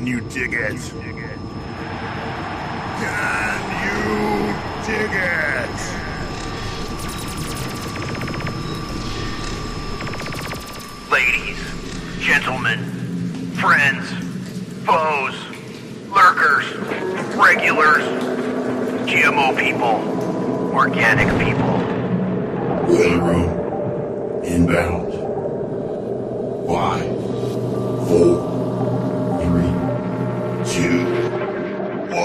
Can you dig it? Can you dig it? Ladies, gentlemen, friends, foes, lurkers, regulars, GMO people, organic people. Boiler room. Inbound. 5, 4, 3, 2, 1.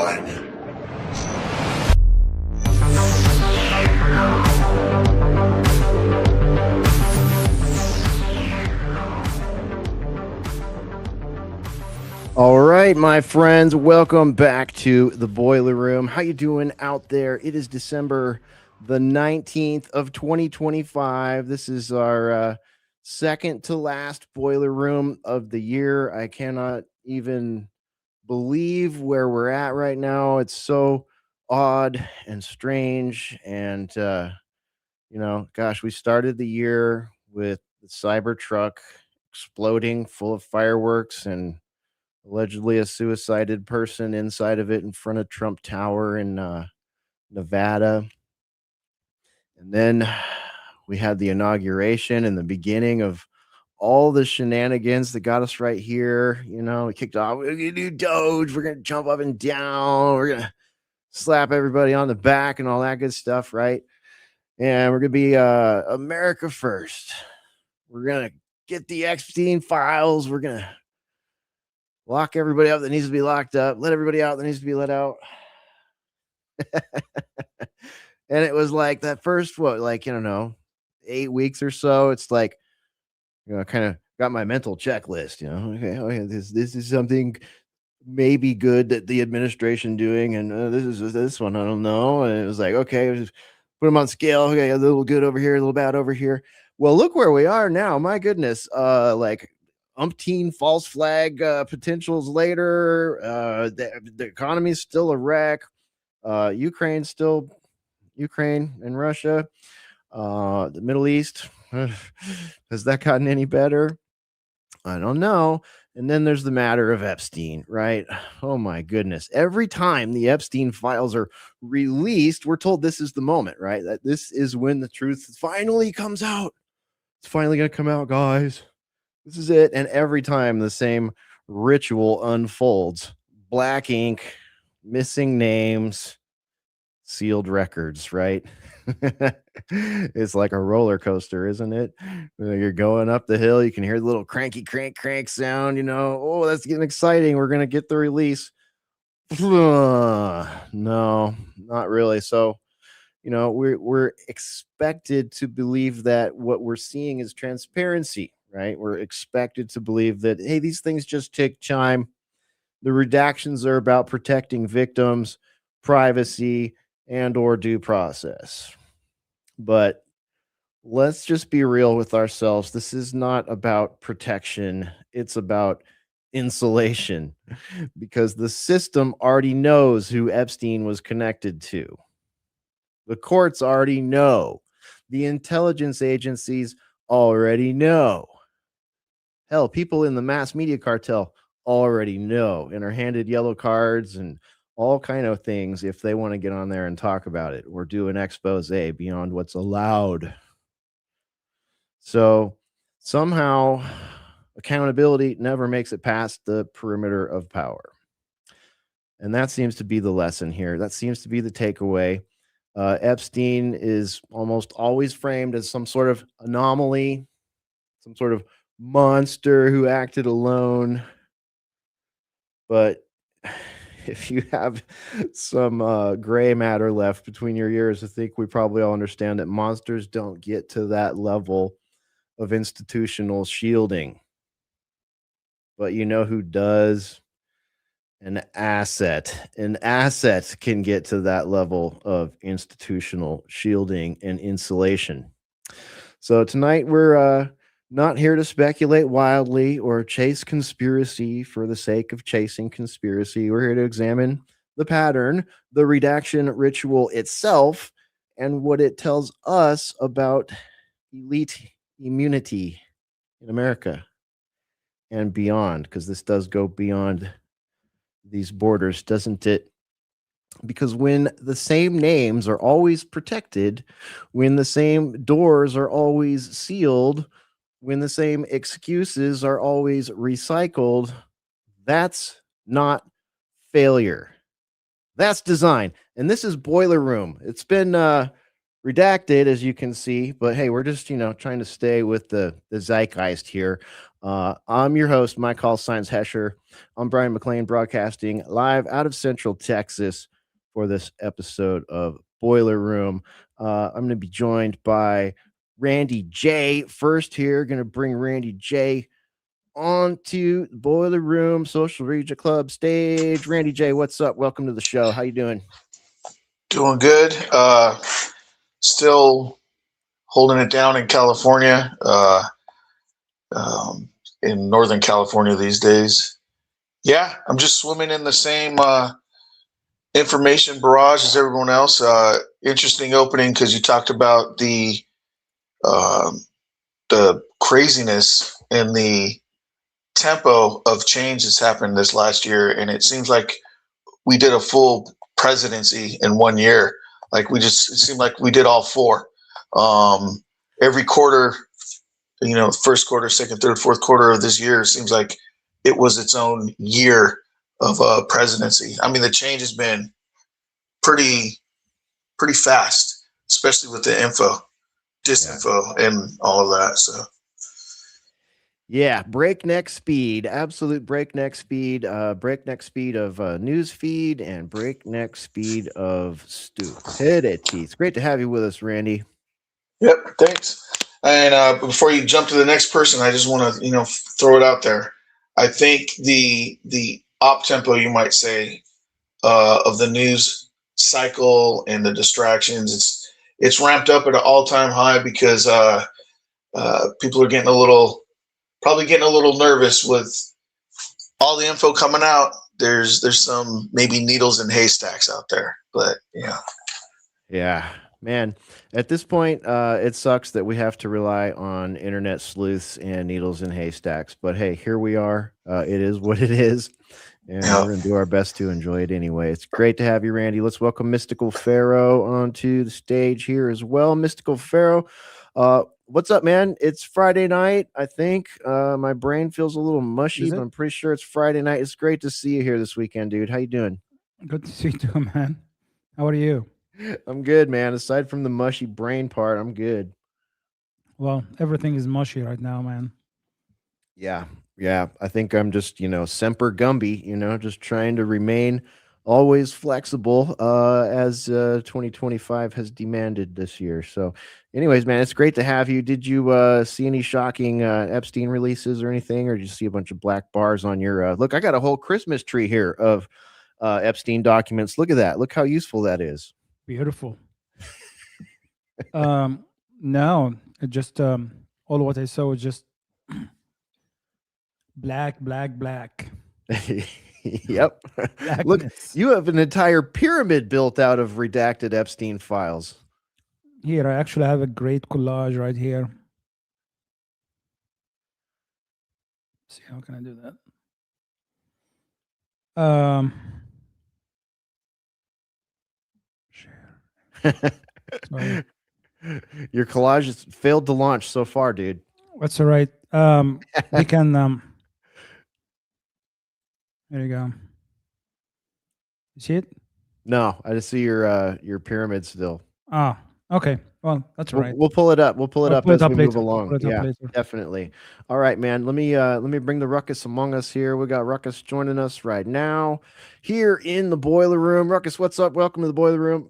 All right, my friends, welcome back to the Boiler Room. How you doing out there? It is December the 19th of 2025. This is our second to last Boiler Room of the year. I cannot even believe where we're at right now. It's so odd and strange. And, gosh, we started the year with the Cybertruck exploding full of fireworks and allegedly a suicided person inside of it in front of Trump Tower in Nevada. And then we had the inauguration and the beginning of all the shenanigans that got us right here. You know, we kicked off, we're going to do Doge, we're going to jump up and down, we're going to slap everybody on the back and all that good stuff, right? And we're going to be America first. We're going to get the Epstein files. We're going to lock everybody up that needs to be locked up, let everybody out that needs to be let out. And it was like that first, 8 weeks or so. It's like, kind of got my mental checklist, okay, oh yeah, this is something maybe good that the administration doing, and this one, I don't know. And it was like, okay, just put them on scale. Okay, a little good over here, a little bad over here. Well, look where we are now. My goodness, like umpteen false flag potentials later. The economy is still a wreck. Ukraine and Russia. The Middle East, has that gotten any better? I don't know. And then there's the matter of Epstein, right? Oh my goodness. Every time the Epstein files are released, we're told this is the moment, right? That this is when the truth finally comes out. It's finally going to come out, guys. This is it. And every time the same ritual unfolds. Black ink, missing names, sealed records, right? It's like a roller coaster, isn't it? You're going up the hill, you can hear the little cranky crank sound, oh, that's getting exciting, we're gonna get the release. No, not really. So we're expected to believe that what we're seeing is transparency, right? We're expected to believe that, hey, these things just take time. The redactions are about protecting victims, privacy, and or due process. But let's just be real with ourselves. This is not about protection. It's about insulation, because the system already knows who Epstein was connected to. The courts already know. The intelligence agencies already know. Hell, people in the mass media cartel already know and are handed yellow cards and all kind of things if they want to get on there and talk about it or do an expose beyond what's allowed. So somehow accountability never makes it past the perimeter of power. And that seems to be the lesson here. That seems to be the takeaway. Epstein is almost always framed as some sort of anomaly, some sort of monster who acted alone. But if you have some gray matter left between your ears, I think we probably all understand that monsters don't get to that level of institutional shielding. But you know who does? An asset. An asset can get to that level of institutional shielding and insulation. So tonight we're not here to speculate wildly or chase conspiracy for the sake of chasing conspiracy. We're here to examine the pattern, the redaction ritual itself, and what it tells us about elite immunity in America and beyond, because this does go beyond these borders, doesn't it? Because when the same names are always protected, when the same doors are always sealed, when the same excuses are always recycled, that's not failure. That's design. And this is Boiler Room. It's been redacted, as you can see, but hey, we're just, trying to stay with the zeitgeist here. I'm your host, my call sign's Hesher. I'm Bryan McClain, broadcasting live out of Central Texas for this episode of Boiler Room. I'm going to be joined by Randy J. First here, going to bring Randy J on to the Boiler Room Social Media Club stage. Randy J, what's up? Welcome to the show. How you doing? Doing good. Still holding it down in California, in Northern California these days. Yeah, I'm just swimming in the same information barrage as everyone else. Interesting opening because you talked about the craziness and the tempo of change that's happened this last year, and it seems like we did a full presidency in 1 year. Like it seemed like we did all four. Every quarter, first quarter, second, third, fourth quarter of this year seems like it was its own year of presidency. I mean, the change has been pretty fast, especially with the disinfo, and all of that. So. Yeah, breakneck speed, absolute breakneck speed of news feed and breakneck speed of stupidity. It's great to have you with us, Randy. Yep, thanks. And before you jump to the next person, I just want to throw it out there. I think the op tempo, you might say, of the news cycle and the distractions, it's ramped up at an all-time high because people are probably getting a little nervous with all the info coming out. There's some maybe needles in haystacks out there, but yeah, man. At this point, it sucks that we have to rely on internet sleuths and needles in haystacks. But hey, here we are. It is what it is, and we're gonna do our best to enjoy it anyway. It's great to have you, Randy. Let's welcome Mystical Pharaoh onto the stage here as well. Mystical Pharaoh. What's up, man? It's Friday night, I think. My brain feels a little mushy, but I'm pretty sure it's Friday night. It's great to see you here this weekend, dude. How you doing? Good to see you too, man. How are you? I'm good, man. Aside from the mushy brain part, I'm good. Well, everything is mushy right now, man. Yeah. I think I'm just, Semper Gumby, just trying to remain always flexible as 2025 has demanded this year. So anyways, man, it's great to have you. Did you see any shocking Epstein releases or anything, or did you see a bunch of black bars on your look? I got a whole Christmas tree here of Epstein documents. Look at that. Look how useful that is. Beautiful. No, it just all what I saw was just black. Yep. Look, you have an entire pyramid built out of redacted Epstein files. Here, I actually have a great collage right here. Let's see, how can I do that? Share. Your collage has failed to launch so far, dude. That's all right. We can. There you go. You see it? No, I just see your pyramid still. Ah, okay. Well, that's all right. We'll pull it up. We'll pull it up as we move along. Yeah, definitely. All right, man. Let me bring the Ruckus among us here. We got Ruckus joining us right now here in the Boiler Room. Ruckus, what's up? Welcome to the Boiler Room.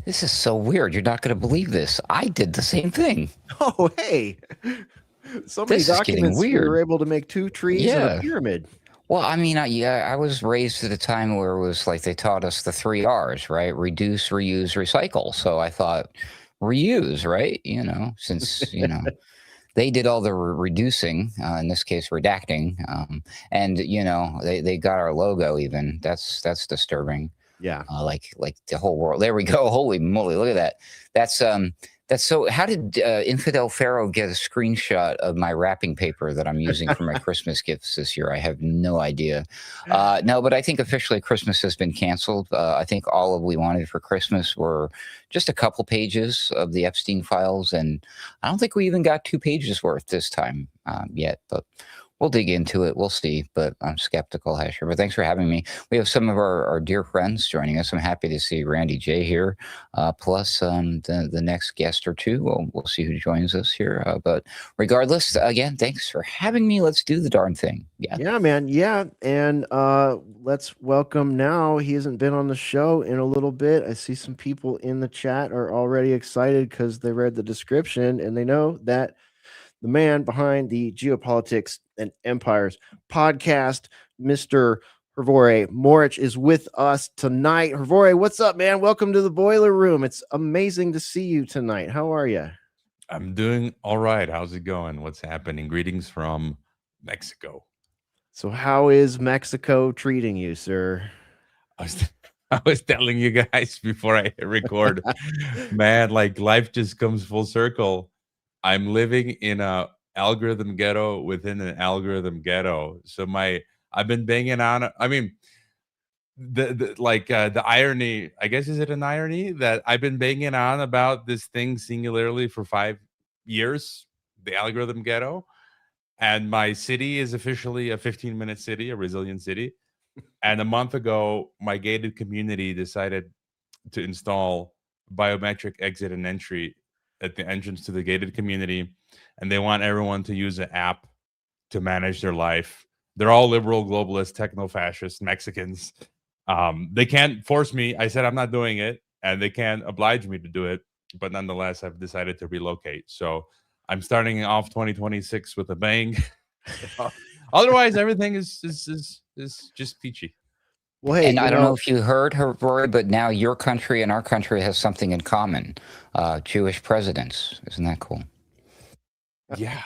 This is so weird. You're not going to believe this. I did the same thing. Oh, hey. So many documents. We were able to make two trees and a pyramid. Well, I mean, I was raised at a time where it was like they taught us the 3 R's, right? Reduce, reuse, recycle. So I thought reuse, right? Since, they did all the reducing, in this case, redacting. And, they got our logo even. That's disturbing. Yeah. Like the whole world. There we go. Holy moly. Look at that. That's so. How did Infidel Pharaoh get a screenshot of my wrapping paper that I'm using for my Christmas gifts this year? I have no idea. No, but I think officially Christmas has been canceled. I think all of we wanted for Christmas were just a couple pages of the Epstein files, and I don't think we even got 2 pages worth this time yet. But we'll dig into it. We'll see. But I'm skeptical, Hesher. But thanks for having me. We have some of our dear friends joining us. I'm happy to see Randy J here, plus the next guest or two. We'll see who joins us here. But regardless, again, thanks for having me. Let's do the darn thing. Yeah, man. Yeah. And let's welcome now. He hasn't been on the show in a little bit. I see some people in the chat are already excited because they read the description and they know that the man behind the Geopolitics and Empires podcast, Mr. Hrvoje Morić, is with us tonight. Hrvoje, what's up, man? Welcome to the Boiler Room. It's amazing to see you tonight. How are you? I'm doing all right. How's it going? What's happening? Greetings from Mexico. So how is Mexico treating you, sir? I was telling you guys before I hit record, man, like life just comes full circle. I'm living in a algorithm ghetto within an algorithm ghetto. So I've been banging on. I mean, the irony, I guess, is it an irony that I've been banging on about this thing singularly for 5 years, the algorithm ghetto, and my city is officially a 15-minute city, a resilient city. And a month ago, my gated community decided to install biometric exit and entry at the entrance to the gated community, and they want everyone to use an app to manage their life. They're all liberal, globalist, techno-fascist Mexicans. They can't force me. I said I'm not doing it, and they can't oblige me to do it. But nonetheless, I've decided to relocate. So I'm starting off 2026 with a bang. Otherwise, everything is just peachy. Well, hey, and I don't know if you heard her, Rory, but now your country and our country has something in common: Jewish presidents. Isn't that cool? Yeah,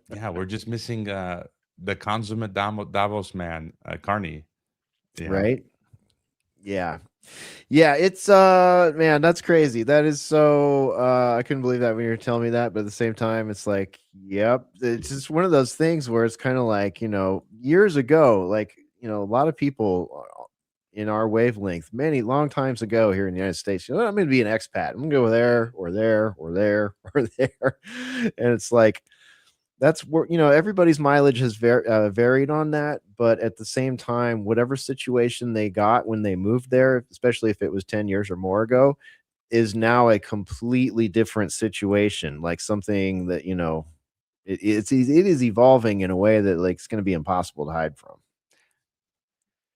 we're just missing the consummate Davos man, Carney. Yeah. Right? Yeah. It's man, that's crazy. That is so I couldn't believe that when you were telling me that, but at the same time, it's like, yep, it's just one of those things where it's kind of like, years ago, like, a lot of people in our wavelength, long times ago here in the United States, I'm going to be an expat. I'm going to go there or there or there or there. And it's like, that's where, everybody's mileage has varied on that. But at the same time, whatever situation they got when they moved there, especially if it was 10 years or more ago, is now a completely different situation. Like something that, it is evolving in a way that like it's going to be impossible to hide from.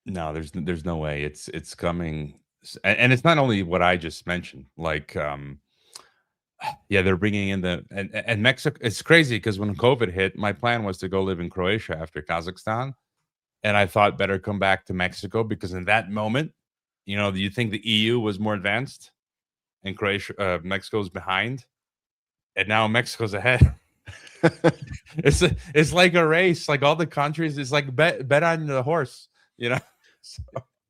No, there's no way. It's coming, and it's not only what I just mentioned. Like, yeah, they're bringing in and Mexico. It's crazy because when COVID hit, my plan was to go live in Croatia after Kazakhstan, and I thought better come back to Mexico because in that moment, do you think the EU was more advanced, and Mexico's behind, and now Mexico's ahead. It's like a race. Like all the countries, it's like bet on the horse. So.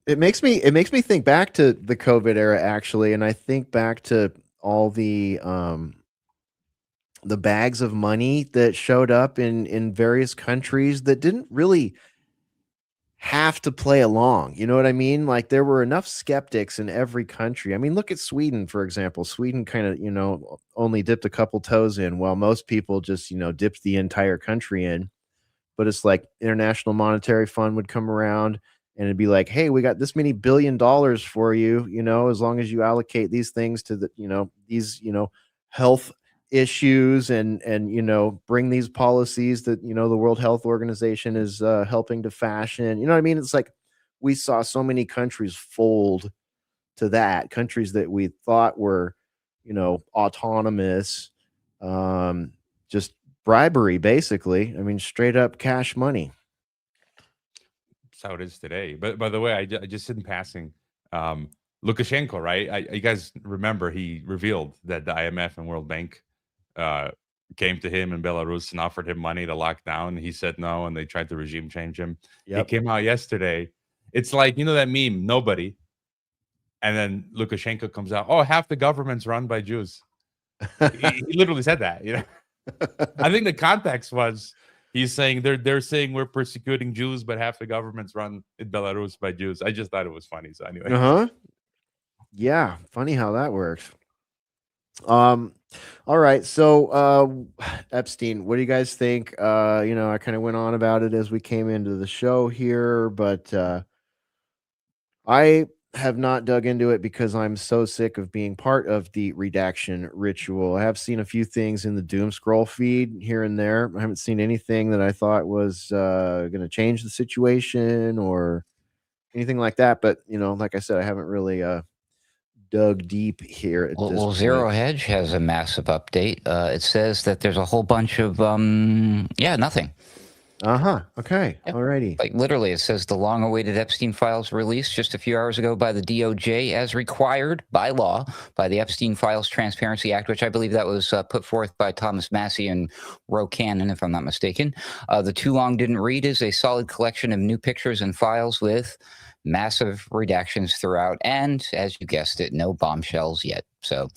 It makes me think back to the COVID era, actually, and I think back to all the bags of money that showed up in various countries that didn't really have to play along. You know what I mean? Like there were enough skeptics in every country. I mean, look at Sweden, for example. Sweden kind of, only dipped a couple toes in, while most people just, dipped the entire country in. But it's like International Monetary Fund would come around and it'd be like, hey, we got this many $1 billion for you, as long as you allocate these things to the, these, health issues and bring these policies that, the World Health Organization is helping to fashion. You know what I mean? It's like we saw so many countries fold to that, countries that we thought were, autonomous, just bribery, basically. I mean, straight up cash money. That's how it is today. But by the way, I just in passing, Lukashenko, right? You guys remember he revealed that the IMF and World Bank came to him in Belarus and offered him money to lock down. He said no, and they tried to regime change him. Yep. He came out yesterday. It's like, that meme, nobody. And then Lukashenko comes out, oh, half the government's run by Jews. He literally said that. I think the context was he's saying they're saying we're persecuting Jews, but half the government's run in Belarus by Jews. I just thought it was funny. So anyway, Yeah, funny how that works. All right, so Epstein, what do you guys think? I kind of went on about it as we came into the show here, but I have not dug into it because I'm so sick of being part of the redaction ritual. I have seen a few things in the doom scroll feed here and there. I haven't seen anything that I thought was going to change the situation or anything like that. But like I said, I haven't really dug deep here at this point. Zero Hedge has a massive update. It says that there's a whole bunch of nothing. Okay. Yep. Alrighty. Like literally, it says the long-awaited Epstein files released just a few hours ago by the DOJ, as required by law by the Epstein Files Transparency Act, which I believe that was put forth by Thomas Massey and Ro Cannon, if I'm not mistaken. The too long didn't read is a solid collection of new pictures and files with massive redactions throughout, and as you guessed it, no bombshells yet. So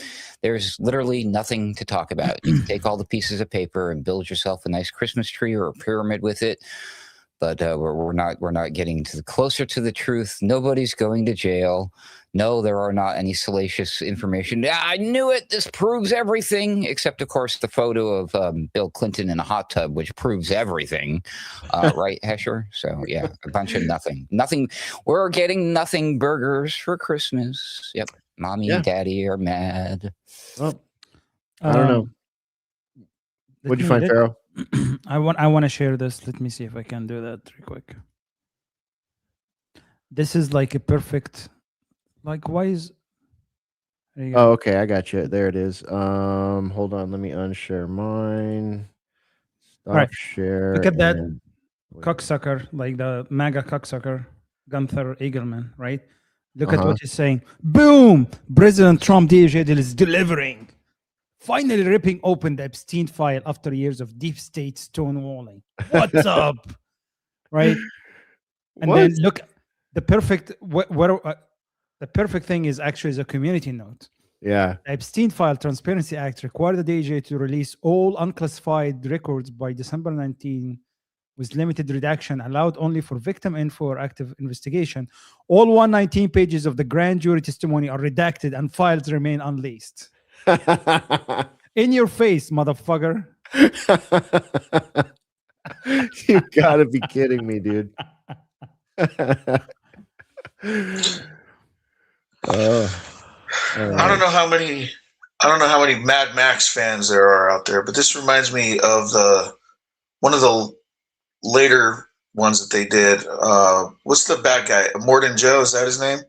there's literally nothing to talk about. You can take all the pieces of paper and build yourself a nice Christmas tree or a pyramid with it, but we're not getting closer to the truth. Nobody's going to jail. No, there are not any salacious information. I knew it. This proves everything, except, of course, the photo of Bill Clinton in a hot tub, which proves everything. Right, Hesher? So, yeah, a bunch of nothing. Nothing. We're getting nothing burgers for Christmas. Yep. Mommy and Daddy are mad. Well, I don't know. What'd you find, Pharaoh? I want to share this. Let me see if I can do that real quick. This is like a perfect... Like, why is... Oh, okay, I got you. There it is. Hold on, let me unshare mine. Stop share. Look at that cocksucker, like the MAGA cocksucker, Gunther Eagleman, right? Look at what he's saying. Boom! President Trump DOJ deal is delivering. Finally ripping open the Epstein file after years of deep state stonewalling. What's up? Right? And then look, the perfect... the perfect thing is actually the community note. Yeah. The Epstein File Transparency Act required the DOJ to release all unclassified records by December 19 with limited redaction, allowed only for victim info or active investigation. All 119 pages of the grand jury testimony are redacted and files remain unleased. In your face, motherfucker. You gotta be kidding me, dude. I don't know how many Mad Max fans there are out there, but this reminds me of one of the later ones that they did. What's the bad guy? Morton Joe, is that his name?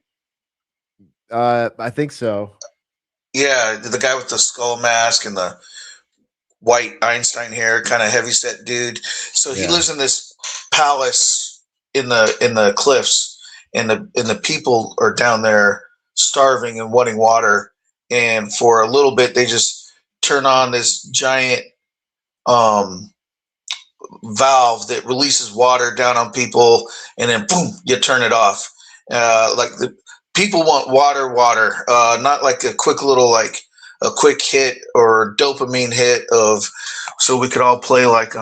I think so. Yeah, the guy with the skull mask and the white Einstein hair, kind of heavyset dude. So he lives in this palace in the cliffs, and the people are down there starving and wanting water. And for a little bit, they just turn on this giant valve that releases water down on people, and then boom, you turn it off. Like the people want water, not like a quick little a quick hit or dopamine hit so we could all play like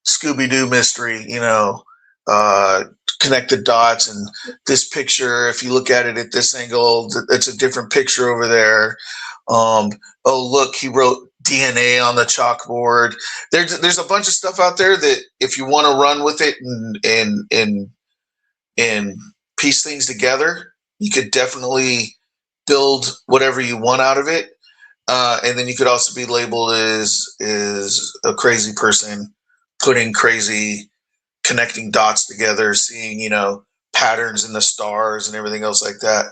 Scooby-Doo mystery, connect the dots, and this picture, if you look at it at this angle, it's a different picture over there. Oh, look, he wrote DNA on the chalkboard. There's a bunch of stuff out there that if you want to run with it and piece things together, you could definitely build whatever you want out of it. And then you could also be labeled as a crazy person, putting crazy connecting dots together, seeing, patterns in the stars and everything else like that.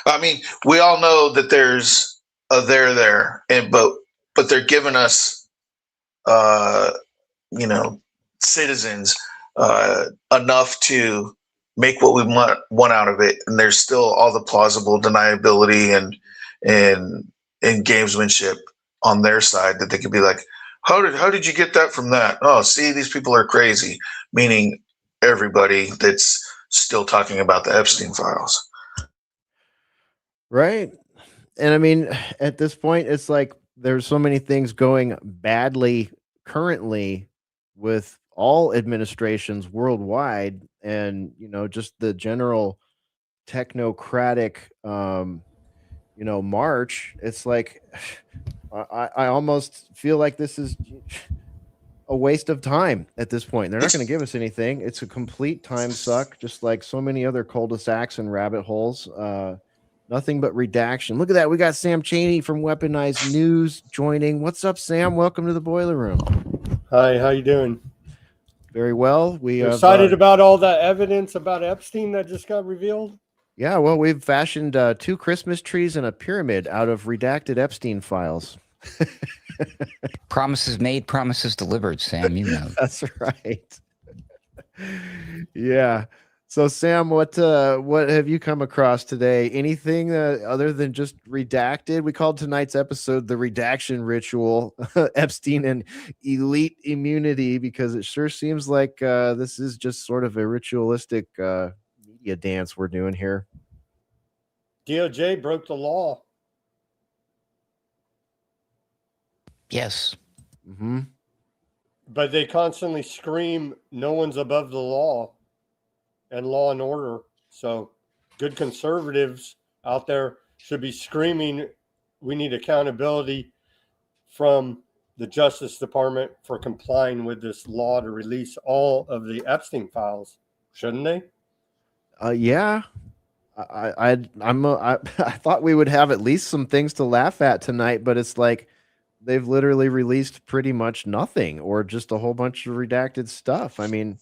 I mean, we all know that there's a there, but they're giving us, citizens enough to make what we want out of it. And there's still all the plausible deniability and gamesmanship on their side that they could be like, how did you get that from that? Oh, see, these people are crazy, meaning everybody that's still talking about the Epstein files. Right. And I mean, at this point, it's like there's so many things going badly currently with all administrations worldwide, and just the general technocratic, march. It's like I almost feel like this is a waste of time at this point. They're not going to give us anything. It's a complete time suck, just like so many other cul-de-sacs and rabbit holes. Nothing but redaction. Look at that. We got Sam Chaney from Weaponized News joining. What's up, Sam? Welcome to the Boiler Room. Hi, how you doing? Very well. We excited about all that evidence about Epstein that just got revealed? Yeah, well, we've fashioned 2 Christmas trees and a pyramid out of redacted Epstein files. Promises made, promises delivered, Sam. You know. That's right. Yeah. So, Sam, what have you come across today? Anything other than just redacted? We called tonight's episode "The Redaction Ritual," Epstein and elite immunity, because it sure seems like this is just sort of a ritualistic media dance we're doing here. DOJ broke the law. Yes. Mm-hmm. But they constantly scream, "No one's above the law," and law and order. So good conservatives out there should be screaming, we need accountability from the Justice Department for complying with this law to release all of the Epstein files, shouldn't they? Yeah. I thought we would have at least some things to laugh at tonight, but it's like they've literally released pretty much nothing, or just a whole bunch of redacted stuff. I mean,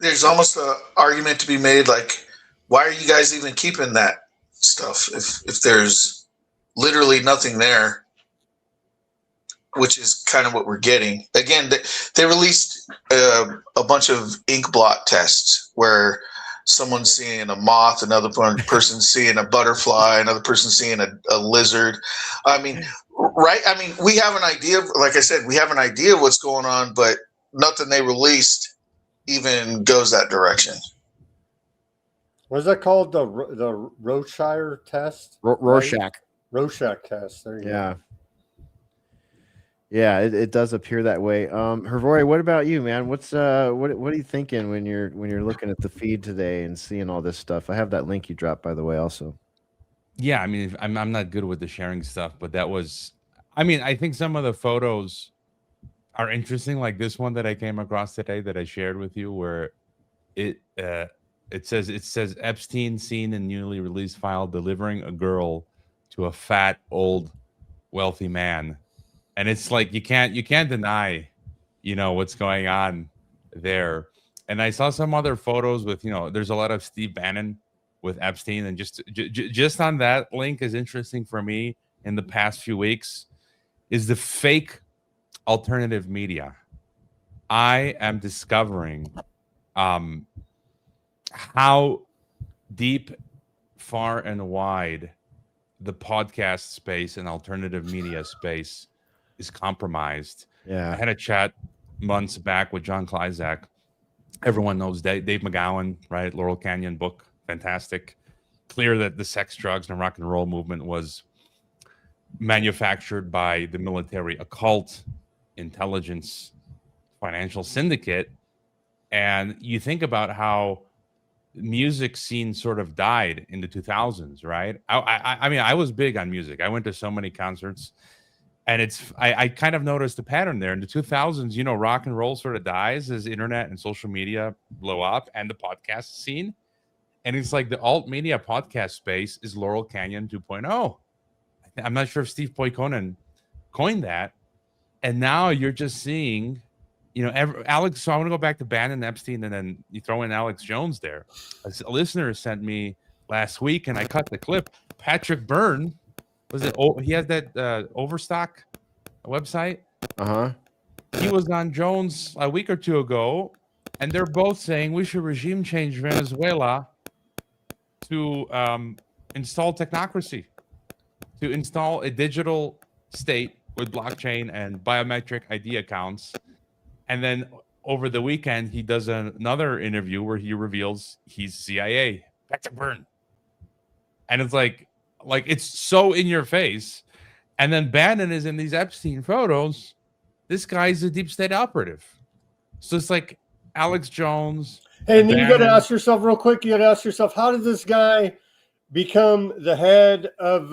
there's almost an argument to be made, like, why are you guys even keeping that stuff if there's literally nothing there? Which is kind of what we're getting. Again, they released a bunch of ink blot tests where someone's seeing a moth, another person seeing a butterfly, another person seeing a lizard. I mean, right? I mean, we have an idea, like I said, we have an idea of what's going on, but nothing they released even goes that direction. What is that called? The Rothschild test? Rorschach. Rorschach test. There you go. Yeah, it does appear that way. Hrvoje, what about you, man? What are you thinking when you're looking at the feed today and seeing all this stuff? I have that link you dropped, by the way, also. Yeah, I mean, I'm not good with the sharing stuff, but that was, I mean, I think some of the photos are interesting, like this one that I came across today that I shared with you, where it says Epstein seen in newly released file delivering a girl to a fat old wealthy man. And it's like you can't deny, what's going on there. And I saw some other photos with, there's a lot of Steve Bannon with Epstein, and just on that link is interesting for me in the past few weeks is the fake alternative media. I am discovering how deep, far, and wide the podcast space and alternative media space is compromised. Yeah. I had a chat months back with John Kleizak. Everyone knows Dave McGowan, right? Laurel Canyon book, fantastic. Clear that the sex, drugs, and rock and roll movement was manufactured by the military, occult, intelligence, financial syndicate. And you think about how music scene sort of died in the 2000s, right? I mean, I was big on music. I went to so many concerts. And I kind of noticed a pattern there. In the 2000s, rock and roll sort of dies as internet and social media blow up, and the podcast scene. And it's like the alt media podcast space is Laurel Canyon 2.0. I'm not sure if Steve Poikonen coined that. And now you're just seeing, Alex. So I want to go back to Bannon, Epstein, and then you throw in Alex Jones there. A listener sent me last week, and I cut the clip. Patrick Byrne. Was it? Oh, he has that Overstock website. He was on Jones a week or two ago, and they're both saying we should regime change Venezuela to install technocracy, to install a digital state with blockchain and biometric ID accounts. And then over the weekend, he does another interview where he reveals he's CIA. Patrick Byrne. And it's like, Like it's so in your face. And then Bannon is in these Epstein photos. This guy's a deep state operative. So it's like Alex Jones. Hey, and then you got to Bannon. ask yourself real quick. You got to ask yourself, how did this guy become the head of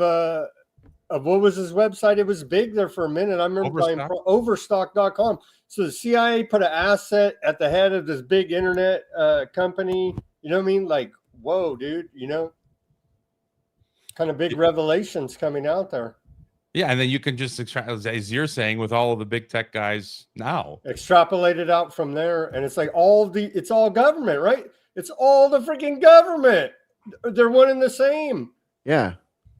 what was his website? It was big there for a minute. I remember Overstock? Overstock.com. So the CIA put an asset at the head of this big internet company. You know what I mean? Like, whoa, dude. You know, kind of big revelations coming out there. Yeah, and then you can just extract, as you're saying, with all of the big tech guys now. Extrapolate it out from there, and it's like it's all government, right? It's all the freaking government. They're one and the same. Yeah.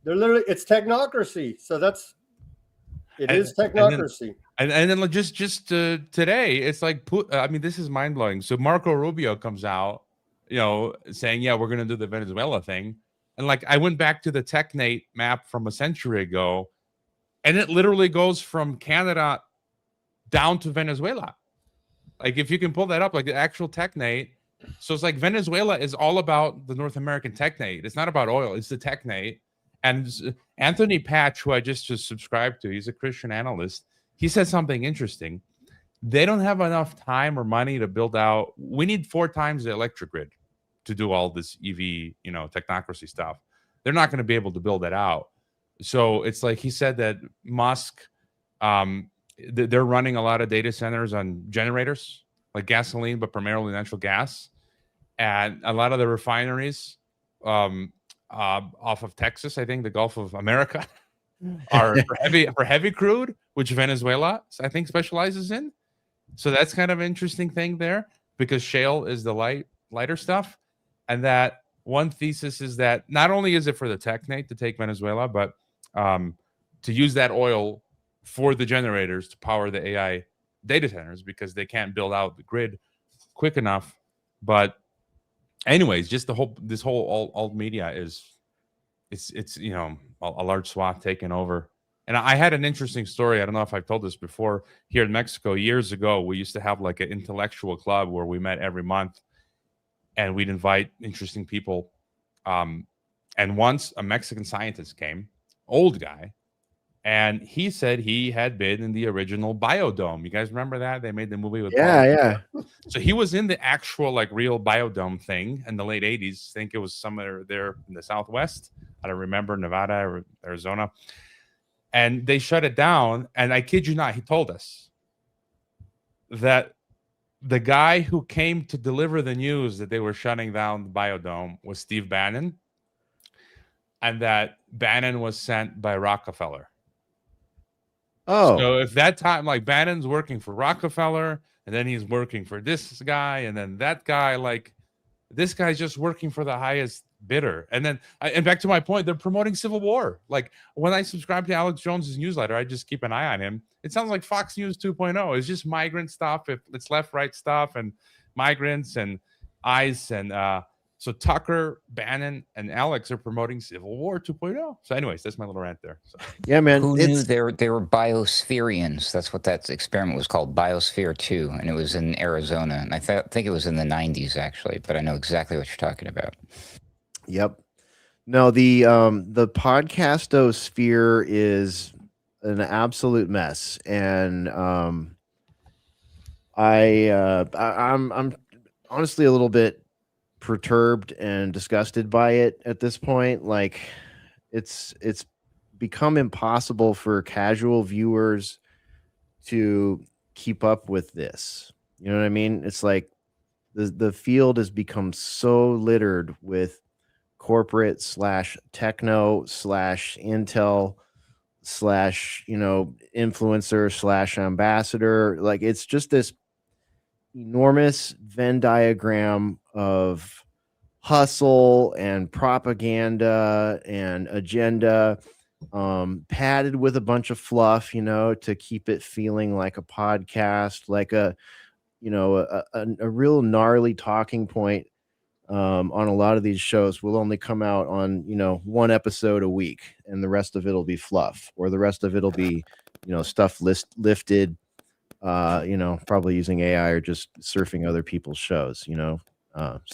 They're literally, it's technocracy. So it is technocracy. And then just today, it's like, I mean, this is mind blowing. So Marco Rubio comes out, saying, yeah, we're going to do the Venezuela thing. And like, I went back to the TechNate map from a century ago, and it literally goes from Canada down to Venezuela. Like, if you can pull that up, like the actual TechNate. So it's like Venezuela is all about the North American TechNate. It's not about oil. It's the TechNate. And Anthony Patch, who I just subscribed to, he's a Christian analyst. He said something interesting. They don't have enough time or money to build out. We need 4 times the electric grid to do all this EV, technocracy stuff. They're not going to be able to build that out. So it's like he said that Musk, they're running a lot of data centers on generators, like gasoline, but primarily natural gas. And a lot of the refineries off of Texas, I think the Gulf of America, are for heavy crude, which Venezuela, I think, specializes in. So that's kind of an interesting thing there, because shale is the lighter stuff. And that one thesis is that not only is it for the TechNate to take Venezuela, but to use that oil for the generators to power the AI data centers, because they can't build out the grid quick enough. But anyways, just this whole alt media it's a large swath taken over. And I had an interesting story. I don't know if I've told this before. Here in Mexico, years ago, we used to have like an intellectual club where we met every month, and we'd invite interesting people. And once a Mexican scientist came, old guy, and he said he had been in the original Biodome. You guys remember that? They made the movie with Yeah. So he was in the actual like real Biodome thing in the late 80s. I think it was somewhere there in the Southwest. I don't remember, Nevada or Arizona. And they shut it down. And I kid you not, he told us that the guy who came to deliver the news that they were shutting down the Biodome was Steve Bannon. And that Bannon was sent by Rockefeller. Oh. So if that time, like Bannon's working for Rockefeller, and then he's working for this guy, and then that guy, like this guy's just working for the highest bidder. And then, and back to my point, they're promoting civil war. Like when I subscribe to Alex Jones's newsletter, I just keep an eye on him. It sounds like Fox News 2.0. It's just migrant stuff. It's left, right stuff, and migrants and ICE. And so Tucker, Bannon, and Alex are promoting Civil War 2.0. So anyways, that's my little rant there. So. Yeah, man. Who knew they were biospherians? That's what that experiment was called, Biosphere 2, and it was in Arizona. And I think it was in the 90s, actually, but I know exactly what you're talking about. Yep. No, the podcastosphere is an absolute mess, and I'm honestly a little bit perturbed and disgusted by it at this point. Like it's become impossible for casual viewers to keep up with this. You know what I mean? It's like the field has become so littered with corporate / techno / intel / influencer / ambassador. Like it's just this enormous Venn diagram of hustle and propaganda and agenda, padded with a bunch of fluff, to keep it feeling like a podcast, like a real gnarly talking point. On a lot of these shows will only come out on, one episode a week, and the rest of it'll be fluff, or the rest of it'll be, stuff lifted, probably using AI or just surfing other people's shows,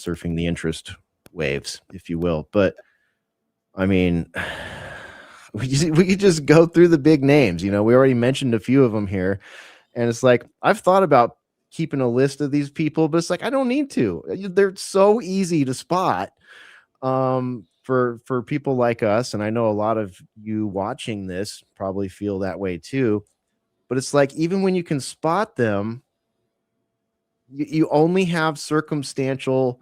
surfing the interest waves, if you will. But I mean, we could just go through the big names. You know, we already mentioned a few of them here, and it's like I've thought about keeping a list of these people, but it's like I don't need to. They're so easy to spot. For people like us, and I know a lot of you watching this probably feel that way too. But it's like even when you can spot them, you only have circumstantial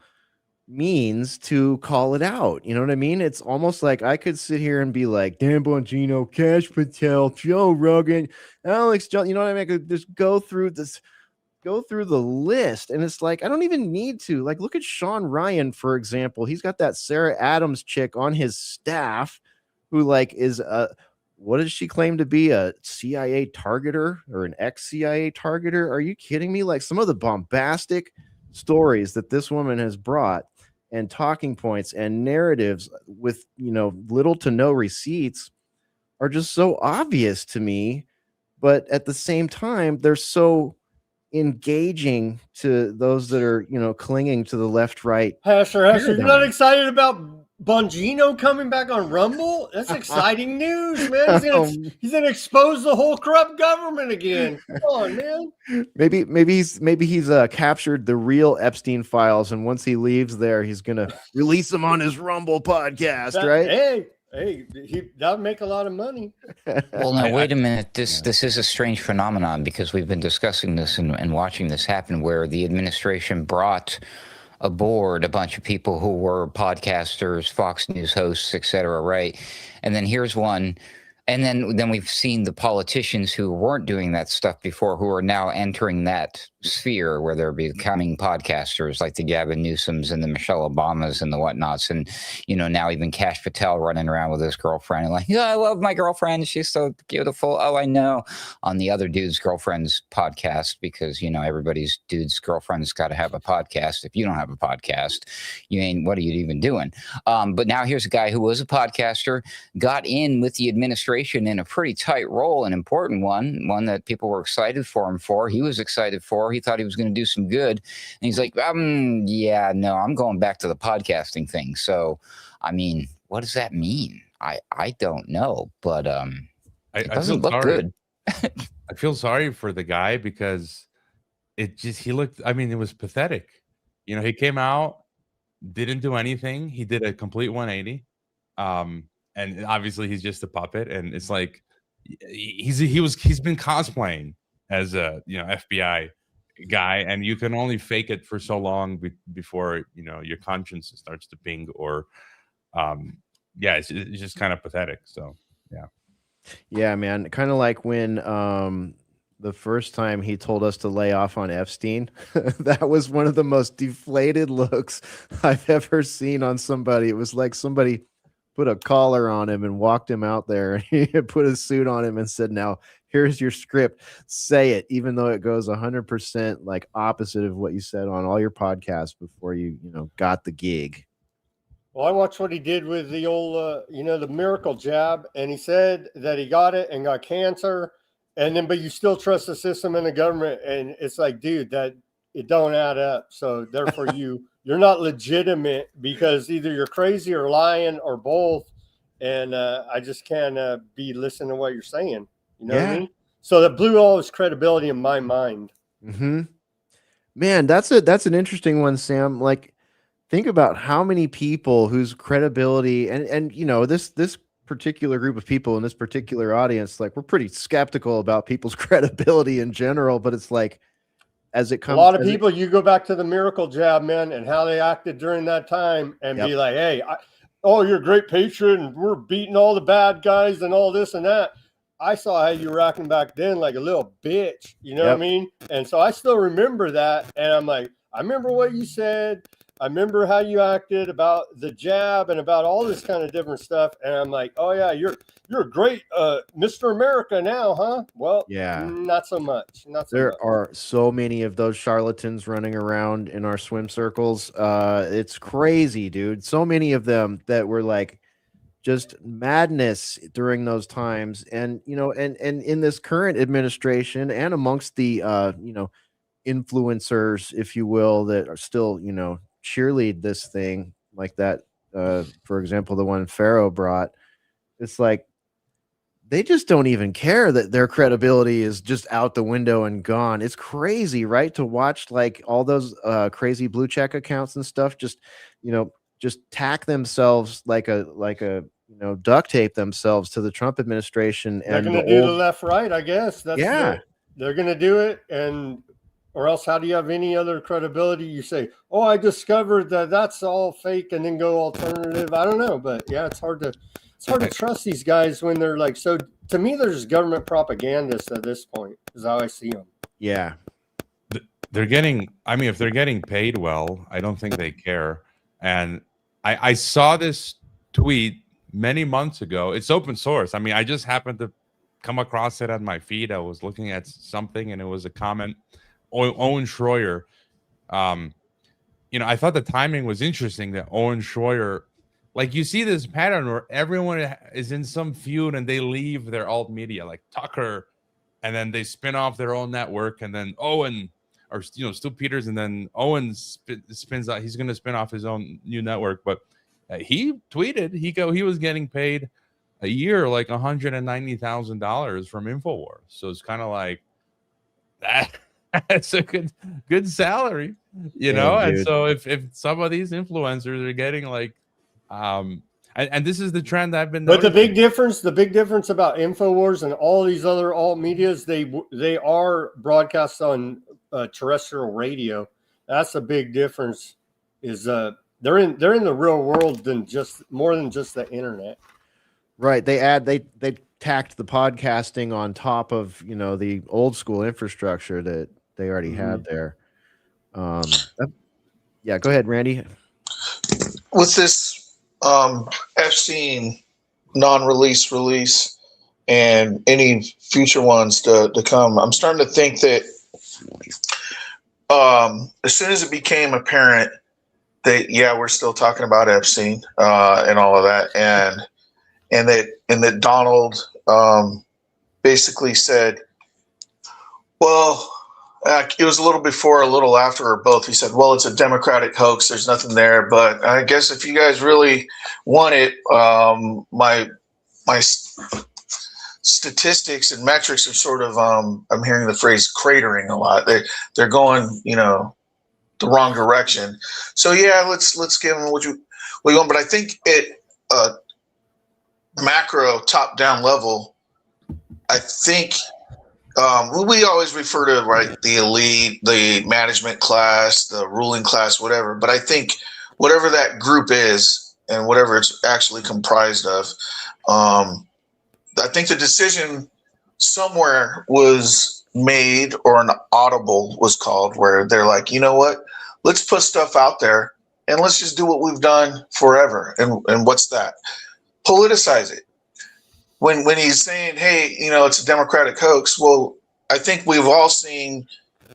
means to call it out. You know what I mean? It's almost like I could sit here and be like, Dan Bongino, Cash Patel, Joe Rogan, Alex Jones. You know what I mean? I could just go through the list, and it's like I don't even need to. Like, look at Sean Ryan, for example. He's got that Sarah Adams chick on his staff who like is what does she claim to be, a CIA targeter or an ex-CIA targeter? Are you kidding me? Like some of the bombastic stories that this woman has brought and talking points and narratives with, you know, little to no receipts are just so obvious to me. But at the same time, they're so engaging to those that are, you know, clinging to the left-right. Hesher, you're not excited about Bongino coming back on Rumble? That's exciting news, man. He's gonna expose the whole corrupt government again. Come on, man. Maybe he's captured the real Epstein files, and once he leaves there, he's gonna release them on his Rumble podcast, right? Hey, that'll make a lot of money. Well, now wait a minute. This is a strange phenomenon because we've been discussing this and watching this happen, where the administration brought aboard a bunch of people who were podcasters, Fox News hosts, etc. Right, and then here's one. And then we've seen the politicians who weren't doing that stuff before, who are now entering that sphere where they're becoming podcasters, like the Gavin Newsoms and the Michelle Obamas and the whatnots. And, you know, now even Cash Patel running around with his girlfriend and like, yeah, I love my girlfriend. She's so beautiful. Oh, I know. On the other dude's girlfriend's podcast, because, you know, everybody's dude's girlfriend's got to have a podcast. If you don't have a podcast, what are you even doing? But now here's a guy who was a podcaster, got in with the administration in a pretty tight role, an important one that people were excited for him for. He was excited for. He thought he was going to do some good. And he's like, yeah, no, I'm going back to the podcasting thing. So, I mean, what does that mean? I don't know, but it doesn't look good. I feel sorry for the guy because he looked, I mean, it was pathetic. You know, he came out, didn't do anything. He did a complete 180. And obviously he's just a puppet, and it's like he's been cosplaying as a, you know, FBI guy, and you can only fake it for so long before, you know, your conscience starts to ping, or it's just kind of pathetic. So yeah, man, kind of like when the first time he told us to lay off on Epstein. That was one of the most deflated looks I've ever seen on somebody. It was like somebody put a collar on him and walked him out there, and he put a suit on him and said, now here's your script, say it, even though it goes 100% like opposite of what you said on all your podcasts before you got the gig. Well, I watched what he did with the old the miracle jab, and he said that he got it and got cancer, and then but you still trust the system and the government, and it's like, dude, that it don't add up. So therefore you're not legitimate, because either you're crazy or lying or both. And I just can't be listening to what you're saying. You know what I mean? So that blew all his credibility in my mind. Mm-hmm. Man, that's an interesting one, Sam. Like, think about how many people whose credibility and you know, this particular group of people in this particular audience, like, we're pretty skeptical about people's credibility in general, but it's like, as it comes, a lot of people, you go back to the miracle jab, man, and how they acted during that time, and be like, hey, you're a great patriot, and we're beating all the bad guys and all this and that. I saw how you were acting back then like a little bitch, you know what I mean? And so I still remember that, and I'm like, I remember what you said. I remember how you acted about the jab and about all this kind of different stuff. And I'm like, oh yeah, you're a great Mr. America now, huh? Well, not so much. There are so many of those charlatans running around in our swim circles. It's crazy, dude. So many of them that were like just madness during those times. And, you know, and in this current administration and amongst the, influencers, if you will, that are still, cheerlead this thing like that. For example, the one Pharaoh brought, it's like they just don't even care that their credibility is just out the window and gone. It's crazy, right? To watch like all those crazy blue check accounts and stuff just, just tack themselves like a duct tape themselves to the Trump administration. They're And going to do the left right, I guess. They're going to do it. Or else how do you have any other credibility? You say, oh, I discovered that that's all fake, and then go alternative. I don't know, but yeah, it's hard to trust these guys when they're like, so to me, they're just government propagandists at this point, is how I see them. Yeah. They're getting, if they're getting paid well, I don't think they care. And I saw this tweet many months ago. It's open source. I just happened to come across it on my feed. I was looking at something and it was a comment. Owen Schroyer. I thought the timing was interesting that Owen Schroyer, like you see this pattern where everyone is in some feud and they leave their alt media, like Tucker, and then they spin off their own network, and then Owen, or Stu Peters, and then Owen spins out. He's going to spin off his own new network, but he tweeted he was getting paid a year like $190,000 from InfoWars. So it's kind of like that. That's a good salary, And so if some of these influencers are getting like, and this is the trend I've been noticing. But the big difference about InfoWars and all these other alt medias, they are broadcast on terrestrial radio. That's a big difference. Is they're in the real world more than just the internet. Right. They tacked the podcasting on top of the old school infrastructure that they already had there. Yeah, go ahead, Randy. With this Epstein non-release release and any future ones to come, I'm starting to think that as soon as it became apparent that we're still talking about Epstein and all of that, and that Donald basically said, well, it was a little before, a little after, or both. He said, well, it's a Democratic hoax. There's nothing there. But I guess if you guys really want it, my statistics and metrics are sort of, I'm hearing the phrase cratering a lot. They're going, the wrong direction. So let's give them what you want. But I think at macro top down level, I think we always refer to the elite, the management class, the ruling class, whatever. But I think whatever that group is and whatever it's actually comprised of, I think the decision somewhere was made, or an audible was called, where they're like, you know what, let's put stuff out there and let's just do what we've done forever. And what's that? Politicize it. When he's saying, hey, it's a Democratic hoax, well, I think we've all seen,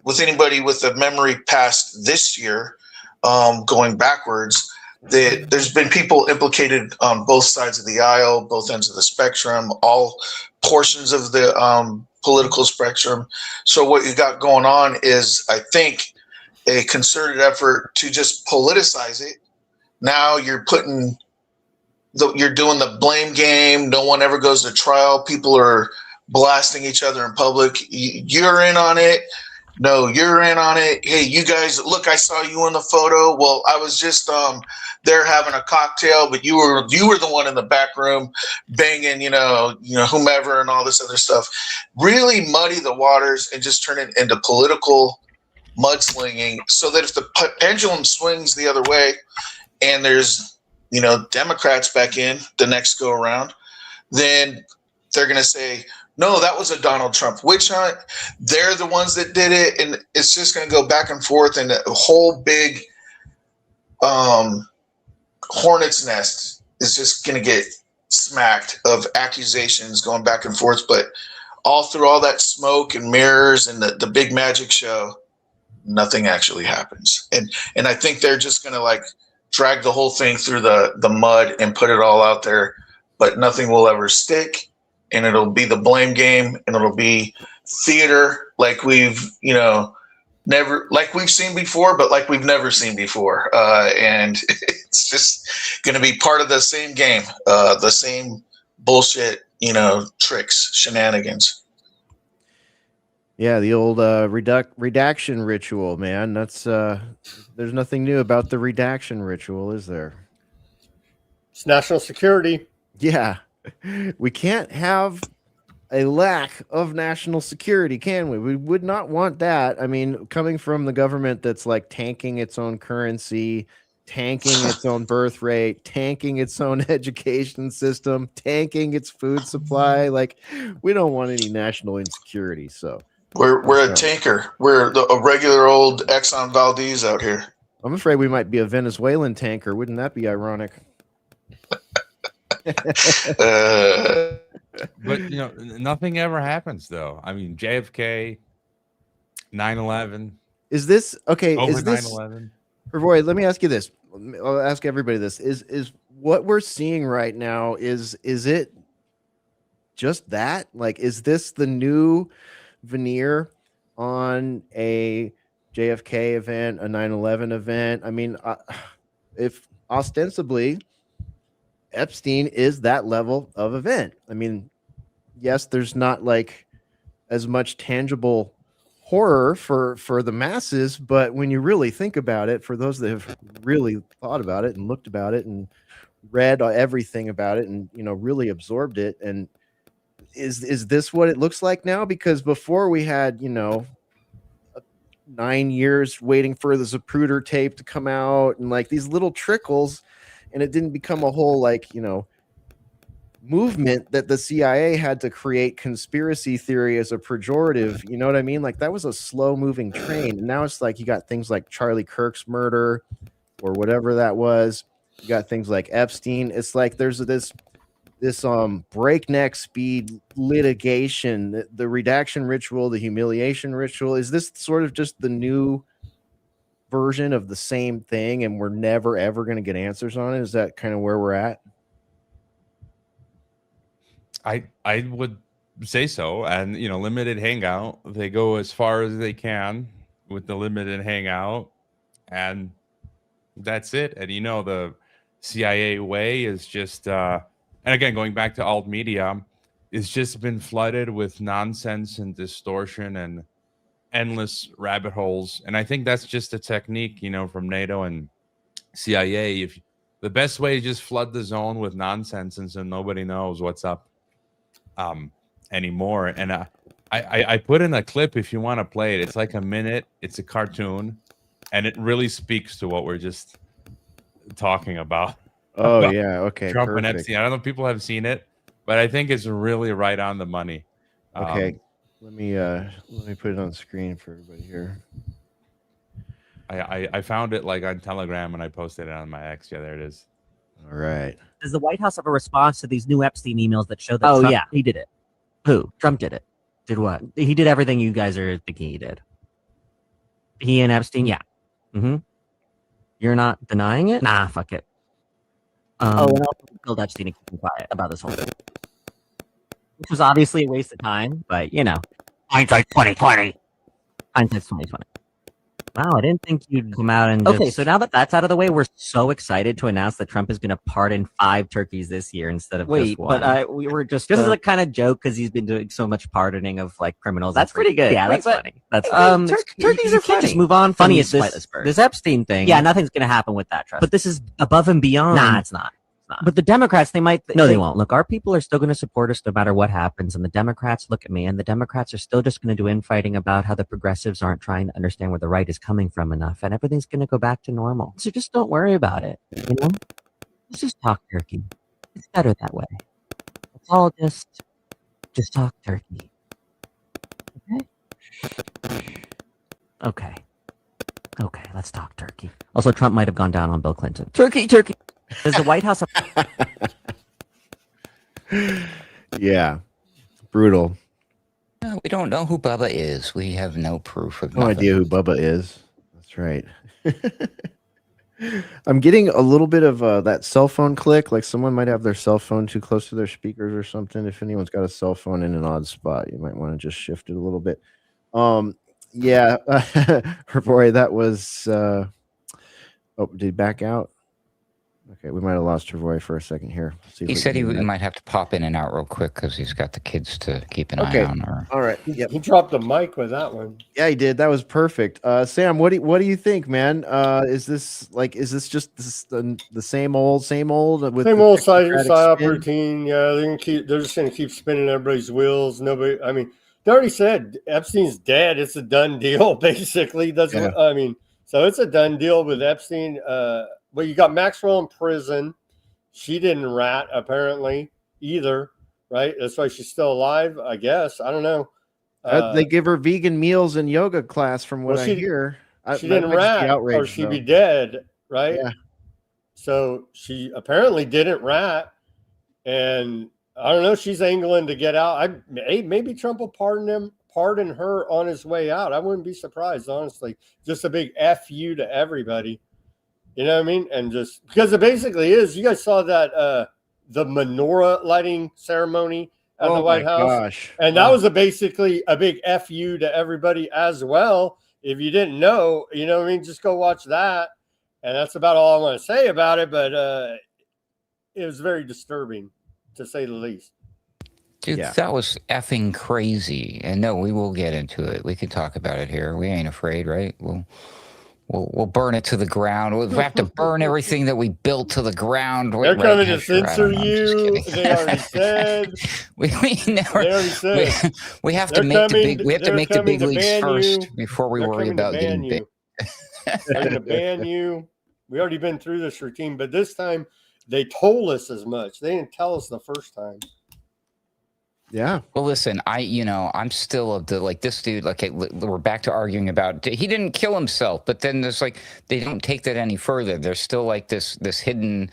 with anybody with a memory past this year, going backwards, that there's been people implicated on both sides of the aisle, both ends of the spectrum, all portions of the political spectrum. So what you got going on is, I think, a concerted effort to just politicize it. Now you're you're doing the blame game. No one ever goes to trial. People are blasting each other in public. You're in on it. No, you're in on it. Hey, you guys, look, I saw you in the photo. Well, I was just there having a cocktail, but you were the one in the back room banging, whomever, and all this other stuff. Really muddy the waters and just turn it into political mudslinging, so that if the pendulum swings the other way and there's Democrats back in the next go around, then they're going to say, no, that was a Donald Trump witch hunt. They're the ones that did it. And it's just going to go back and forth. And a whole big hornet's nest is just going to get smacked of accusations going back and forth. But all through all that smoke and mirrors and the big magic show, nothing actually happens. And I think they're just going to drag the whole thing through the mud and put it all out there, but nothing will ever stick. And it'll be the blame game, and it'll be theater like we've seen before, but like we've never seen before. And it's just going to be part of the same game, the same bullshit tricks, shenanigans. Yeah, the old redaction ritual, man. That's there's nothing new about the redaction ritual, is there? It's national security. Yeah. We can't have a lack of national security, can we? We would not want that. I mean, coming from the government that's like tanking its own currency, tanking its own birth rate, tanking its own education system, tanking its food supply. Like, we don't want any national insecurity. So We're a tanker. We're a regular old Exxon Valdez out here. I'm afraid we might be a Venezuelan tanker. Wouldn't that be ironic? But nothing ever happens though. I mean, JFK, 9/11. Is this okay? Over Is this 9/11? Hrvoje, let me ask you this. I'll ask everybody this. Is what we're seeing right now, is it just that? Like, is this the new veneer on a JFK event, a 9/11 event? I mean, if ostensibly Epstein is that level of event. I mean, yes, there's not like as much tangible horror for the masses, but when you really think about it, for those that have really thought about it and looked about it and read everything about it and really absorbed it, and is this what it looks like now? Because before we had 9 years waiting for the Zapruder tape to come out and like these little trickles, and it didn't become a whole movement that the CIA had to create conspiracy theory as a pejorative. You know what I mean? Like, that was a slow moving train. And now it's like you got things like Charlie Kirk's murder or whatever that was. You got things like Epstein. It's like there's this breakneck speed litigation, the redaction ritual, the humiliation ritual. Is this sort of just the new version of the same thing, and we're never ever going to get answers on it? Is that kind of where we're at? I would say so. And limited hangout, they go as far as they can with the limited hangout, and that's it. And the CIA way is just and again, going back to alt media, it's just been flooded with nonsense and distortion and endless rabbit holes. And I think that's just a technique from NATO and CIA. If the best way is just flood the zone with nonsense, and so nobody knows what's up anymore. And I put in a clip if you want to play it. It's like a minute. It's a cartoon, and it really speaks to what we're just talking about. Oh, about yeah. Okay. Trump perfect. and Epstein. I don't know if people have seen it, but I think it's really right on the money. Okay. Let me put it on the screen for everybody here. I found it like on Telegram and I posted it on my X. Yeah, there it is. All right. Does the White House have a response to these new Epstein emails that show that Trump, he did it? Who? Trump did it. Did what? He did everything you guys are thinking he did. He and Epstein? Yeah. Mm-hmm. You're not denying it? Nah, fuck it. And also killed Epstein and keep him quiet about this whole thing. Which was obviously a waste of time, but hindsight 2020. Hindsight's 2020. Wow, I didn't think you'd come out and okay. So now that that's out of the way, we're so excited to announce that Trump is going to pardon 5 turkeys this year instead of just one. But we were just as a kind of joke because he's been doing so much pardoning of criminals. That's pretty good. Yeah, that's funny. That's turkeys are funny. Just move on. Funny is this Epstein thing. Yeah, nothing's going to happen with that. Trust. But this is above and beyond. Nah, it's not. But the Democrats, they might. No, they won't. Look, our people are still going to support us no matter what happens. And the Democrats, look at me, and the Democrats are still just going to do infighting about how the progressives aren't trying to understand where the right is coming from enough. And everything's going to go back to normal. So just don't worry about it. Let's just talk turkey. It's better that way. It's all just talk turkey. Okay. Okay, let's talk turkey. Also, Trump might have gone down on Bill Clinton. Turkey. Does the White House Yeah. Brutal. No, we don't know who Bubba is. We have no proof of No idea who Bubba is. That's right. I'm getting a little bit of that cell phone click. Like someone might have their cell phone too close to their speakers or something. If anyone's got a cell phone in an odd spot, you might want to just shift it a little bit. Yeah. Hrvoje, that was... Oh, did he back out? Okay, we might have lost Hrvoje for a second here. See if He we said can he get might have to pop in and out real quick because he's got the kids to keep an eye Okay. on. Or All right. He, Yep. he dropped the mic with that one. Yeah, he did. That was perfect. Sam, what do you think, man? Is this just the same old with Same the old technocratic psyop spin? routine. Yeah, they're just gonna keep spinning everybody's wheels. Nobody. I mean, they already said Epstein's dead. It's a done deal, basically. That's Yeah. what I mean. So it's a done deal with Epstein. Well, you got Maxwell in prison. She didn't rat apparently either, right? That's why she's still alive, I guess. I don't know. They give her vegan meals and yoga class, from what well, I she- hear. She That didn't might just be rat, or outrage, she'd though. be dead, right? Yeah. So she apparently didn't rat, and I don't know. She's angling to get out. Maybe Trump will pardon her on his way out. I wouldn't be surprised, honestly. Just a big F you to everybody. You know what I mean? And just because it basically is. You guys saw that the menorah lighting ceremony at the White House, Gosh. and that was basically a big F you to everybody as well. If you didn't know, you know what I mean? Just go watch that. And that's about all I want to say about it. But it was very disturbing, to say the least. dude, that was effing crazy. And no, we will get into it. We can talk about it here. We ain't afraid, right? We'll burn it to the ground. We'll have to burn everything that we built to the ground. They're coming to censor you. They already said. We have to make the big leagues first before we worry about getting big. They're going to ban you. We already been through this routine, but this time they told us as much. They didn't tell us the first time. Yeah. Well, listen, I'm still of the, like, this dude, like, we're back to arguing about, he didn't kill himself, but then there's like, they don't take that any further. There's still like this hidden,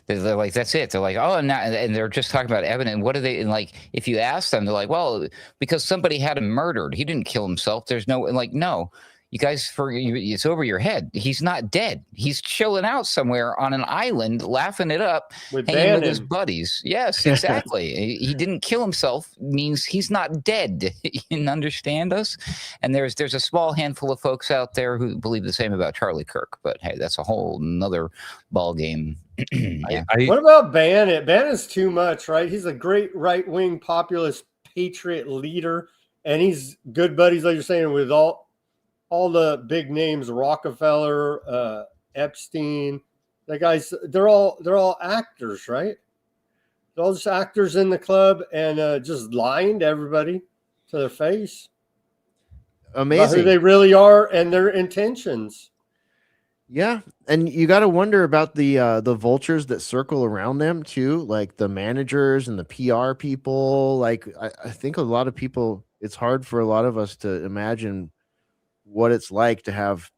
they're like, that's it. They're like, oh, and they're just talking about evidence. What are they, and like, if you ask them, they're like, well, because somebody had him murdered. He didn't kill himself. There's no, like, no. You guys, it's over your head. He's not dead. He's chilling out somewhere on an island, laughing it up, hanging with his buddies. Yes, exactly. He didn't kill himself means he's not dead. You can understand us? And there's a small handful of folks out there who believe the same about Charlie Kirk. But hey, that's a whole nother ball game. Yeah. What about Bannon? Bannon's too much, right? He's a great right-wing populist patriot leader, and he's good buddies, like you're saying, with all the big names, Rockefeller, Epstein, the guys, they're all actors, right? They're all just actors in the club and just lying to everybody to their face. Amazing. About who they really are and their intentions. Yeah. And you got to wonder about the vultures that circle around them too, like the managers and the PR people. Like, I think a lot of people, it's hard for a lot of us to imagine what it's like to have,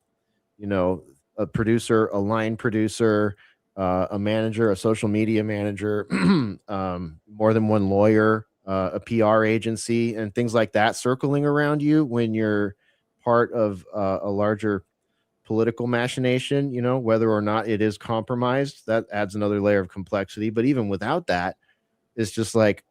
a producer, a line producer, a manager, a social media manager, more than one lawyer, a PR agency, and things like that circling around you when you're part of a larger political machination, whether or not it is compromised. That adds another layer of complexity. But even without that, it's just like,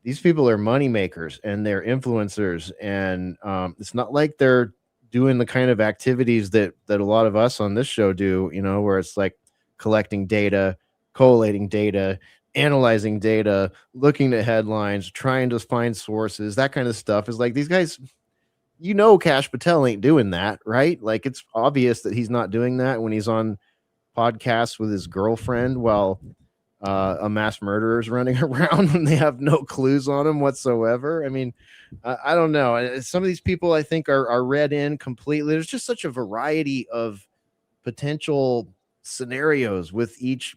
these people are money makers and they're influencers, and it's not like they're doing the kind of activities that a lot of us on this show do, where it's like collecting data, collating data, analyzing data, looking at headlines, trying to find sources. That kind of stuff is like, these guys, Kash Patel ain't doing that, right? Like, it's obvious that he's not doing that when he's on podcasts with his girlfriend while a mass murderer is running around when they have no clues on him whatsoever. I mean, I don't know. Some of these people, I think, are read in completely. There's just such a variety of potential scenarios with each,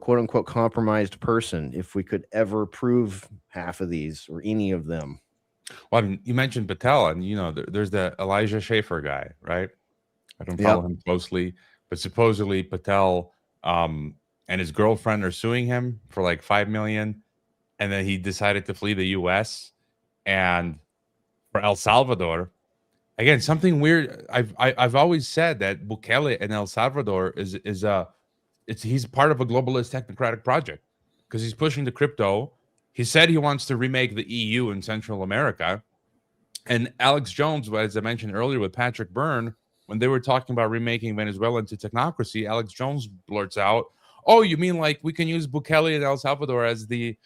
quote unquote, compromised person, if we could ever prove half of these or any of them. Well, you mentioned Patel, and there's the Elijah Schaffer guy, right? I don't follow him closely, but supposedly Patel and his girlfriend are suing him for like $5 million, and then he decided to flee the U.S. and for El Salvador. Again, something weird. I've always said that Bukele in El Salvador he's part of a globalist technocratic project because he's pushing the crypto. He said he wants to remake the EU in Central America. And Alex Jones, as I mentioned earlier with Patrick Byrne, when they were talking about remaking Venezuela into technocracy, Alex Jones blurts out, oh, you mean like we can use Bukele in El Salvador as the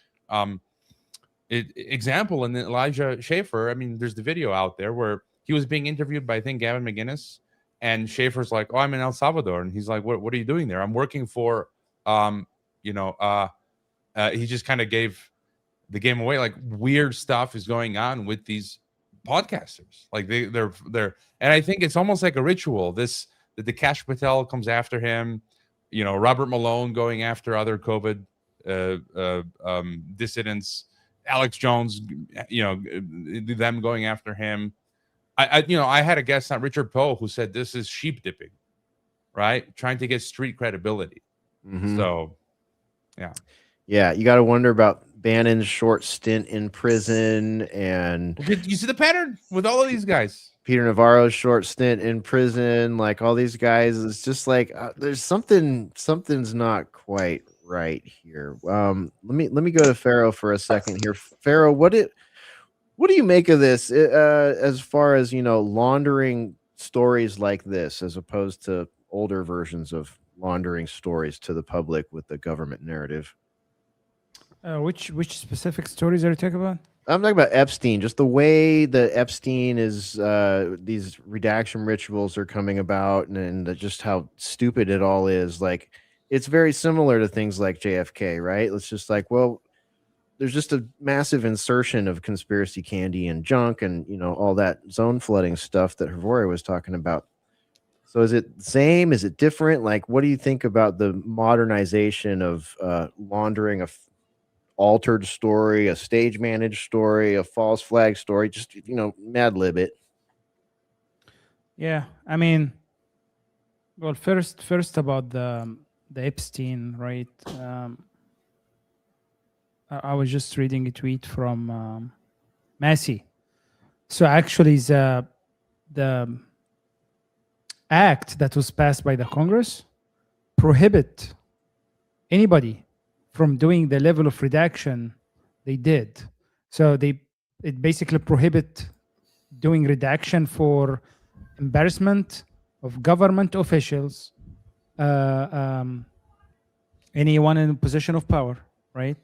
example? And Elijah Schaefer, I mean, there's the video out there where he was being interviewed by, I think, Gavin McInnes, and Schaefer's like, oh, I'm in El Salvador. And he's like, what are you doing there? I'm working for, he just kind of gave the game away. Like, weird stuff is going on with these podcasters. Like they're, and I think it's almost like a ritual. That the Kash Patel comes after him, Robert Malone going after other COVID dissidents, Alex Jones, them going after him. I had a guest on, Richard Poe, who said this is sheep dipping, right? Trying to get street credibility. Mhm. So, yeah, you got to wonder about Bannon's short stint in prison, and you see the pattern with all of these guys. Peter Navarro's short stint in prison, like all these guys. It's just like there's something's not quite right here. Let me go to Pharaoh for a second here. Pharaoh, what do you make of this as far as laundering stories like this, as opposed to older versions of laundering stories to the public with the government narrative? Which specific stories are you talking about? I'm talking about Epstein, just the way that Epstein is, these redaction rituals are coming about, and just how stupid it all is. Like, it's very similar to things like JFK, right? It's just like, well, there's just a massive insertion of conspiracy candy and junk and, all that zone flooding stuff that Hrvoje was talking about. So is it the same? Is it different? Like, what do you think about the modernization of laundering a altered story, a stage managed story, a false flag story? Just, Mad Lib it. Yeah, I mean, well, first about the Epstein, right? I was just reading a tweet from Massey. So actually, the act that was passed by the Congress prohibit anybody from doing the level of redaction they did. So it basically prohibit doing redaction for embarrassment of government officials, anyone in a position of power, right?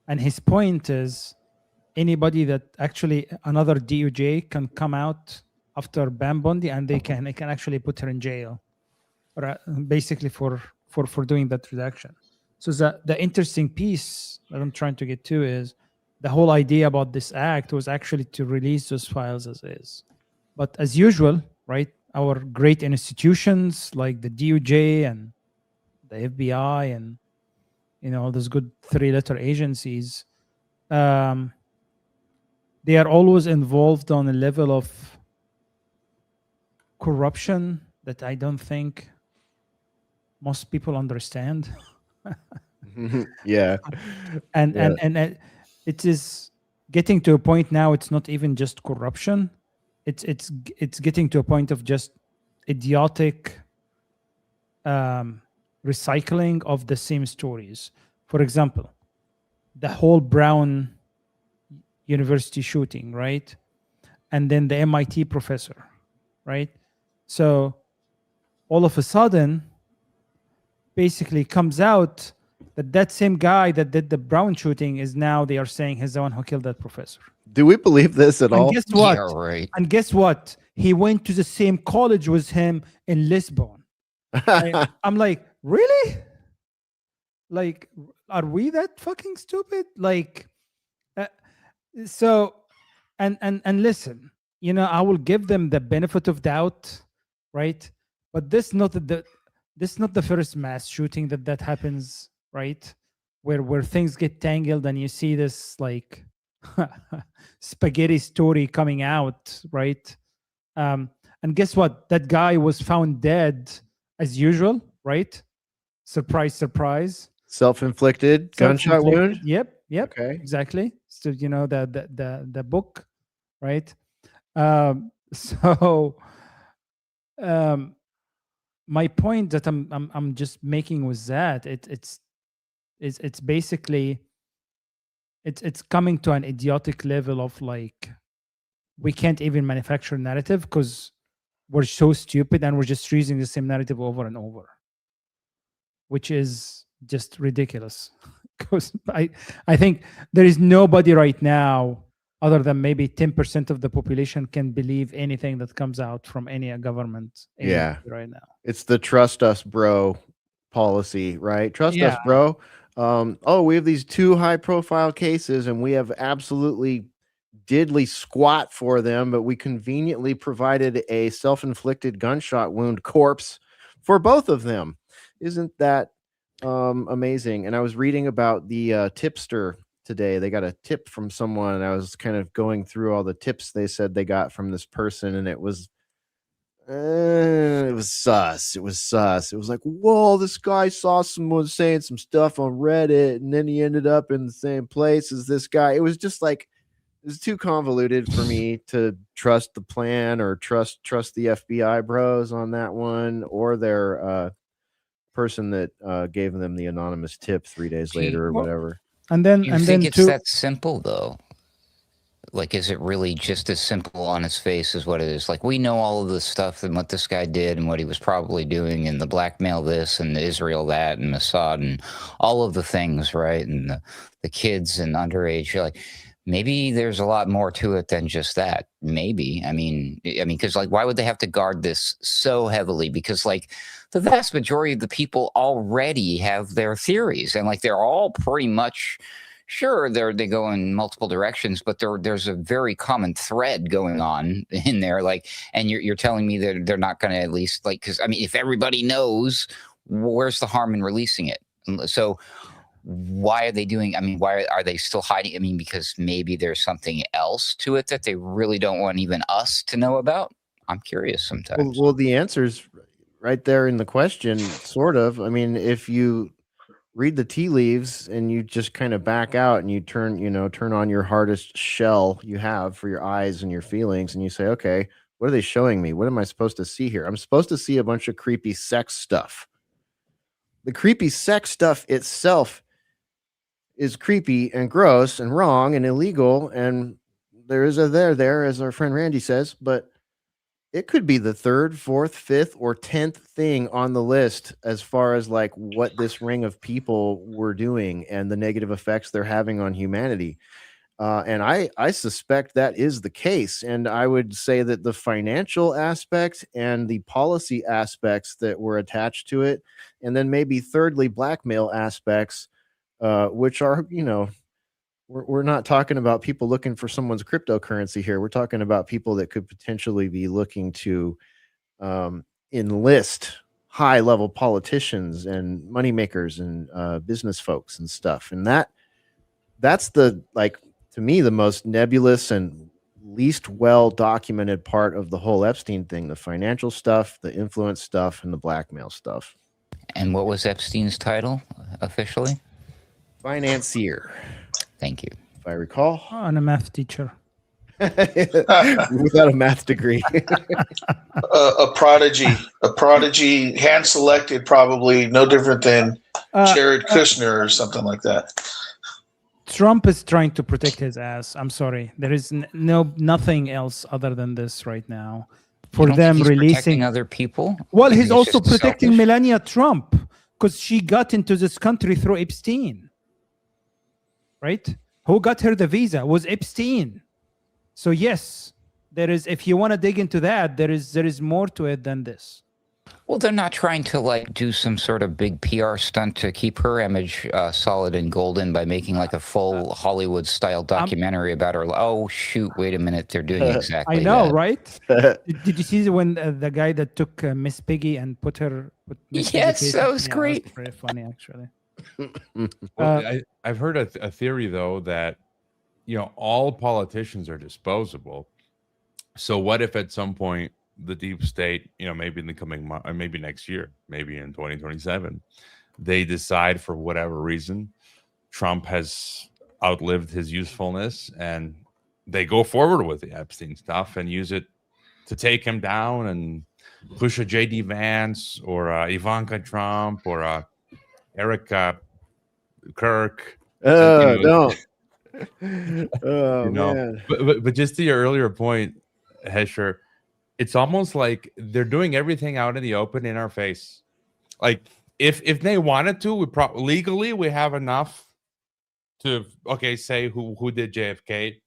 And his point is anybody that actually another DOJ can come out after Bam Bondi and they can actually put her in jail, basically for doing that redaction. So the interesting piece that I'm trying to get to is the whole idea about this act was actually to release those files as is. But as usual, right, our great institutions like the DOJ and the FBI and all those good three-letter agencies, they are always involved on a level of corruption that I don't think most people understand. Yeah. And it is getting to a point now, it's not even just corruption. It's getting to a point of just idiotic recycling of the same stories. For example, the whole Brown University shooting, right? And then the MIT professor, right? So all of a sudden, basically comes out that same guy that did the Brown shooting is now, they are saying, he's the one who killed that professor. Do we believe this at all? And guess what? Yeah, right. And guess what? He went to the same college with him in Lisbon. I'm like, really? Like, are we that fucking stupid? Like, so, and listen, I will give them the benefit of doubt, right? But this not the first mass shooting that happens, right? Where things get tangled and you see this like spaghetti story coming out, right? And guess what? That guy was found dead as usual, right? Surprise, surprise. Self-inflicted gunshot wound. Yep. Okay. Exactly. So the book, right? My point that I'm just making was that it's basically it's coming to an idiotic level of like, we can't even manufacture narrative because we're so stupid and we're just using the same narrative over and over, which is just ridiculous. Because I think there is nobody right now, other than maybe 10% of the population, can believe anything that comes out from any government Yeah. right now. It's the trust us, bro policy, right? Trust us, Yeah. bro. We have these 2 high-profile cases, and we have absolutely diddly squat for them, but we conveniently provided a self-inflicted gunshot wound corpse for both of them. Isn't that amazing? And I was reading about the tipster today. They got a tip from someone, and I was kind of going through all the tips they said they got from this person, and it was sus. It was sus. It was like, whoa, this guy saw someone saying some stuff on Reddit, and then he ended up in the same place as this guy. It was just like, it was too convoluted for me to trust the plan or trust the FBI bros on that one, or their person that gave them the anonymous tip 3 days later or whatever. And then, you think it's that simple though? Like, is it really just as simple on its face as what it is? Like, we know all of this stuff and what this guy did and what he was probably doing, and the blackmail this and the Israel that and Mossad and all of the things, right? And the kids and underage. You're like, maybe there's a lot more to it than just that. Maybe. I mean, because like, why would they have to guard this so heavily? Because like, the vast majority of the people already have their theories, and like, they're all pretty much. Sure, they go in multiple directions, but there's a very common thread going on in there. Like, and you're telling me that they're not going to at least like, because I mean, if everybody knows, where's the harm in releasing it? So why are they doing? I mean, why are they still hiding? I mean, because maybe there's something else to it that they really don't want even us to know about. I'm curious sometimes. Well, the answer's right there in the question, sort of. I mean, if you read the tea leaves and you just kind of back out and you turn on your hardest shell you have for your eyes and your feelings, and you say, okay, what are they showing me? What am I supposed to see here? I'm supposed to see a bunch of creepy sex stuff. The creepy sex stuff itself is creepy and gross and wrong and illegal, and there is a there, as our friend Randy says, but it could be the 3rd, 4th, 5th, or 10th thing on the list as far as like what this ring of people were doing and the negative effects they're having on humanity. And I suspect that is the case. And I would say that the financial aspect and the policy aspects that were attached to it, and then maybe thirdly, blackmail aspects, which are, we're not talking about people looking for someone's cryptocurrency here. We're talking about people that could potentially be looking to enlist high-level politicians and moneymakers and business folks and stuff. And that's the, like, to me, the most nebulous and least well-documented part of the whole Epstein thing: the financial stuff, the influence stuff, and the blackmail stuff. And what was Epstein's title officially? Financier. Thank you. If I recall. I'm a math teacher. Without a math degree. A prodigy, hand selected, probably no different than Jared Kushner or something like that. Trump is trying to protect his ass. I'm sorry. There is nothing else other than this right now. For them releasing protecting other people. Well, he's also protecting selfish? Melania Trump, because she got into this country through Epstein. Right? Who got her the visa was Epstein. So yes, there is. If you want to dig into that, there is more to it than this. Well, they're not trying to like do some sort of big PR stunt to keep her image solid and golden by making like a full Hollywood style documentary about her. Oh shoot! Wait a minute, they're doing exactly. I know, that. right? Did you see when the guy that took Miss Piggy and put her? Yes, that was great. That was very funny, actually. Well, I've heard a theory though that all politicians are disposable. So what if at some point the deep state, maybe in the coming month, or maybe next year, maybe in 2027, they decide for whatever reason Trump has outlived his usefulness and they go forward with the Epstein stuff and use it to take him down and push a JD Vance or Ivanka Trump or Eric Kirk. Don't. Oh man. But just to your earlier point, Hesher, it's almost like they're doing everything out in the open in our face. Like if they wanted to, we legally we have enough to say who did JFK,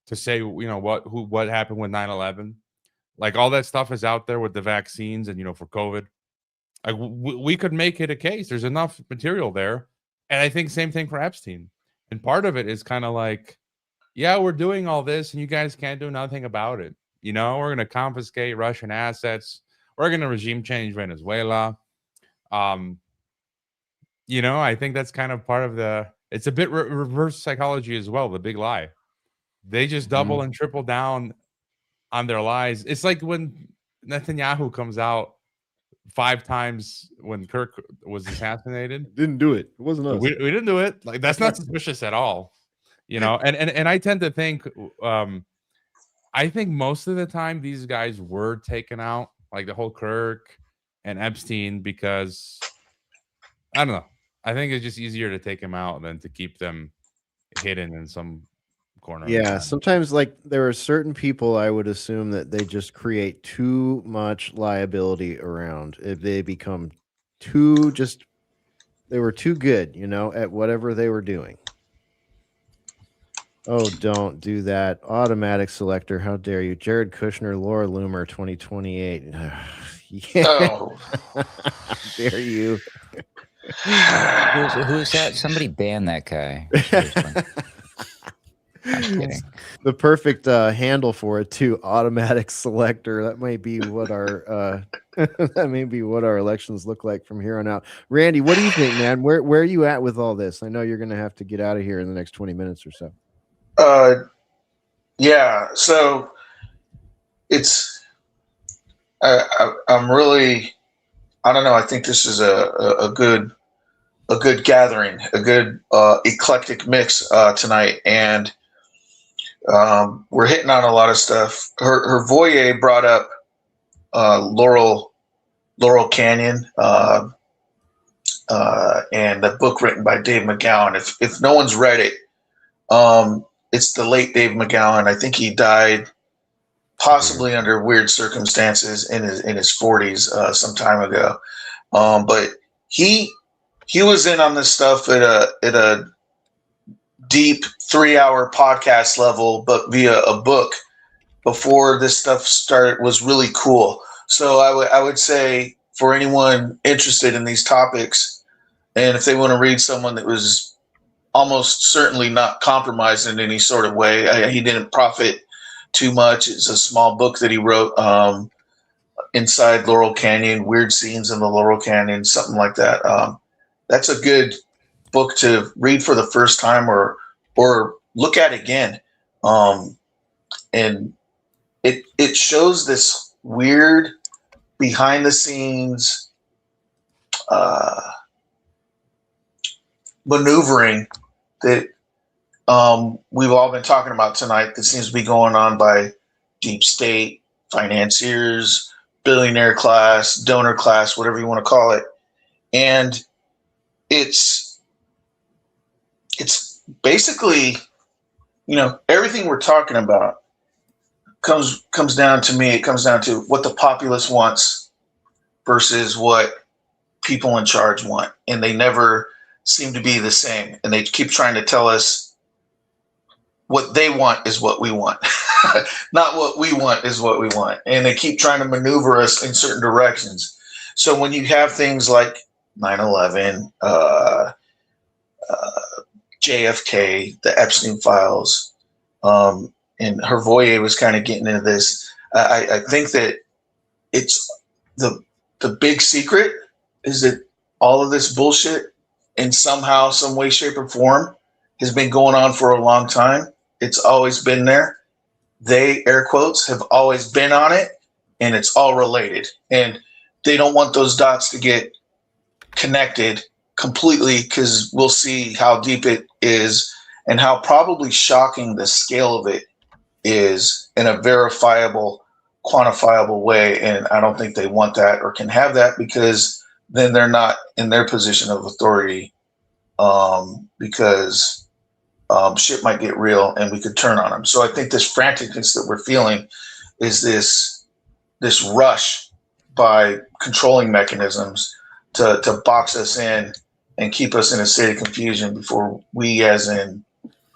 to say what happened with 9/11, like all that stuff is out there with the vaccines and for COVID. Like we could make it a case. There's enough material there, and I think same thing for Epstein. And part of it is kind of like, yeah, we're doing all this, and you guys can't do nothing about it. We're going to confiscate Russian assets. We're going to regime change Venezuela. I think that's kind of part of it's a bit reverse psychology as well. The big lie. They just double and triple down on their lies. It's like when Netanyahu comes out 5 times when Kirk was assassinated. Didn't do it. It wasn't us. We didn't do it. Like, that's not suspicious at all. And I tend to think, I think most of the time these guys were taken out, like the whole Kirk and Epstein, because I don't know. I think it's just easier to take them out than to keep them hidden in some corner. Yeah, sometimes like there are certain people I would assume that they just create too much liability around. If they become they were too good, at whatever they were doing. Oh, don't do that. Automatic selector. How dare you? Jared Kushner, Laura Loomer, 2028. Yeah. Oh. How dare you? Who's that? Somebody ban that guy. I'm kidding. The perfect handle for it too. Automatic selector. That might be what our elections look like from here on out. Randy, what do you think, man? Where are you at with all this? I know you're going to have to get out of here in the next 20 minutes or so. Yeah. So it's I'm really, I don't know. I think this is a good gathering, a good eclectic mix tonight, and we're hitting on a lot of stuff. Hrvoje brought up Laurel Canyon and the book written by Dave McGowan. If no one's read it, it's the late Dave McGowan. I think he died possibly under weird circumstances in his 40s some time ago. But he was in on this stuff at a deep 3-hour podcast level, but via a book before this stuff started was really cool. So I would say for anyone interested in these topics, and if they want to read someone that was almost certainly not compromised in any sort of way, he didn't profit too much. It's a small book that he wrote, Inside Laurel Canyon, Weird Scenes in the Laurel Canyon, something like that. That's a good book to read for the first time or look at again. And it shows this weird behind the scenes maneuvering that we've all been talking about tonight that seems to be going on by deep state, financiers, billionaire class, donor class, whatever you want to call it. And it's basically, everything we're talking about comes down to me. It comes down to what the populace wants versus what people in charge want. And they never seem to be the same. And they keep trying to tell us what they want is what we want, not what we want is what we want. And they keep trying to maneuver us in certain directions. So when you have things like 9/11, JFK, the Epstein files, and Hrvoje was kind of getting into this. I think that it's the big secret is that all of this bullshit in somehow, some way, shape, or form has been going on for a long time. It's always been there. They, air quotes, have always been on it, and it's all related. And they don't want those dots to get connected completely, because we'll see how deep it is and how probably shocking the scale of it is in a verifiable, quantifiable way. And I don't think they want that or can have that, because then they're not in their position of authority, because shit might get real and we could turn on them. So I think this franticness that we're feeling is this rush by controlling mechanisms to box us in and keep us in a state of confusion before we, as in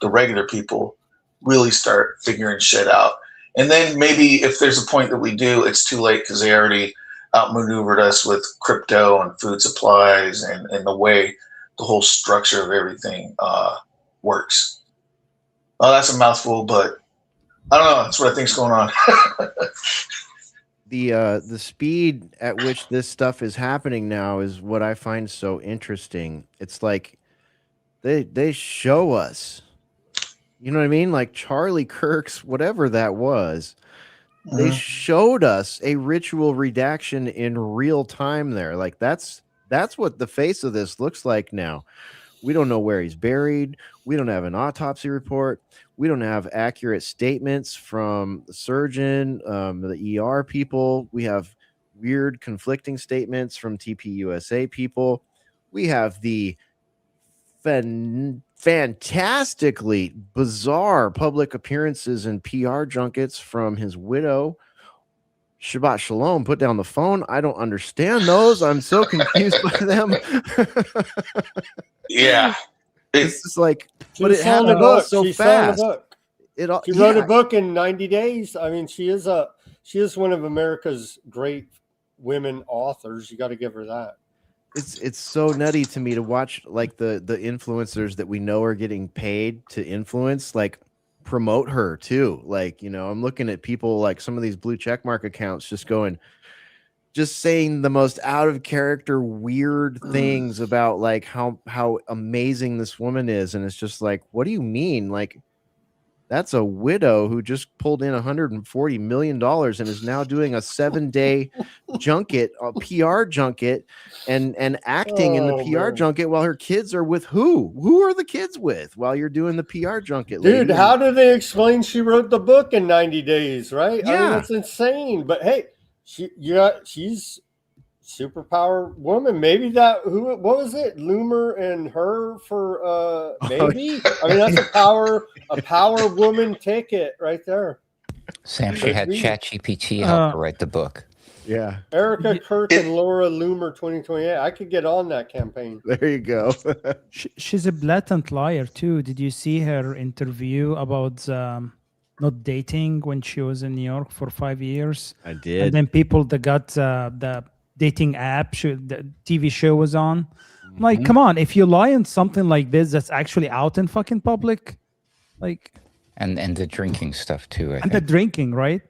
the regular people, really start figuring shit out. And then maybe if there's a point that we do, it's too late because they already outmaneuvered us with crypto and food supplies and the way the whole structure of everything works. Oh, that's a mouthful, but I don't know. That's what I think's going on. The speed at which this stuff is happening now is what I find so interesting. It's like they show us, you know what I mean? Like Charlie Kirk's, whatever that was, they showed us a ritual redaction in real time there. Like that's what the face of this looks like now. We don't know where he's buried. We don't have an autopsy report. We don't have accurate statements from the surgeon, the ER people. We have weird conflicting statements from TPUSA people. We have the fantastically bizarre public appearances and PR junkets from his widow. Shabbat Shalom, put down the phone. I don't understand those. I'm so confused by them. Yeah. It's just like, She but it signed happened a all book. so She signed a fast. book. She She wrote a book in 90 days. I mean, she is one of America's great women authors. You got to give her that. It's so nutty to me to watch like the influencers that we know are getting paid to influence, like promote her too. Like, you know, I'm looking at people like some of these blue checkmark accounts just saying the most out of character weird things about like how amazing this woman is, and it's just like, what do you mean? Like, that's a widow who just pulled in $140 million and is now doing a 7-day junket, a PR junket, and acting in the PR junket while her kids are with who? Who are the kids with while you're doing the PR junket, Dude, lady? how do they explain she wrote the book in 90 days, right? I mean, Yeah. that's insane. But hey, she's superpower woman. Maybe what was it? Loomer and her for maybe. I mean, that's a power woman ticket right there. Sam, she had ChatGPT help her write the book. Yeah. Erica Kirk and Laura Loomer 2028. I could get on that campaign. There you go. She's a blatant liar too. Did you see her interview about not dating when she was in New York for 5 years? I did. And then people that got the dating app, the TV show was on. I'm like, come on, if you lie on something like this that's actually out in fucking public, like, and the drinking stuff too. the drinking, right?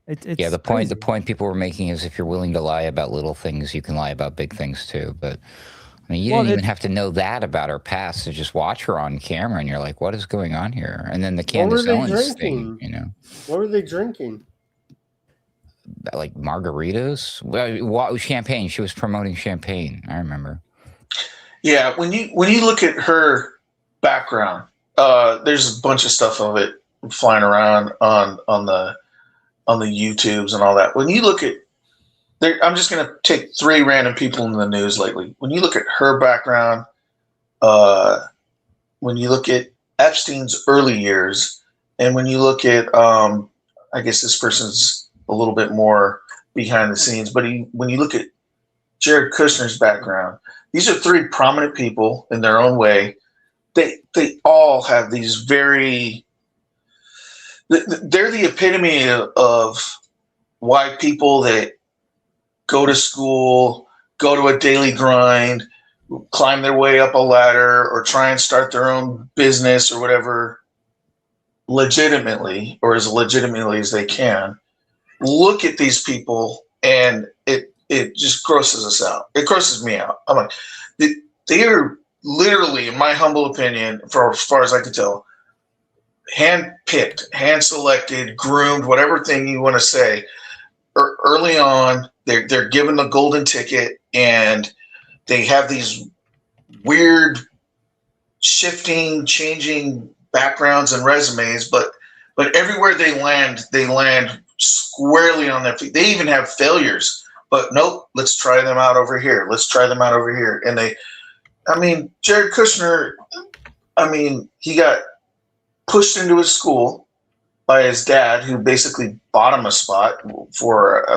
It's the crazy. point people were making is if you're willing to lie about little things, you can lie about big things too. But I mean, you didn't even have to know that about her past to just watch her on camera, and you're like, what is going on here? And then the Candace Owens thing, you know. What were they drinking? Like margaritas, well, champagne. She was promoting champagne. I remember. Yeah, when you look at her background, there's a bunch of stuff of it flying around on the YouTubes and all that. When you look at, I'm just going to take 3 random people in the news lately. When you look at her background, when you look at Epstein's early years, and when you look at, I guess this person's a little bit more behind the scenes, but when you look at Jared Kushner's background, these are 3 prominent people in their own way. They all have these they're the epitome of white people that go to school, go to a daily grind, climb their way up a ladder, or try and start their own business or whatever legitimately, or as legitimately as they can. Look at these people, and it just grosses us out. It grosses me out. I'm like, they are literally, in my humble opinion, for as far as I can tell, hand-picked, hand-selected, groomed, whatever thing you want to say. Early on, they're given the golden ticket, and they have these weird, shifting, changing backgrounds and resumes, but everywhere they land squarely on their feet. They even have failures, but nope, let's try them out over here. Let's try them out over here. And Jared Kushner, he got pushed into his school by his dad, who basically bought him a spot for,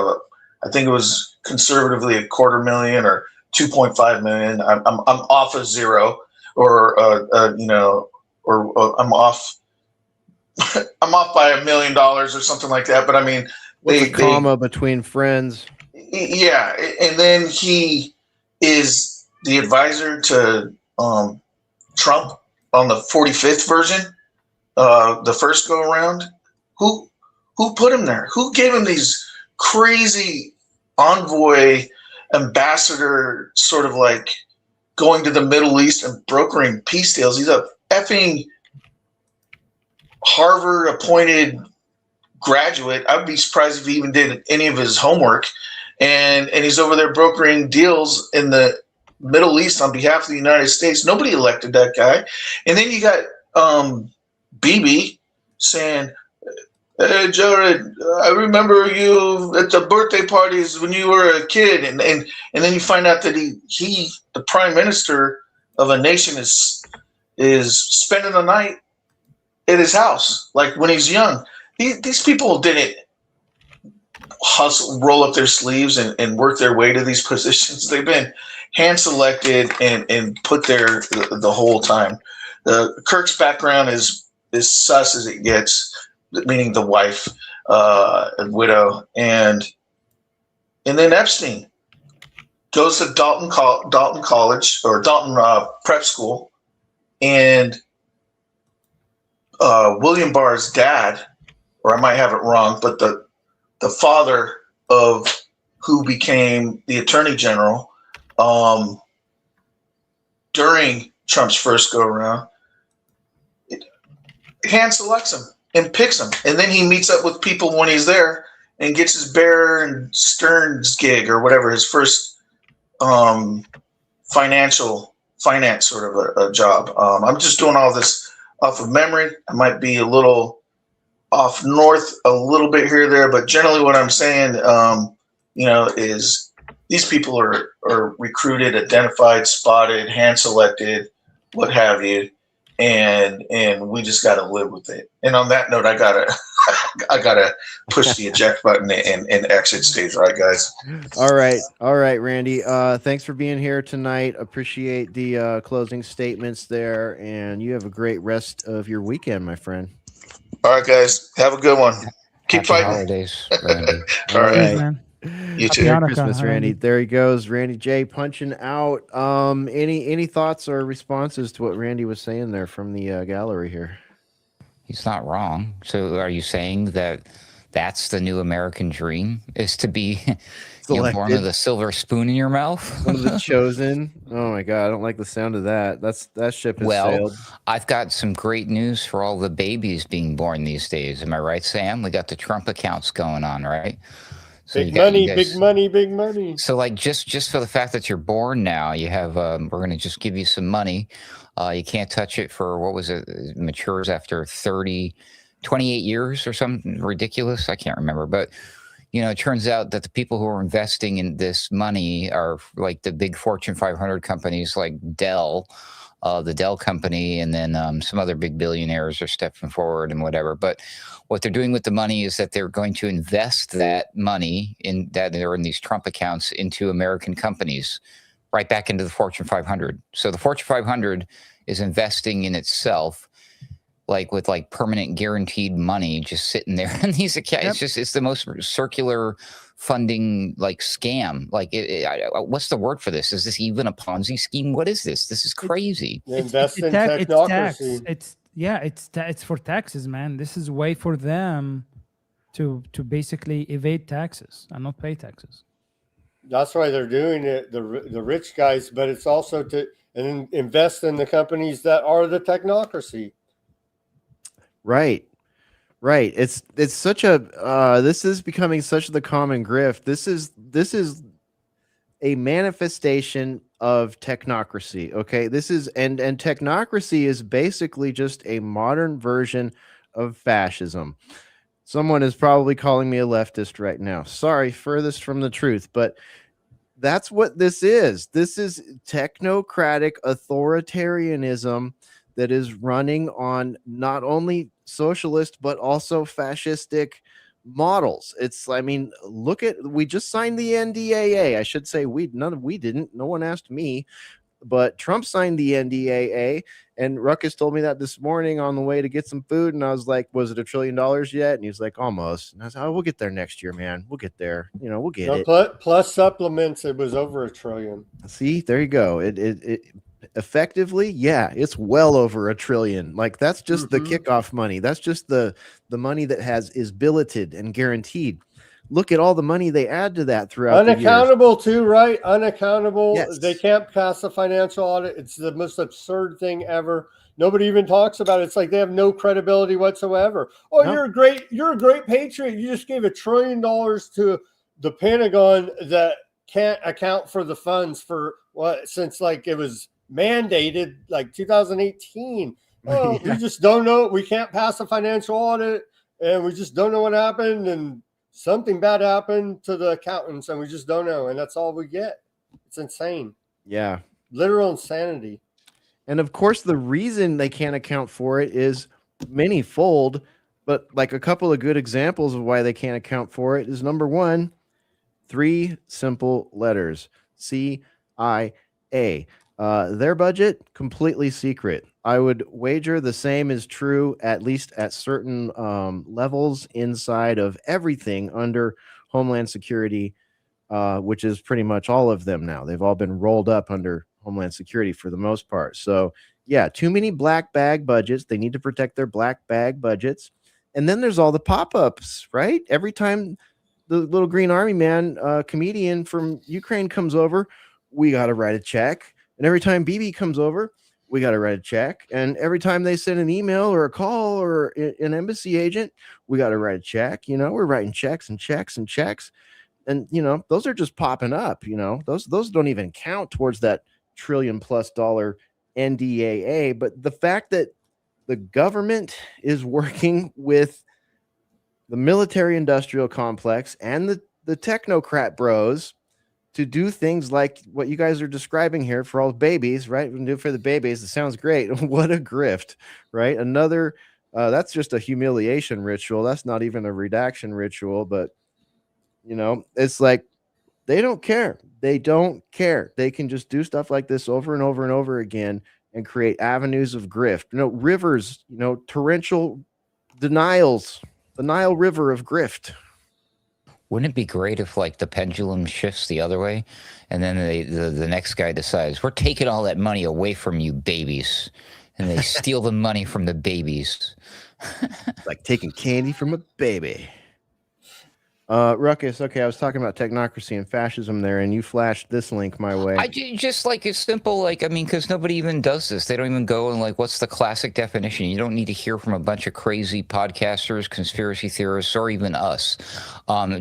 I think it was conservatively $250,000 or 2.5 million. I'm off of zero, or I'm off. I'm off by $1 million or something like that. But I mean, What's a comma between friends? Yeah, and then he is the advisor to Trump on the 45th version, the first go around. Who put him there? Who gave him these crazy envoy ambassador sort of like going to the Middle East and brokering peace deals? He's a effing Harvard appointed graduate. I'd be surprised if he even did any of his homework. And he's over there brokering deals in the Middle East on behalf of the United States. Nobody elected that guy. And then you got Bibi saying, "Hey, Jared, I remember you at the birthday parties when you were a kid." And then you find out that he the prime minister of a nation, is spending the night at his house, like when he's young. These people didn't hustle, roll up their sleeves and work their way to these positions. They've been hand selected and put there the whole time. Kirk's background is sus as it gets, meaning the wife, widow, and then Epstein goes to Dalton College or Dalton Prep School, and William Barr's dad, or I might have it wrong, but the father of who became the attorney general during Trump's first go around, hand selects him and picks him. And then he meets up with people when he's there and gets his Bear and Stearns gig or whatever, his first finance sort of a job. I'm just doing all this off of memory. I might be a little off north a little bit here or there, but generally what I'm saying, is these people are recruited, identified, spotted, hand selected, what have you, and we just got to live with it. And on that note, I gotta push the eject button and exit stage right, guys. All right, Randy. Thanks for being here tonight. Appreciate the closing statements there, and you have a great rest of your weekend, my friend. All right, guys. Have a good one. Keep Happy fighting. Holidays, Randy. All right. Yes, man. You too. Merry Hanukkah, Christmas, Randy. Randy. There he goes, Randy J punching out. Any thoughts or responses to what Randy was saying there from the gallery here? He's not wrong. So are you saying that that's the new American dream, is to be born with a silver spoon in your mouth? One of the chosen. Oh my God, I don't like the sound of that. That ship has sailed. I've got some great news for all the babies being born these days. Am I right, Sam? We got the Trump accounts going on, right? So big money. So like just for the fact that you're born now, you have we're going to just give you some money. You can't touch it for, what was it? It matures after 28 years or something ridiculous. I can't remember, but it turns out that the people who are investing in this money are like the big Fortune 500 companies like Dell, the Dell company, and then some other big billionaires are stepping forward and whatever. But what they're doing with the money is that they're going to invest that money that are in these Trump accounts into American companies, right back into the Fortune 500. So the Fortune 500 is investing in itself, like with like permanent guaranteed money just sitting there in these accounts. Yep. It's the most circular funding like scam. Like what's the word for this? Is this even a Ponzi scheme? What is this? This is crazy. Invest in technocracy. It's for taxes, man. This is a way for them to basically evade taxes and not pay taxes. That's why they're doing it, the rich guys, but it's also to invest in the companies that are the technocracy. Right. It's such a this is becoming such the common grift. This is a manifestation of technocracy. Okay, this is and technocracy is basically just a modern version of fascism. Someone is probably calling me a leftist right now. Sorry, furthest from the truth, but that's what this is. This is technocratic authoritarianism that is running on not only socialist but also fascistic models. I mean, look at, we just signed the NDAA. I should say we didn't. No one asked me, but Trump signed the NDAA, and Ruckus told me that this morning on the way to get some food. And I was like, was it $1 trillion yet? And he was like, almost. And I was like, oh, we'll get there next year, man. We'll get there. We'll get it. Plus supplements, it was over $1 trillion. See, there you go. It effectively, yeah, it's well over $1 trillion. Like, that's just the kickoff money. That's just the money that is billeted and guaranteed. Look at all the money they add to that throughout unaccountable the years. Too, right? Unaccountable. Yes. They can't pass a financial audit. It's the most absurd thing ever. Nobody even talks about it. It's like they have no credibility whatsoever. Oh, no. You're a great patriot. You just gave $1 trillion to the Pentagon that can't account for the funds for what, since like it was mandated like 2018. Oh, yeah. We just don't know. We can't pass a financial audit, and we just don't know what happened, and something bad happened to the accountants, and we just don't know, and that's all we get. It's insane. Yeah, literal insanity. And of course, the reason they can't account for it is many-fold, but like a couple of good examples of why they can't account for it is, number one, 3 simple letters: CIA. Their budget, completely secret. I would wager the same is true, at least at certain levels inside of everything under Homeland Security, which is pretty much all of them now. They've all been rolled up under Homeland Security for the most part. So yeah, too many black bag budgets. They need to protect their black bag budgets. And then there's all the pop-ups, right? Every time the little green army man comedian from Ukraine comes over, we got to write a check. And every time BB comes over, we got to write a check. And every time they send an email or a call or an embassy agent, we got to write a check. We're writing checks and checks and checks. And, those are just popping up. Those don't even count towards that $1 trillion+ NDAA. But the fact that the government is working with the military industrial complex and the technocrat bros to do things like what you guys are describing here for all the babies, right? We can do it for the babies. It sounds great. What a grift, right? Another, that's just a humiliation ritual. That's not even a redaction ritual, but it's like, they don't care. They don't care. They can just do stuff like this over and over and over again and create avenues of grift. Rivers, torrential denials, the Nile River of grift. Wouldn't it be great if like the pendulum shifts the other way, and then the next guy decides, we're taking all that money away from you babies, and they steal the money from the babies. Like taking candy from a baby. Ruckus, okay, I was talking about technocracy and fascism there, and you flashed this link my way. I just like, it's simple, like, I mean, because nobody even does this. They don't even go and like, what's the classic definition? You don't need to hear from a bunch of crazy podcasters, conspiracy theorists, or even us.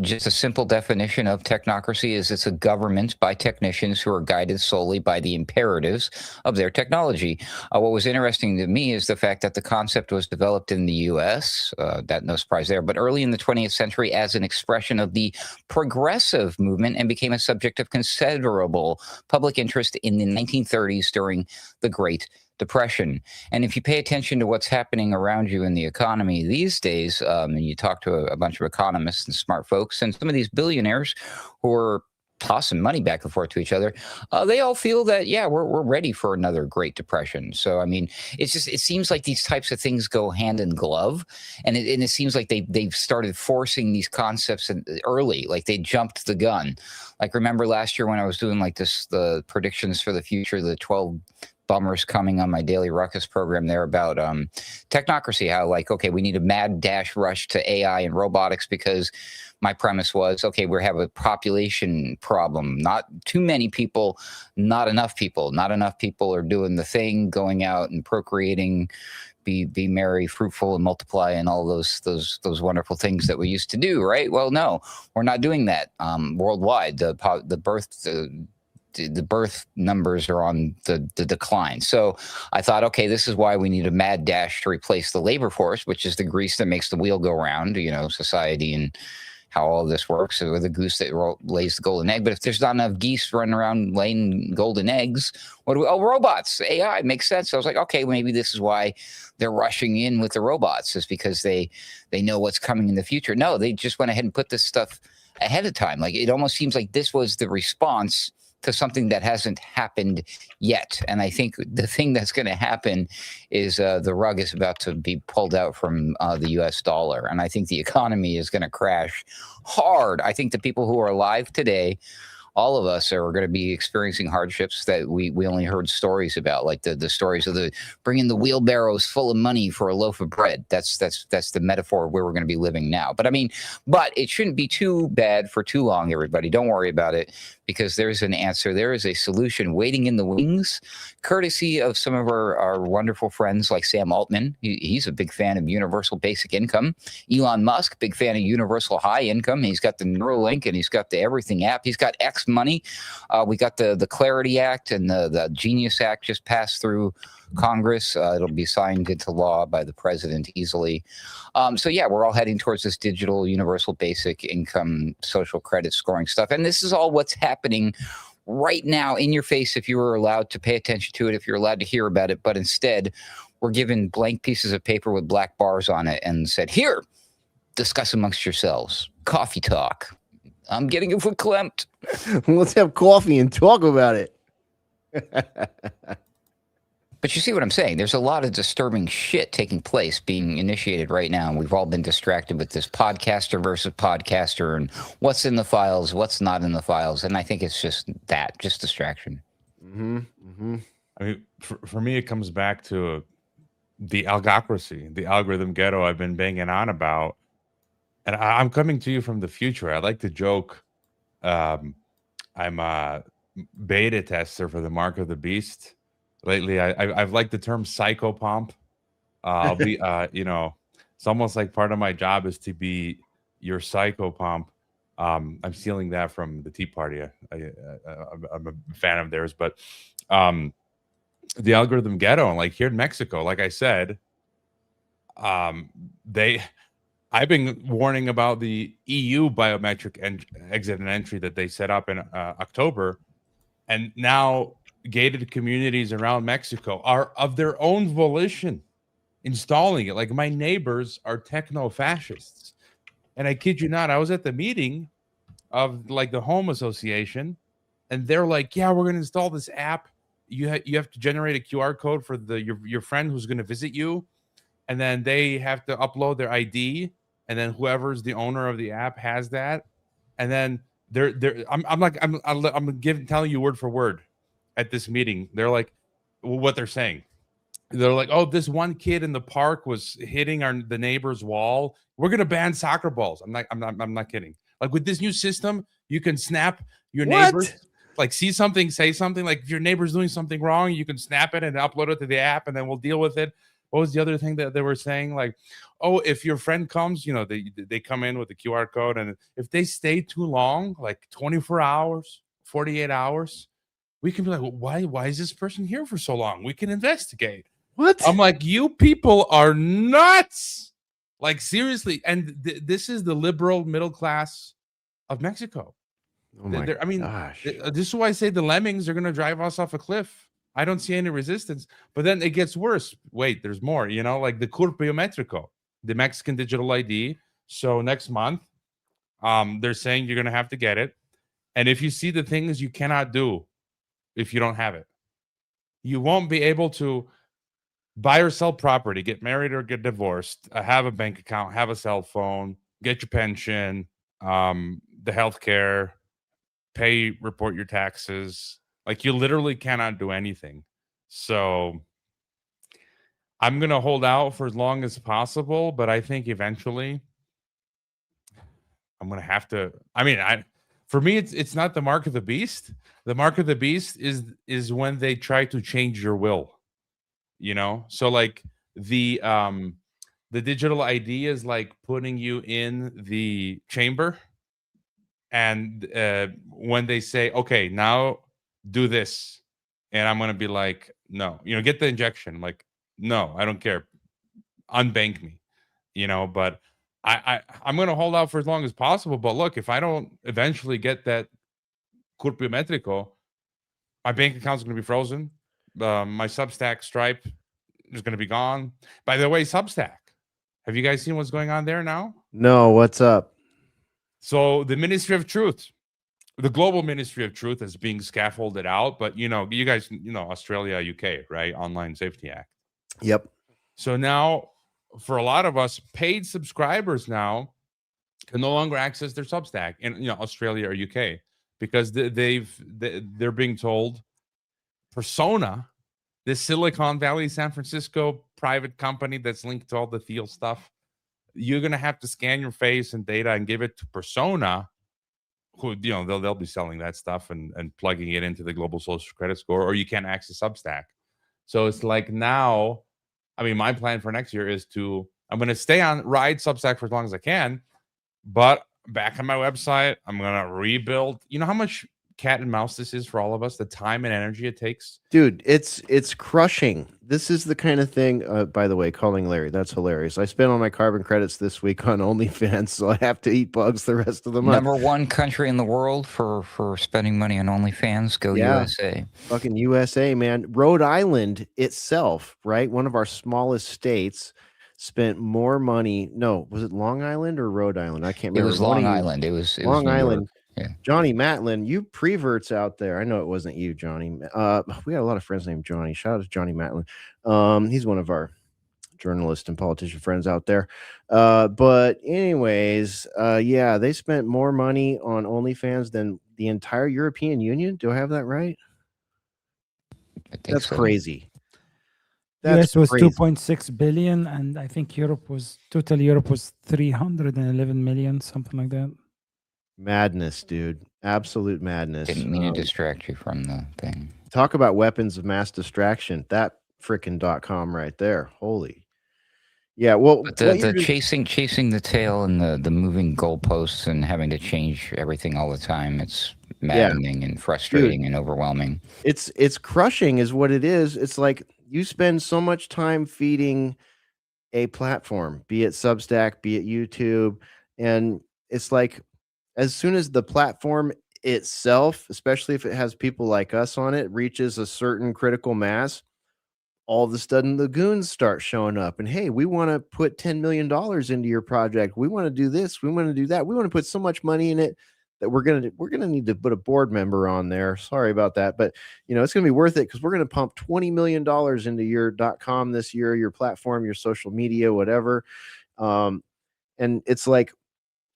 Just a simple definition of technocracy is it's a government by technicians who are guided solely by the imperatives of their technology. What was interesting to me is the fact that the concept was developed in the U.S., that no surprise there, but early in the 20th century as an expression of the progressive movement, and became a subject of considerable public interest in the 1930s during the Great Depression. And if you pay attention to what's happening around you in the economy these days, and you talk to a bunch of economists and smart folks, and some of these billionaires who are tossing money back and forth to each other, they all feel that, yeah, we're ready for another Great Depression. So, I mean, it seems like these types of things go hand in glove, and it seems like they've started forcing these concepts early, like they jumped the gun. Like, remember last year when I was doing like the predictions for the future, the 12 bummers coming on my daily Ruckus program there about technocracy, how like, okay, we need a mad dash rush to AI and robotics, because my premise was, okay, we have a population problem. Not too many people, not enough people. Not enough people are doing the thing, going out and procreating, be merry, fruitful, and multiply, and all those wonderful things that we used to do, right? Well, no, we're not doing that worldwide. The birth numbers are on the decline. So I thought, okay, this is why we need a mad dash to replace the labor force, which is the grease that makes the wheel go round, society how all this works, or the goose that lays the golden egg. But if there's not enough geese running around laying golden eggs, what do we? Oh, robots, AI makes sense. So I was like, okay, maybe this is why they're rushing in with the robots, is because they know what's coming in the future. No, they just went ahead and put this stuff ahead of time. Like, it almost seems like this was the response to something that hasn't happened yet. And I think the thing that's going to happen is the rug is about to be pulled out from the US dollar. And I think the economy is going to crash hard. I think the people who are alive today, all of us are going to be experiencing hardships that we only heard stories about, like the stories of the bringing the wheelbarrows full of money for a loaf of bread. That's the metaphor where we're going to be living now. But I mean, but it shouldn't be too bad for too long, everybody. Don't worry about it, because there's an answer. There is a solution waiting in the wings, courtesy of some of our wonderful friends like Sam Altman. He's a big fan of universal basic income. Elon Musk, big fan of universal high income. He's got the Neuralink and he's got the Everything app. He's got X money. We got the Clarity Act, and the Genius Act just passed through Congress. It'll be signed into law by the president easily. So yeah, we're all heading towards this digital universal basic income, social credit scoring stuff. And this is all what's happening right now in your face, if you were allowed to pay attention to it, if you're allowed to hear about it. But instead, we're given blank pieces of paper with black bars on it and said, here, discuss amongst yourselves. Coffee talk. I'm getting it verklempt. Let's have coffee and talk about it. But you see what I'm saying? There's a lot of disturbing shit taking place, being initiated right now. And we've all been distracted with this podcaster versus podcaster and what's in the files, what's not in the files. And I think it's just distraction. Mm-hmm. Mm-hmm. I mean, for me, it comes back to the algocracy, the algorithm ghetto I've been banging on about. And I'm coming to you from the future. I like to joke. I'm a beta tester for the Mark of the Beast. Lately, I've liked the term psychopomp. I'll be, it's almost like part of my job is to be your psychopomp. I'm stealing that from the Tea Party. I'm a fan of theirs, but the algorithm ghetto, and like here in Mexico, like I said, I've been warning about the EU biometric exit and entry that they set up in October, and now gated communities around Mexico are of their own volition installing it. Like, my neighbors are techno-fascists, and I kid you not, I was at the meeting of like the home association, and they're like, yeah, we're going to install this app. You have to generate a QR code for your friend who's going to visit you, and then they have to upload their ID, and then whoever's the owner of the app has that, and then I'm telling you word for word. At this meeting, they're like, what they're saying. They're like, oh, this one kid in the park was hitting the neighbor's wall. We're gonna ban soccer balls. I'm not kidding. Like, with this new system, you can snap your neighbors. Like, see something, say something. Like, if your neighbor's doing something wrong, you can snap it and upload it to the app, and then we'll deal with it. What was the other thing that they were saying? Like, oh, if your friend comes, they come in with the QR code, and if they stay too long, like 24 hours, 48 hours. We can be like, well, why is this person here for so long? We can investigate. What? I'm like, you people are nuts. Like, seriously. And this is the liberal middle class of Mexico. Oh my gosh. This is why I say the lemmings are going to drive us off a cliff. I don't see any resistance. But then it gets worse. Wait, there's more. Like the CURP biometrico, the Mexican digital ID. So next month, they're saying you're going to have to get it. And if you see the things you cannot do, if you don't have it, you won't be able to buy or sell property, get married or get divorced, have a bank account, have a cell phone, get your pension, the healthcare, report your taxes. Like, you literally cannot do anything. So I'm going to hold out for as long as possible, but I think eventually I'm going to have to, for me, it's not the mark of the beast. The mark of the beast is when they try to change your will, So like the digital ID is like putting you in the chamber, and when they say, okay, now do this, and I'm gonna be like, no, get the injection. I'm like, no, I don't care. Unbank me, But I'm going to hold out for as long as possible. But look, if I don't eventually get that Curp Biometrico, my bank account's going to be frozen. My Substack Stripe is going to be gone. By the way, Substack, have you guys seen what's going on there now? No, what's up? So the Ministry of Truth, the global Ministry of Truth is being scaffolded out. But, you guys, Australia, UK, right? Online Safety Act. Yep. So now, for a lot of us, paid subscribers now can no longer access their Substack in Australia or UK because they're being told Persona, this Silicon Valley, San Francisco private company that's linked to all the Thiel stuff, you're gonna have to scan your face and data and give it to Persona, who they'll be selling that stuff and plugging it into the global social credit score, or you can't access Substack. So it's like now. I mean, my plan for next year is I'm going to ride Substack for as long as I can, but back on my website, I'm going to rebuild. You know how much cat and mouse this is for all of us, the time and energy it takes? Dude, it's crushing. This is the kind of thing, by the way, calling Larry, that's hilarious. I spent all my carbon credits this week on OnlyFans, so I have to eat bugs the rest of the month. Number one country in the world for spending money on OnlyFans. Go USA. Fucking USA, man. Rhode Island itself, right? One of our smallest states spent more money. No, was it Long Island or Rhode Island? I can't remember. It was Long Island. It was Long Island. Yeah. Johnny Matlin, you preverts out there. I know it wasn't you, Johnny. We got a lot of friends named Johnny. Shout out to Johnny Matlin. He's one of our journalist and politician friends out there. But anyways, yeah, they spent more money on OnlyFans than the entire European Union. Do I have that right? That's crazy. US was 2.6 billion, and I think Europe was 311 million, something like that. Madness, dude. Absolute madness. Didn't mean to distract you from the thing. Talk about weapons of mass distraction. That frickin' .com right there. Holy. Yeah, well, but the chasing the tail and the moving goalposts and having to change everything all the time, it's maddening and frustrating and overwhelming. It's crushing is what it is. It's like you spend so much time feeding a platform, be it Substack, be it YouTube, and it's like as soon as the platform itself, especially if it has people like us on it, reaches a certain critical mass, all of a sudden the goons start showing up and, hey, we want to put $10 million into your project. We want to do this. We want to do that. We want to put so much money in it that we're going to need to put a board member on there. Sorry about that. But, it's going to be worth it because we're going to pump $20 million into your .com this year, your platform, your social media, whatever. And it's like,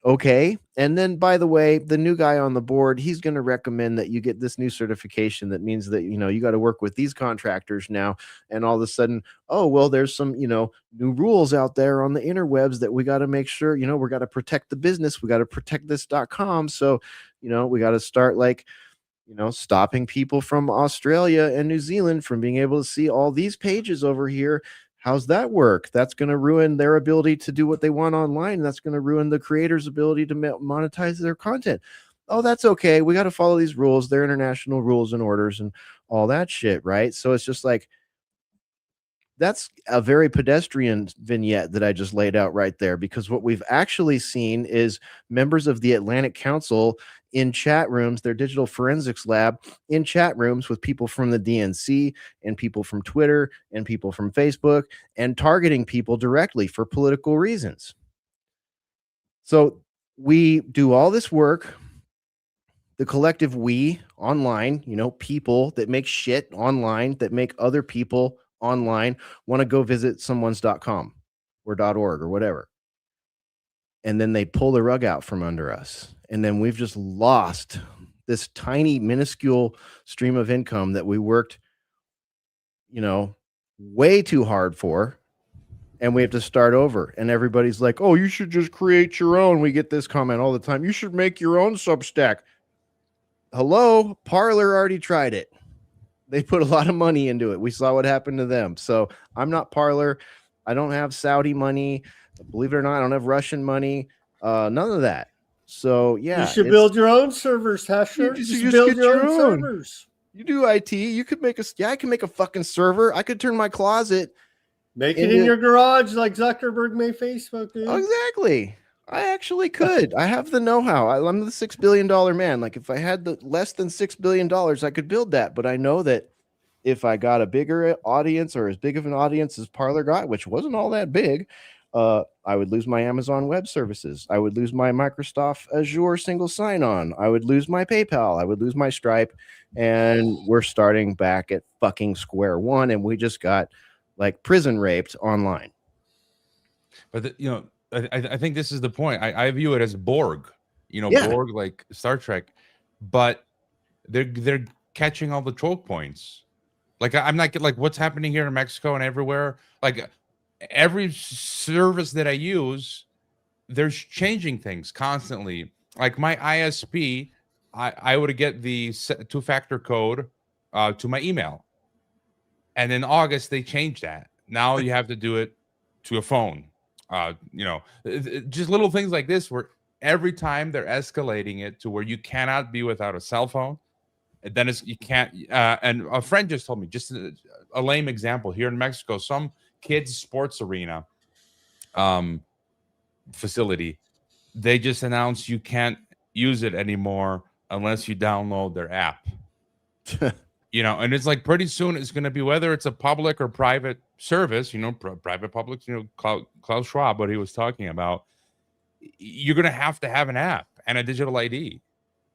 okay. And then, by the way, the new guy on the board, he's going to recommend that you get this new certification. That means that, you got to work with these contractors now. And all of a sudden, oh, well, there's some, new rules out there on the interwebs that we got to make sure, we got to protect the business. We got to protect this .com. So, we got to start stopping people from Australia and New Zealand from being able to see all these pages over here. How's that work? That's going to ruin their ability to do what they want online. That's going to ruin the creator's ability to monetize their content. Oh, that's okay. We got to follow these rules. They're international rules and orders and all that shit, right? So it's just like, that's a very pedestrian vignette that I just laid out right there, because what we've actually seen is members of the Atlantic Council in chat rooms, their digital forensics lab, in chat rooms with people from the DNC and people from Twitter and people from Facebook, and targeting people directly for political reasons. So we do all this work, the collective we online, people that make shit online, that make other people online want to go visit someone's .com or .org or whatever. And then they pull the rug out from under us. And then we've just lost this tiny, minuscule stream of income that we worked, way too hard for. And we have to start over. And everybody's like, oh, you should just create your own. We get this comment all the time. You should make your own Substack. Hello, Parler already tried it. They put a lot of money into it. We saw what happened to them. So I'm not Parler. I don't have Saudi money. Believe it or not, I don't have Russian money. None of that. So yeah, you should build your own servers, Hesher. You just build your own servers. You do IT. You could make I can make a fucking server. I could turn my closet Make it in your garage like Zuckerberg made Facebook, dude. Exactly. I actually could. I have the know-how. I'm the $6 billion man. Like if I had the less than $6 billion, I could build that. But I know that if I got a bigger audience or as big of an audience as Parler got, which wasn't all that big, I would lose my Amazon Web Services. I would lose my Microsoft Azure single sign-on. I would lose my PayPal. I would lose my Stripe. And we're starting back at fucking square one. And we just got like prison raped online. But I think this is the point. I view it as Borg, Yeah. Borg like Star Trek, but they're catching all the choke points. Like I'm not like what's happening here in Mexico and everywhere. Like every service that I use, there's changing things constantly. Like my ISP, I would get the 2-factor code to my email, and in August they changed that. Now you have to do it to a phone. Just little things like this where every time they're escalating it to where you cannot be without a cell phone. And then you can't. And a friend just told me, just a lame example here in Mexico, some kids' sports arena facility, they just announced you can't use it anymore unless you download their app. And it's like pretty soon it's going to be whether it's a public or private service, private public, Klaus Schwab, what he was talking about, you're going to have an app and a digital ID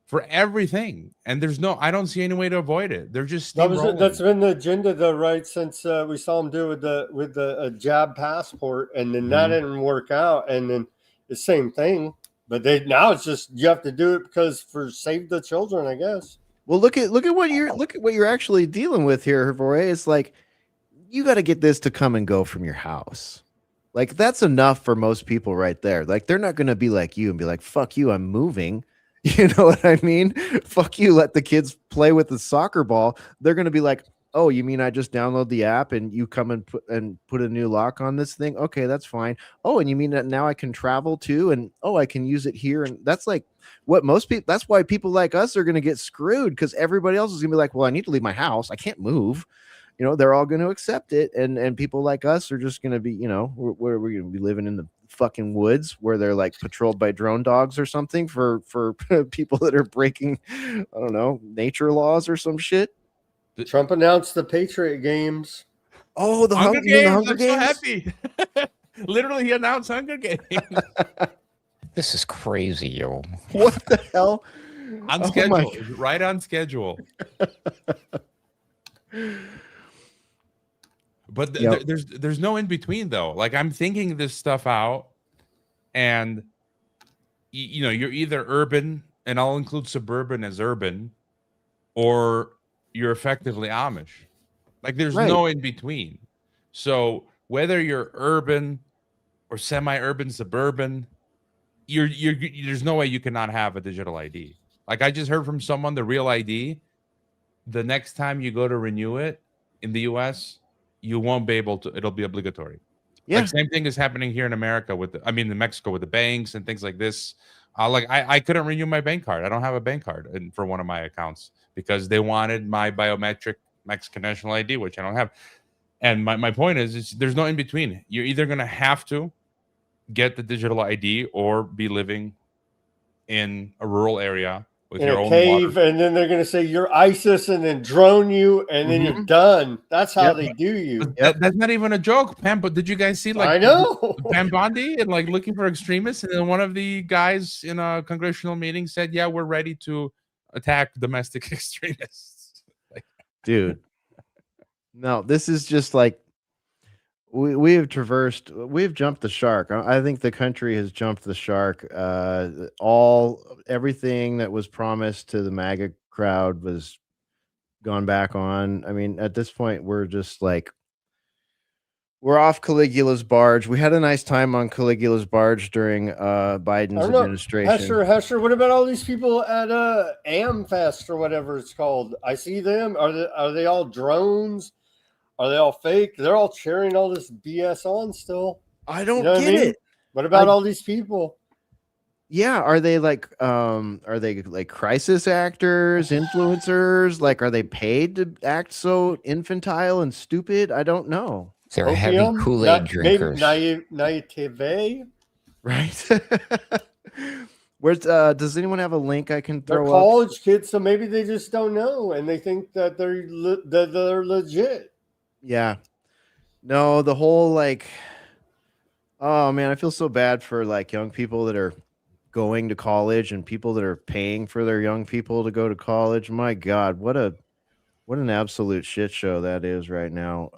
for everything. And I don't see any way to avoid it. They're just that's been the agenda though, right? Since we saw him do with the jab passport, and then that didn't work out. And then the same thing, but now it's just, you have to do it because for save the children, I guess. Well, look at what you're actually dealing with here, Hrvoje. It's like you got to get this to come and go from your house. Like that's enough for most people right there. Like they're not going to be like you and be like, "Fuck you, I'm moving." You know what I mean? Fuck you, let the kids play with the soccer ball. They're going to be like, "Oh, you mean I just download the app and you come and put a new lock on this thing? Okay, that's fine. Oh, and you mean that now I can travel too, and I can use it here." And that's like what most people. That's why people like us are going to get screwed, because everybody else is going to be like, "Well, I need to leave my house. I can't move." They're all going to accept it, and people like us are just going to be, we're going to be living in the fucking woods where they're like patrolled by drone dogs or something for people that are breaking, I don't know, nature laws or some shit. Trump announced the Patriot Games. Oh, the Hunger Games! I'm so happy. Literally, he announced Hunger Games. This is crazy, yo. What the hell? On schedule, right on schedule. But there's no in between though. Like I'm thinking this stuff out, and you're either urban, and I'll include suburban as urban, or you're effectively Amish. Like there's no in between. So whether you're urban or semi-urban, suburban, there's no way you cannot have a digital ID. Like I just heard from someone, the real ID, the next time you go to renew it in the US, you won't be able to. It'll be obligatory. Yeah. Like same thing is happening here in America in Mexico with the banks and things like this. I couldn't renew my bank card. I don't have a bank card for one of my accounts because they wanted my biometric Mexican national ID, which I don't have. And my point is there's no in between. You're either going to have to get the digital ID or be living in a rural area with your own cave, water. And then they're going to say you're ISIS and then drone you, and then you're done. That's how they do you. That's not even a joke, Pam. But did you guys see I know Pam Bondi and like looking for extremists? And then one of the guys in a congressional meeting said, "Yeah, we're ready to attack domestic extremists." Dude, no, this is just like we've jumped the shark. I think the country has jumped the shark. Everything that was promised to the MAGA crowd was gone back on. I mean, at this point, we're just like, we're off Caligula's barge. We had a nice time on Caligula's barge during Biden's administration. Hesher, what about all these people at AmFest or whatever it's called? I see them. Are they all drones? Are they all fake? They're all cheering all this BS on still. I don't get it. What about all these people? Yeah, are they like crisis actors, influencers? Like, are they paid to act so infantile and stupid? I don't know. They're heavy Opium? Kool-Aid drinkers. Naivete? Right. Where's does anyone have a link I can They're throw up? college kids, so maybe they just don't know, and they think that they're legit. Yeah. No, the whole like, oh man, I feel so bad for like young people that are going to college and people that are paying for their young people to go to college. My God, what an absolute shit show that is right now.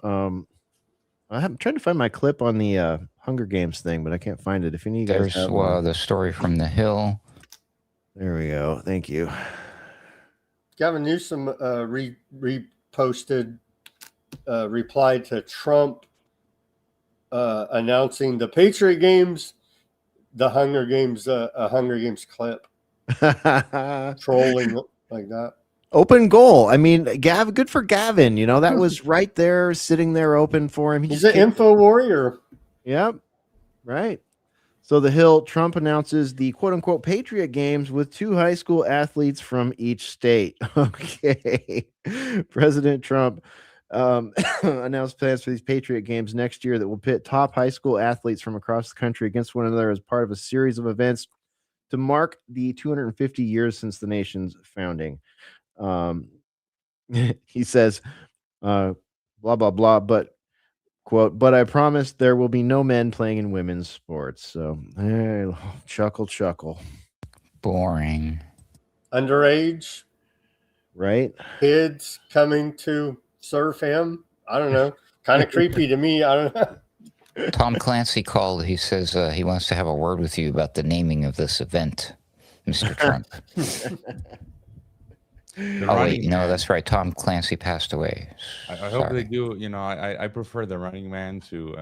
I'm trying to find my clip on the Hunger Games thing, but I can't find it. If any of you guys There's have the story from the Hill. there we go. Thank you. Gavin Newsom reposted reply to Trump announcing the Patriot Games, the Hunger Games, a Hunger Games clip, trolling like that. Open goal. I mean, good for Gavin. You know, that was right there, sitting there open for him. He's an info warrior. Yep. Right. So the Hill, Trump announces the quote unquote Patriot Games with 2 high school athletes from each state. Okay. President Trump announced plans for these Patriot Games next year that will pit top high school athletes from across the country against one another as part of a series of events to mark the 250 years since the nation's founding. He says, blah, blah, blah, but quote, but I promise there will be no men playing in women's sports. So chuckle. Boring. Underage, right? Kids coming to surf him. I don't know. Kind of creepy to me. I don't know. Tom Clancy called. He says he wants to have a word with you about the naming of this event, Mr. Trump. Oh, wait, no, that's right. Tom Clancy passed away. I hope they do. You know, I prefer the Running Man to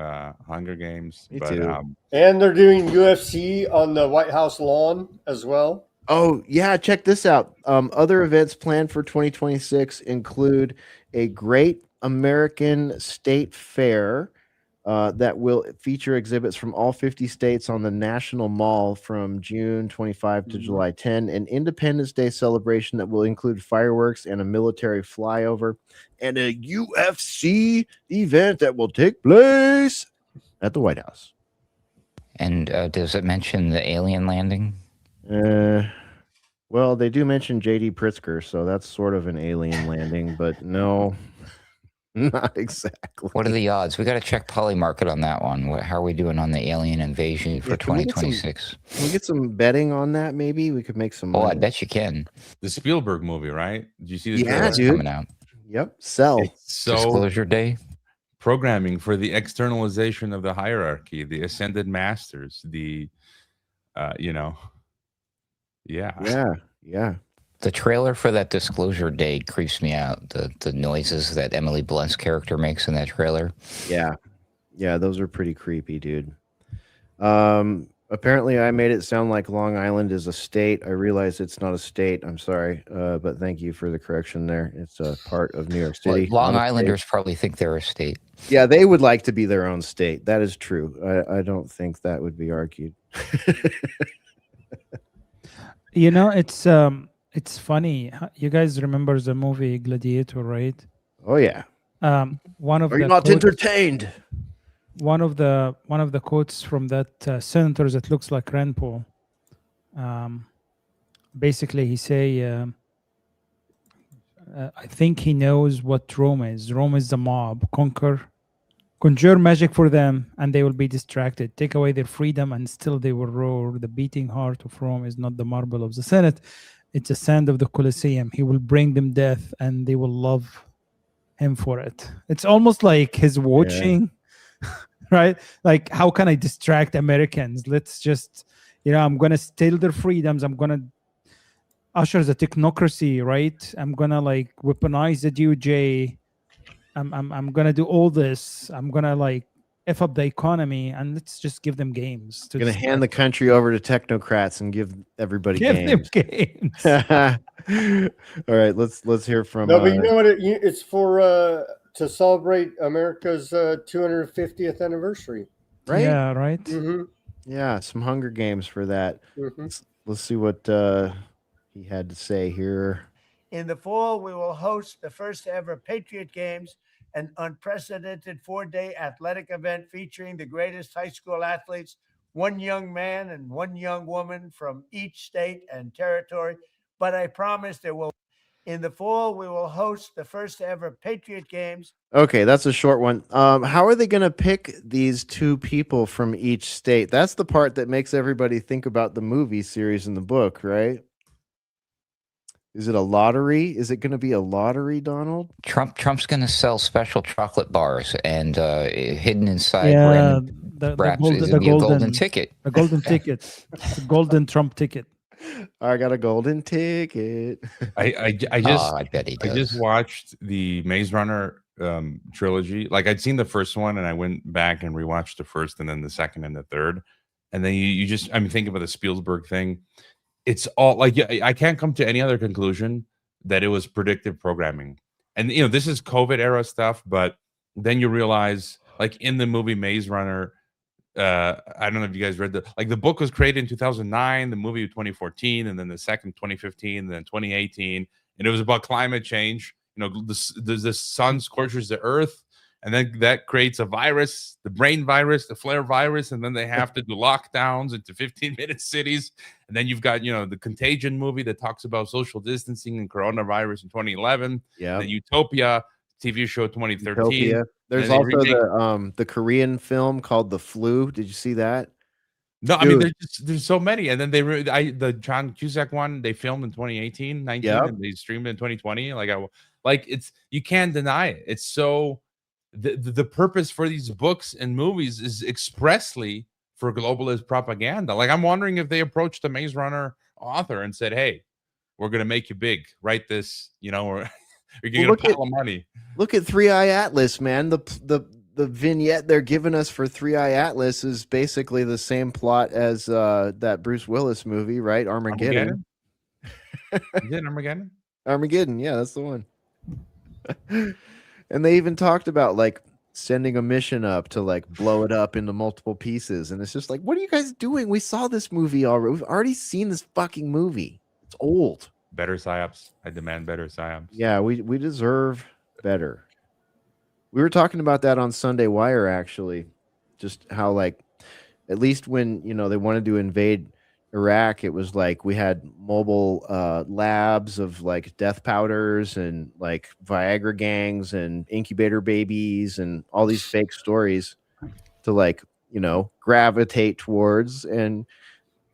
Hunger Games. Me but, too. And they're doing UFC on the White House lawn as well. Oh, yeah. Check this out. Other events planned for 2026 include a Great American State Fair that will feature exhibits from all 50 states on the National Mall from June 25 to July 10, an Independence Day celebration that will include fireworks and a military flyover, and a UFC event that will take place at the White House. And does it mention the alien landing? Well, they do mention J.D. Pritzker, so that's sort of an alien landing, but no. Not exactly. What are the odds? We got to check Polymarket on that one. How are we doing on the alien invasion for 2026? Can we get some betting on that? Maybe we could make some money. I bet you can. The Spielberg movie, right? Did you see the trailer? Dude. Coming out? Yep. Sell. So Disclosure Day. Programming for the externalization of the hierarchy, the ascended masters, the, Yeah. The trailer for that Disclosure Day creeps me out. The noises that Emily Blunt's character makes in that trailer. Yeah, those are pretty creepy, dude. Apparently I made it sound like Long Island is a state. I realize it's not a state. I'm sorry, but thank you for the correction there. It's a part of New York City. Long Islanders probably think they're a state. Yeah, they would like to be their own state. That is true. I don't think that would be argued. You know, it's funny. You guys remember the movie Gladiator, right? Oh yeah. One of Are the you not quotes, entertained? One of the quotes from that senator that looks like Rand Paul. Basically, he say, "I think he knows what Rome is. Rome is the mob. Conjure magic for them, and they will be distracted. Take away their freedom, and still they will roar. The beating heart of Rome is not the marble of the Senate. It's the sand of the Colosseum. He will bring them death, and they will love him for it." It's almost like he's watching, right? Like, how can I distract Americans? Let's just, I'm going to steal their freedoms. I'm going to usher the technocracy, right? I'm going to like weaponize the DOJ. I'm going to do all this. I'm going to like F up the economy, and let's just give them games. Going to hand the country over to technocrats and give everybody games. Them games. All right, let's hear from. No, but you know what? It's for to celebrate America's 250th anniversary. Right? Yeah, right. Mm-hmm. Yeah, some Hunger Games for that. Mm-hmm. Let's see what he had to say here. In the fall, we will host the first ever Patriot Games an unprecedented 4-day athletic event featuring the greatest high school athletes, one young man and one young woman from each state and territory. But I promise there will. In the fall, we will host the first ever Patriot Games. Okay, that's a short one. How are they going to pick these two people from each state? That's the part that makes everybody think about the movie series in the book, right? Is it a lottery? Is it going to be a lottery, Donald? Trump's going to sell special chocolate bars, and hidden inside Yeah, random the wraps golden, is the gonna be a golden golden ticket. the golden ticket, the golden Trump ticket. I got a golden ticket. I Oh, just I bet he I just does. watched the Maze Runner trilogy. Like I'd seen the first one, and I went back and rewatched the first, and then the second and the third. And then you just, I mean, think about the Spielberg thing. It's all like, yeah, I can't come to any other conclusion that it was predictive programming. And you know, this is COVID era stuff, but then you realize, like in the movie Maze Runner, I don't know if you guys read the book was created in 2009, the movie 2014, and then the second 2015, and then 2018, and it was about climate change. You know, the sun scorches the earth, and then that creates a virus, the brain virus, the flare virus, and then they have to do lockdowns into 15-minute cities. And then you've got, you know, the Contagion movie that talks about social distancing and coronavirus in 2011. Yeah. The Utopia TV show 2013. Utopia. There's And they also the Korean film called The Flu. Did you see that? No, I mean Dude. there's so many, and then the John Cusack one they filmed in 2018, 19, Yep. and they streamed in 2020. Like it's you can't deny it. It's so the purpose for these books and movies is expressly for globalist propaganda. Like I'm wondering if they approached the Maze Runner author and said, "Hey, we're gonna make you big. Write this, you know, or you're gonna get a pile of money." Look at 3-Eye Atlas, man. The vignette they're giving us for 3-Eye Atlas is basically the same plot as that Bruce Willis movie, right? Armageddon. Is it Armageddon? Armageddon, yeah, that's the one. And they even talked about like sending a mission up to like blow it up into multiple pieces. And it's just like, what are you guys doing? We saw this movie already. We've already seen this fucking movie. It's old. Better psyops. I demand better psyops. Yeah, we deserve better. We were talking about that on Sunday Wire, actually. Just how, like, at least when, you know, they wanted to invade Iraq, it was like we had mobile labs of like death powders and like Viagra gangs and incubator babies and all these fake stories to, like, you know, gravitate towards and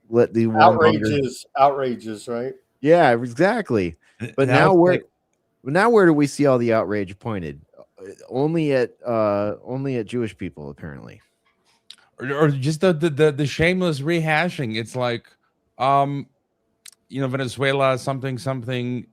let the outrages, right? Yeah, exactly. But now where do we see all the outrage pointed? Only at Jewish people, apparently. Or just the shameless rehashing. It's like, you know, Venezuela, something, fentanyl,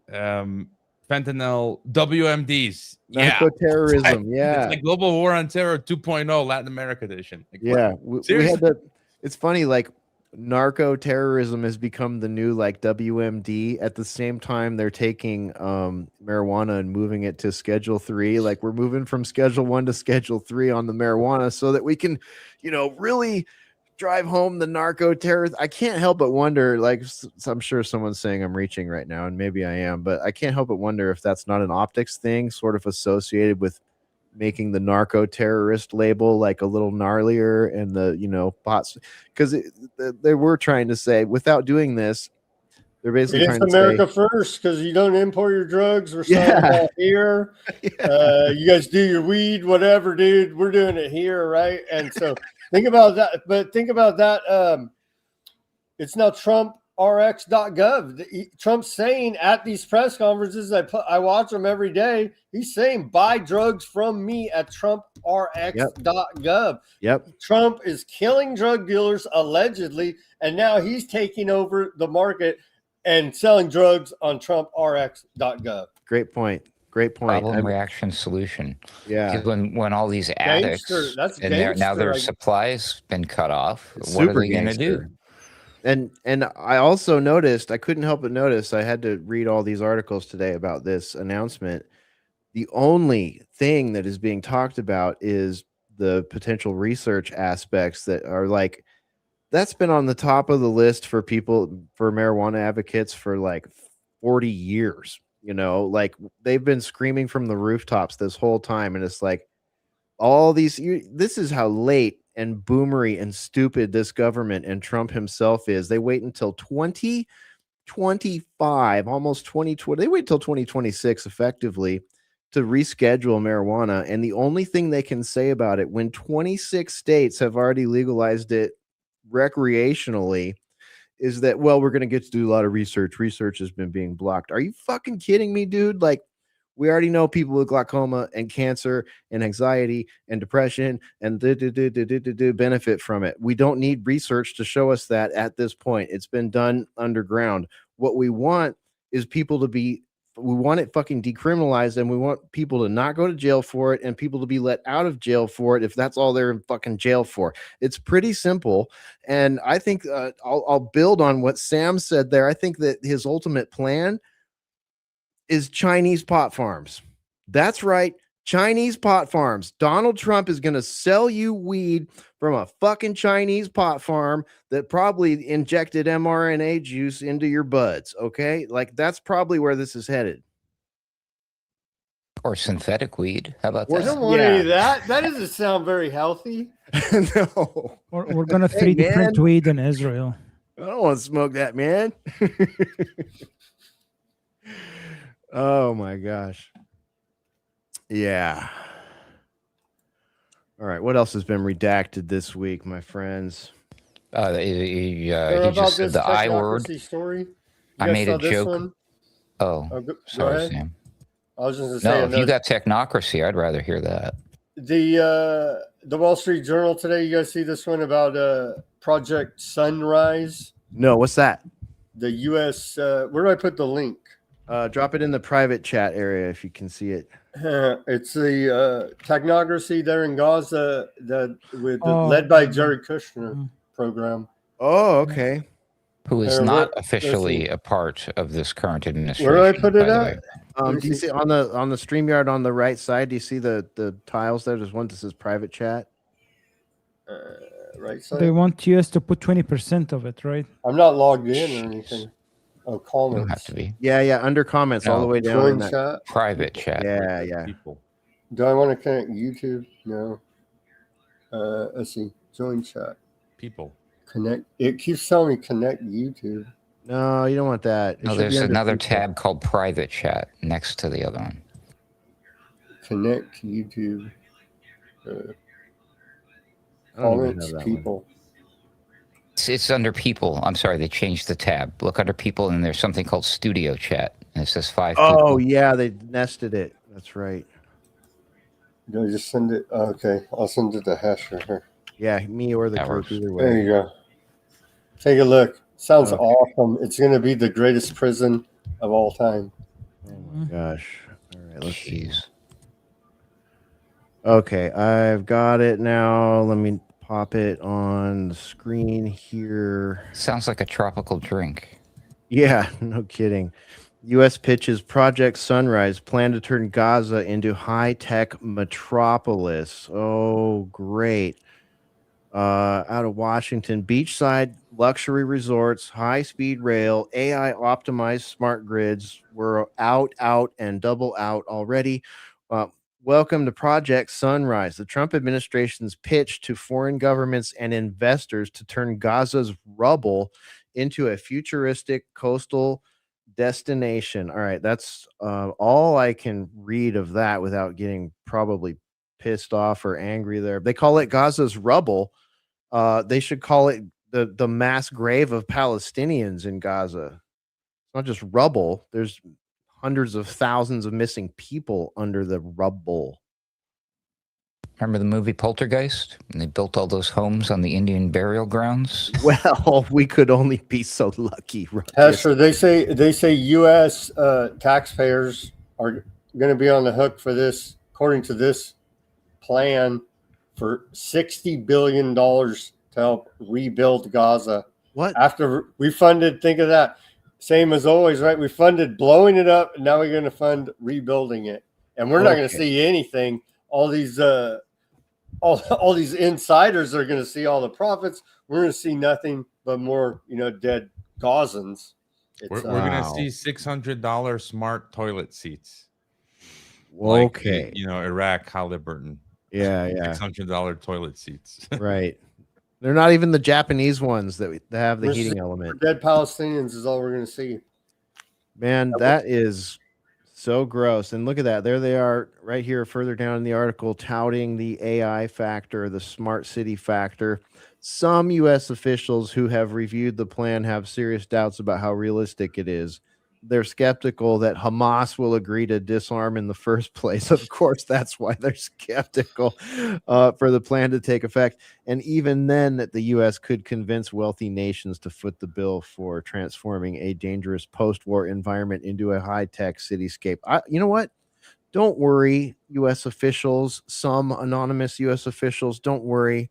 WMDs, narco-terrorism, it's like Global War on Terror 2.0 Latin America edition. Like, yeah, we had that. It's funny, like narco-terrorism has become the new like WMD. At the same time, they're taking marijuana and moving it to Schedule 3. Like we're moving from Schedule 1 to Schedule 3 on the marijuana, so that we can, you know, really drive home the narco-terrorists. I can't help but wonder, like, I'm sure someone's saying I'm reaching right now, and maybe I am, but I can't help but wonder if that's not an optics thing, sort of associated with making the narco-terrorist label like a little gnarlier, and the, you know, bots, because they were trying to say, without doing this, they're basically trying to America say, first, because you don't import your drugs. We're starting out here. You guys do your weed, whatever, dude. We're doing it here, right? And so think about that. But think about that. It's now TrumpRx.gov. Trump's saying at these press conferences, I watch them every day. He's saying buy drugs from me at TrumpRx.gov. Yep. Trump is killing drug dealers allegedly, and now he's taking over the market and selling drugs on TrumpRx.gov. Great point. Problem, reaction, solution. Yeah. Because when all these addicts and now their supply's been cut off, what are they going to do? And I also noticed, I couldn't help but notice, I had to read all these articles today about this announcement. The only thing that is being talked about is the potential research aspects that are like, that's been on the top of the list for people, for marijuana advocates for like 40 years. You know, like they've been screaming from the rooftops this whole time, and it's like all these. This is how late and boomery and stupid this government and Trump himself is. They wait until 2025, almost 2020. They wait till 2026 effectively to reschedule marijuana, and the only thing they can say about it when 26 states have already legalized it recreationally is that, well, we're going to get to do a lot of research. Research has been being blocked. Are you fucking kidding me, dude? Like, we already know people with glaucoma and cancer and anxiety and depression and benefit from it. We don't need research to show us that at this point. It's been done underground. What we want is people to be, we want it fucking decriminalized, and we want people to not go to jail for it and people to be let out of jail for it if that's all they're in fucking jail for. It's pretty simple. And I think I'll build on what Sam said there. I think that his ultimate plan is Chinese pot farms. That's right. Chinese pot farms. Donald Trump is going to sell you weed from a fucking Chinese pot farm that probably injected mRNA juice into your buds. Okay. Like, that's probably where this is headed. Or synthetic weed. How about I that? don't want any of that. That doesn't sound very healthy. No. We're going to 3D print weed in Israel. I don't want to smoke that, man. Oh my gosh. Yeah. All right. What else has been redacted this week, my friends? He just said the I word. Story? I made a joke. One? Oh, sorry, Sam. I was just going to say. No, if you got technocracy, I'd rather hear that. The Wall Street Journal today, you guys see this one about Project Sunrise? No, what's that? The U.S. Where do I put the link? Drop it in the private chat area if you can see it. It's the technocracy there in Gaza led by Jared Kushner program. Oh, okay. Who is not officially a part of this current administration. Where do I put it at? Do you see on the StreamYard on the right side? Do you see the tiles there? There's one that says private chat. Right side. They want us to put 20% of it, right? I'm not logged in or anything. Oh, comments. You don't have to be. Yeah, under comments all the way down. Join chat. Private chat. Yeah. People. Do I want to connect YouTube? No. Let's see. Join chat. People. Connect. It keeps telling me connect YouTube. No, you don't want that. No, there's another tab called private chat next to the other one. Connect YouTube. Comments, people. It's under people. I'm sorry, they changed the tab. Look under people, and there's something called studio chat. And it says 5 people. Oh, yeah, they nested it. That's right. Do I just send it? Okay, I'll send it to Hesher. Yeah, me or the group, either way. There you go. Take a look. Sounds awesome. It's going to be the greatest prison of all time. Oh, my gosh. All right, let's see. Okay, I've got it now. Let me pop it on the screen here. Sounds like a tropical drink. Yeah, no kidding. U.S. pitches Project Sunrise, plan to turn Gaza into high-tech metropolis. Oh, great. Out of Washington, beachside luxury resorts, high-speed rail, AI-optimized smart grids. We're out, and double out already. Welcome to Project Sunrise, the Trump administration's pitch to foreign governments and investors to turn Gaza's rubble into a futuristic coastal destination. All right, that's all I can read of that without getting probably pissed off or angry there. They call it Gaza's rubble. They should call it the mass grave of Palestinians in Gaza. It's not just rubble. There's hundreds of thousands of missing people under the rubble. Remember the movie Poltergeist? And they built all those homes on the Indian burial grounds? Well, we could only be so lucky. Hesher, they say U.S. Taxpayers are going to be on the hook for this, according to this plan, for $60 billion to help rebuild Gaza. What? After we funded, think of that. Same as always, right? We funded blowing it up, and now we're going to fund rebuilding it. And we're not going to see anything. All these all these insiders are going to see all the profits. We're going to see nothing but more, dead Gazans. It's We're gonna Wow. see $600 smart toilet seats. Okay. Like Iraq Halliburton. Yeah, yeah. $600 toilet seats. Right. They're not even the Japanese ones that have the This heating is element. dead Palestinians is all we're going to see. Man, that is so gross. And look at that. There they are right here further down in the article touting the AI factor, the smart city factor. Some U.S. officials who have reviewed the plan have serious doubts about how realistic it is. They're skeptical that Hamas will agree to disarm in the first place. Of course, that's why they're skeptical for the plan to take effect. And even then, that the U.S. could convince wealthy nations to foot the bill for transforming a dangerous post-war environment into a high-tech cityscape. You know what? Don't worry, U.S. officials, some anonymous U.S. officials, don't worry.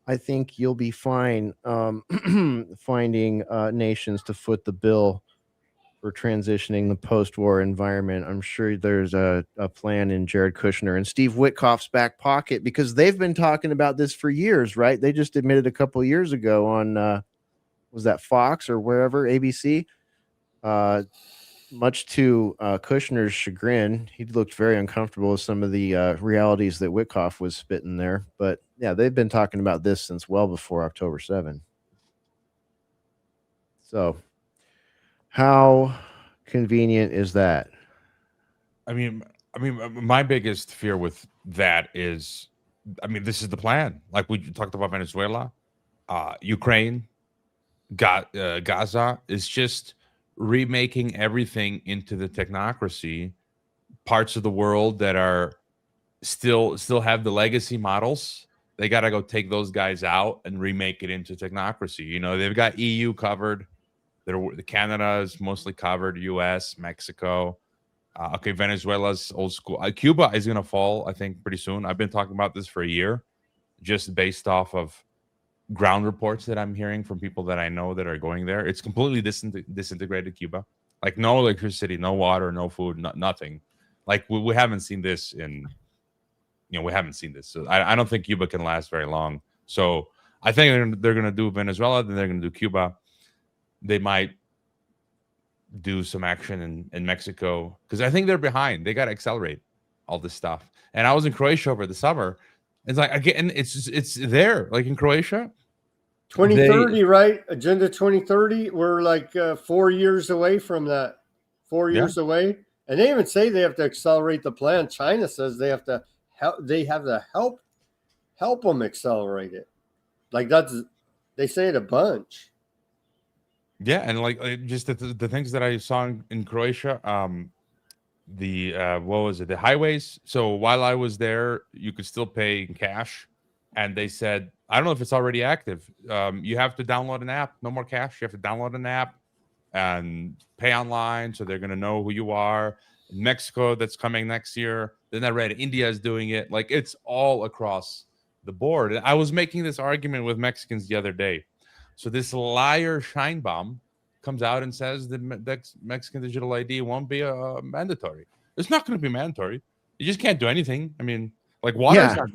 I think you'll be fine finding nations to foot the bill for transitioning the post-war environment. I'm sure there's a plan in Jared Kushner and Steve Witkoff's back pocket because they've been talking about this for years, right? They just admitted a couple of years ago on was that Fox or wherever, ABC? Much to Kushner's chagrin, he looked very uncomfortable with some of the realities that Witkoff was spitting there. But yeah, they've been talking about this since well before October 7. So how convenient is that? I mean, my biggest fear with that is, this is the plan. Like we talked about Venezuela, Ukraine, Gaza is just remaking everything into the technocracy. Parts of the world that are still have the legacy models, they got to go take those guys out and remake it into technocracy. They've got EU covered. Canada is mostly covered. U.S., Mexico. Okay, Venezuela's old school. Cuba is going to fall, I think, pretty soon. I've been talking about this for a year, just based off of ground reports that I'm hearing from people that I know that are going there. It's completely disintegrated Cuba. Like no electricity, no water, no food, nothing. Like we haven't seen this in, we haven't seen this. So I don't think Cuba can last very long. So I think they're going to do Venezuela, then they're going to do Cuba. They might do some action in Mexico because I think they're behind. They got to accelerate all this stuff. And I was in Croatia over the summer. It's like, again, it's there, like in Croatia. 2030, right? Agenda 2030. We're like 4 years away from that. 4 years away. And they even say they have to accelerate the plan. China says they have to help them accelerate it. Like they say it a bunch. Yeah, and like just the things that I saw in Croatia, what was it? The highways. So while I was there, you could still pay in cash, and they said, I don't know if it's already active. You have to download an app. No more cash. You have to download an app and pay online, so they're gonna know who you are. In Mexico, that's coming next year. Then I read India is doing it. Like it's all across the board. And I was making this argument with Mexicans the other day. So this liar Scheinbaum comes out and says the Mexican digital ID won't be mandatory. It's not going to be mandatory. You just can't do anything. I mean, like water,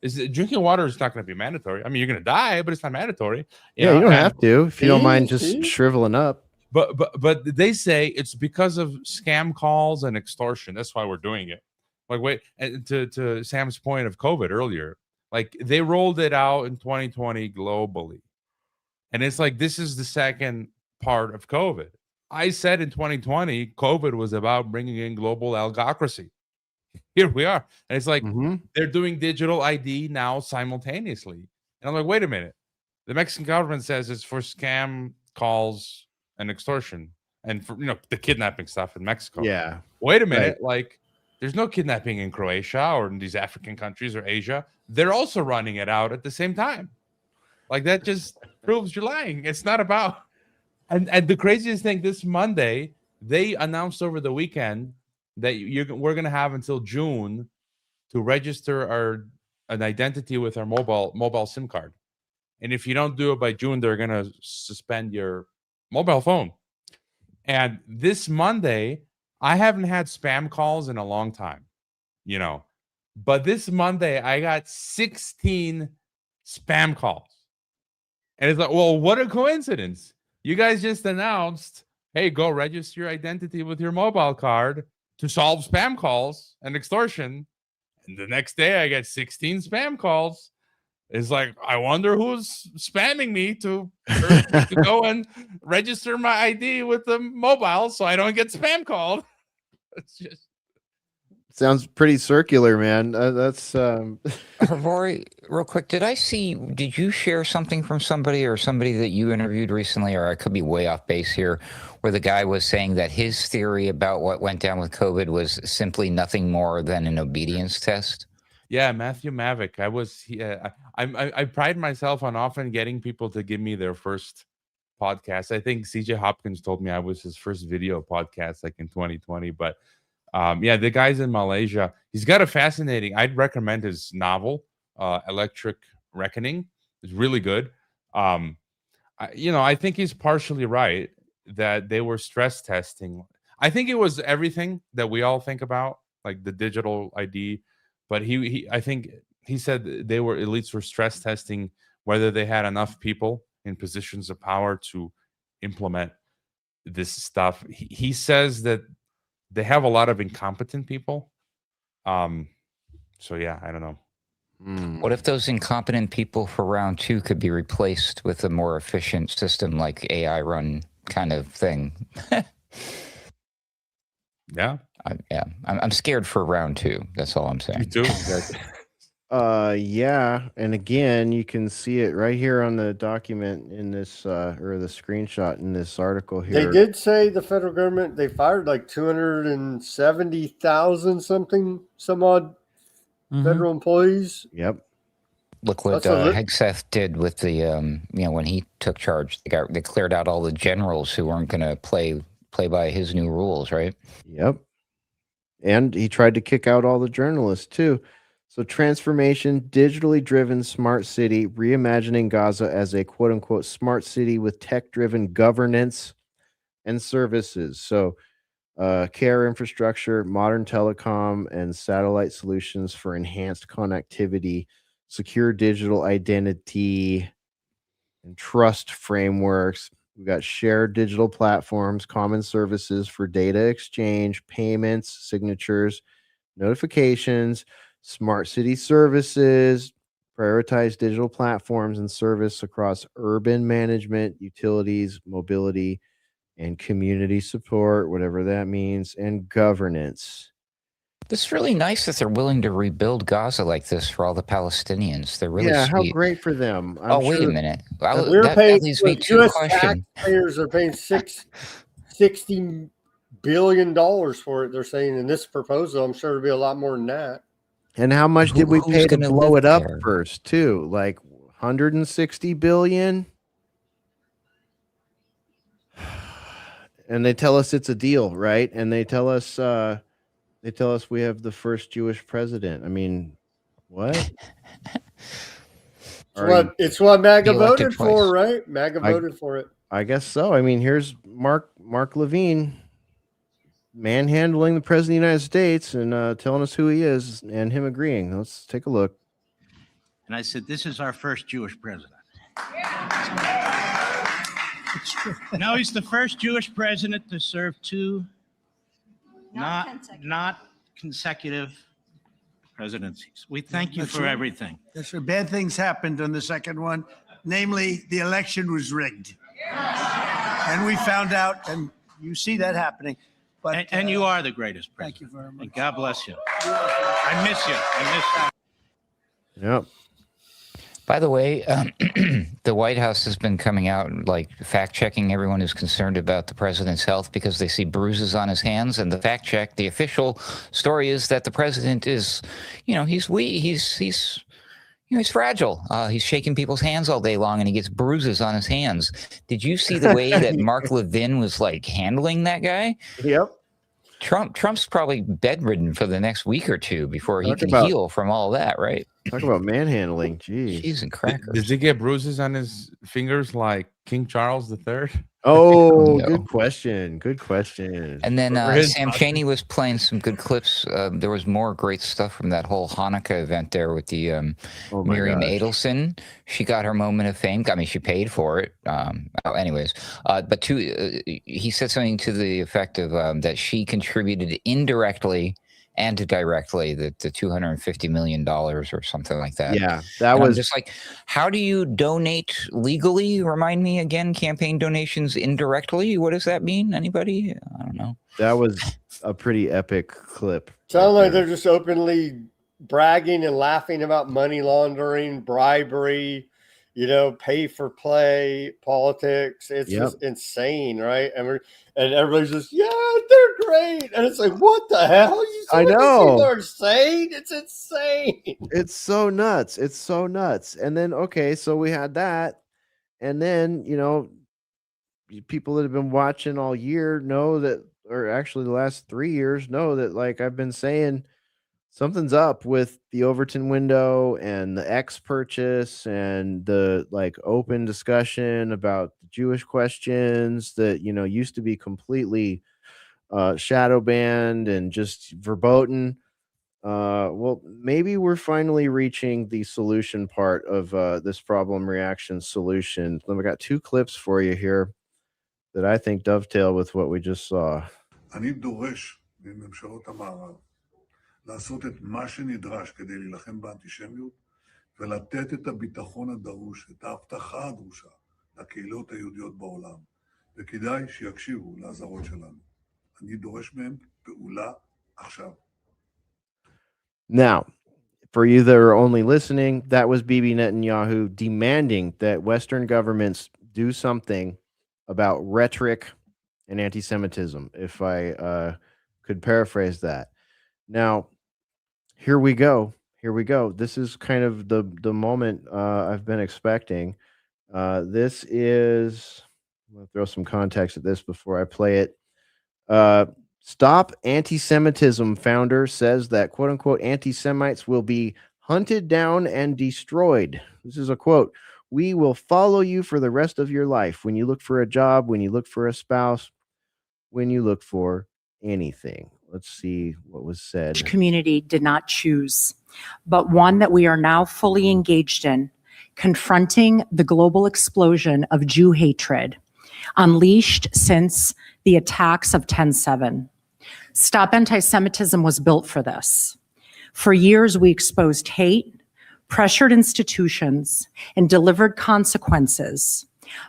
drinking water is not going to be mandatory. I mean, you're going to die, but it's not mandatory. You don't have to if you don't mind just shriveling up. But they say it's because of scam calls and extortion. That's why we're doing it. Like, wait, and to Sam's point of COVID earlier, like they rolled it out in 2020 globally. And it's like, this is the second part of COVID. I said in 2020, COVID was about bringing in global algocracy. Here we are. And it's like, they're doing digital ID now simultaneously. And I'm like, wait a minute. The Mexican government says it's for scam calls and extortion and for, the kidnapping stuff in Mexico. Yeah. Wait a minute. Right. Like, there's no kidnapping in Croatia or in these African countries or Asia. They're also running it out at the same time. Like that just proves you're lying. It's not about. And the craziest thing, this Monday, they announced over the weekend that we're going to have until June to register an identity with our mobile SIM card. And if you don't do it by June, they're going to suspend your mobile phone. And this Monday, I haven't had spam calls in a long time, But this Monday, I got 16 spam calls. And it's like, well, what a coincidence. You guys just announced hey, go register your identity with your mobile card to solve spam calls and extortion. And the next day I get 16 spam calls. It's like, I wonder who's spamming me to go and register my ID with the mobile so I don't get spam called. It's just sounds pretty circular, man. That's Hrvoje, real quick, did you share something from somebody that you interviewed recently, or I could be way off base here, where the guy was saying that his theory about what went down with COVID was simply nothing more than an obedience test? Yeah, Matthew Mavick. I pride myself on often getting people to give me their first podcast. I think CJ Hopkins told me I was his first video podcast like in 2020. But yeah, the guy's in Malaysia. He's got a fascinating, I'd recommend his novel, Electric Reckoning. It's really good. I think he's partially right that they were stress testing. I think it was everything that we all think about, like the digital ID. But I think he said elites were stress testing whether they had enough people in positions of power to implement this stuff. He says that they have a lot of incompetent people. So yeah, I don't know. What if those incompetent people for round 2 could be replaced with a more efficient system like AI run kind of thing? Yeah. I'm scared for round 2. That's all I'm saying. Me too. Yeah, and again, you can see it right here on the document in this or the screenshot in this article here. They did say the federal government, they fired like 270,000 some odd federal employees. Yep. Look what Hegseth did with the when he took charge. They cleared out all the generals who weren't going to play by his new rules, right? Yep. And he tried to kick out all the journalists too. So transformation, digitally driven smart city, reimagining Gaza as a quote unquote smart city with tech driven governance and services. So care infrastructure, modern telecom and satellite solutions for enhanced connectivity, secure digital identity and trust frameworks. We've got shared digital platforms, common services for data exchange, payments, signatures, notifications, smart city services, prioritize digital platforms and service across urban management, utilities, mobility, and community support, whatever that means, and governance. It's really nice that they're willing to rebuild Gaza like this for all the Palestinians. They're really sweet. How great for them. Wait a minute. We're paying, U.S. taxpayers are paying $60 billion for it, they're saying in this proposal. I'm sure it'll be a lot more than that. And how much did we pay to blow it up first, too? Like 160 billion? And they tell us it's a deal, right? And they tell us we have the first Jewish president. I mean, what? It's what MAGA voted for, right? MAGA voted for it. I guess so. I mean, here's Mark Levine manhandling the president of the United States and telling us who he is and him agreeing. Let's take a look. And I said, this is our first Jewish president. No, he's the first Jewish president to serve 2 not consecutive presidencies. We thank you for everything. Yes, sir. Bad things happened on the second one. Namely, the election was rigged. And we found out, and you see that happening. But and you are the greatest president. Thank you very much. And God bless you. I miss you. Yep. By the way, the White House has been coming out like fact checking everyone who's concerned about the president's health because they see bruises on his hands. And the fact check, the official story is that the president is, he's weak. He's fragile. He's shaking people's hands all day long and he gets bruises on his hands. Did you see the way that Mark Levin was like handling that guy? Yep. Trump's probably bedridden for the next week or 2 before he can heal from all that, right? Talk about manhandling. Jeez. Cheese and crackers. Does he get bruises on his fingers like King Charles III? Oh, No. good question. Good question. And then Or his Sam husband. Chaney was playing some good clips. There was more great stuff from that whole Hanukkah event there with the Oh my Miriam gosh. Adelson. She got her moment of fame. I mean, she paid for it. Anyways, but he said something to the effect of that she contributed indirectly and directly the $250 million or something like that. Yeah, that And I'm was just like, how do you donate legally? Remind me again, campaign donations indirectly. What does that mean? Anybody? I don't know. that was a pretty epic clip. Sound right like there. they're just openly bragging and laughing about money laundering, bribery, pay for play politics. It's Yep. just insane, right? And everybody's just, yeah, they're great. And it's like, what the hell? You see I what these know. people are saying? It's insane. It's so nuts. It's so nuts. And then, okay, so we had that. And then, people that have been watching all year know that, or actually the last 3 years know that, like I've been saying, something's up with the Overton window and the X purchase and the like open discussion about the Jewish questions that, used to be completely shadow banned and just verboten. Well, maybe we're finally reaching the solution part of this problem reaction solution. Then we got 2 clips for you here that I think dovetail with what we just saw. אני דורש מממשלות המערב לעשות את מה שנדרש כדי להילחם באנטישמיות ולתת את הביטחון הדרוש, את ההבטחה הדרושה לקהילות היהודיות בעולם. וכדאי שיקשיבו לאזהרות שלנו. אני דורש מהם פעולה עכשיו. Now, for you that are only listening, that was Bibi Netanyahu demanding that Western governments do something about rhetoric and anti-Semitism, if I could paraphrase that. Now, here we go. Here we go. This is kind of the moment I've been expecting. This is, I'm going to throw some context at this before I play it. Stop Anti-Semitism founder says that quote unquote anti-Semites will be hunted down and destroyed. This is a quote. We will follow you for the rest of your life. When you look for a job, when you look for a spouse, when you look for anything. Let's see what was said. Community did not choose, but one that we are now fully engaged in, confronting the global explosion of Jew hatred, unleashed since the attacks of 10/7. Stop Anti-Semitism was built for this. For years, we exposed hate, pressured institutions, and delivered consequences.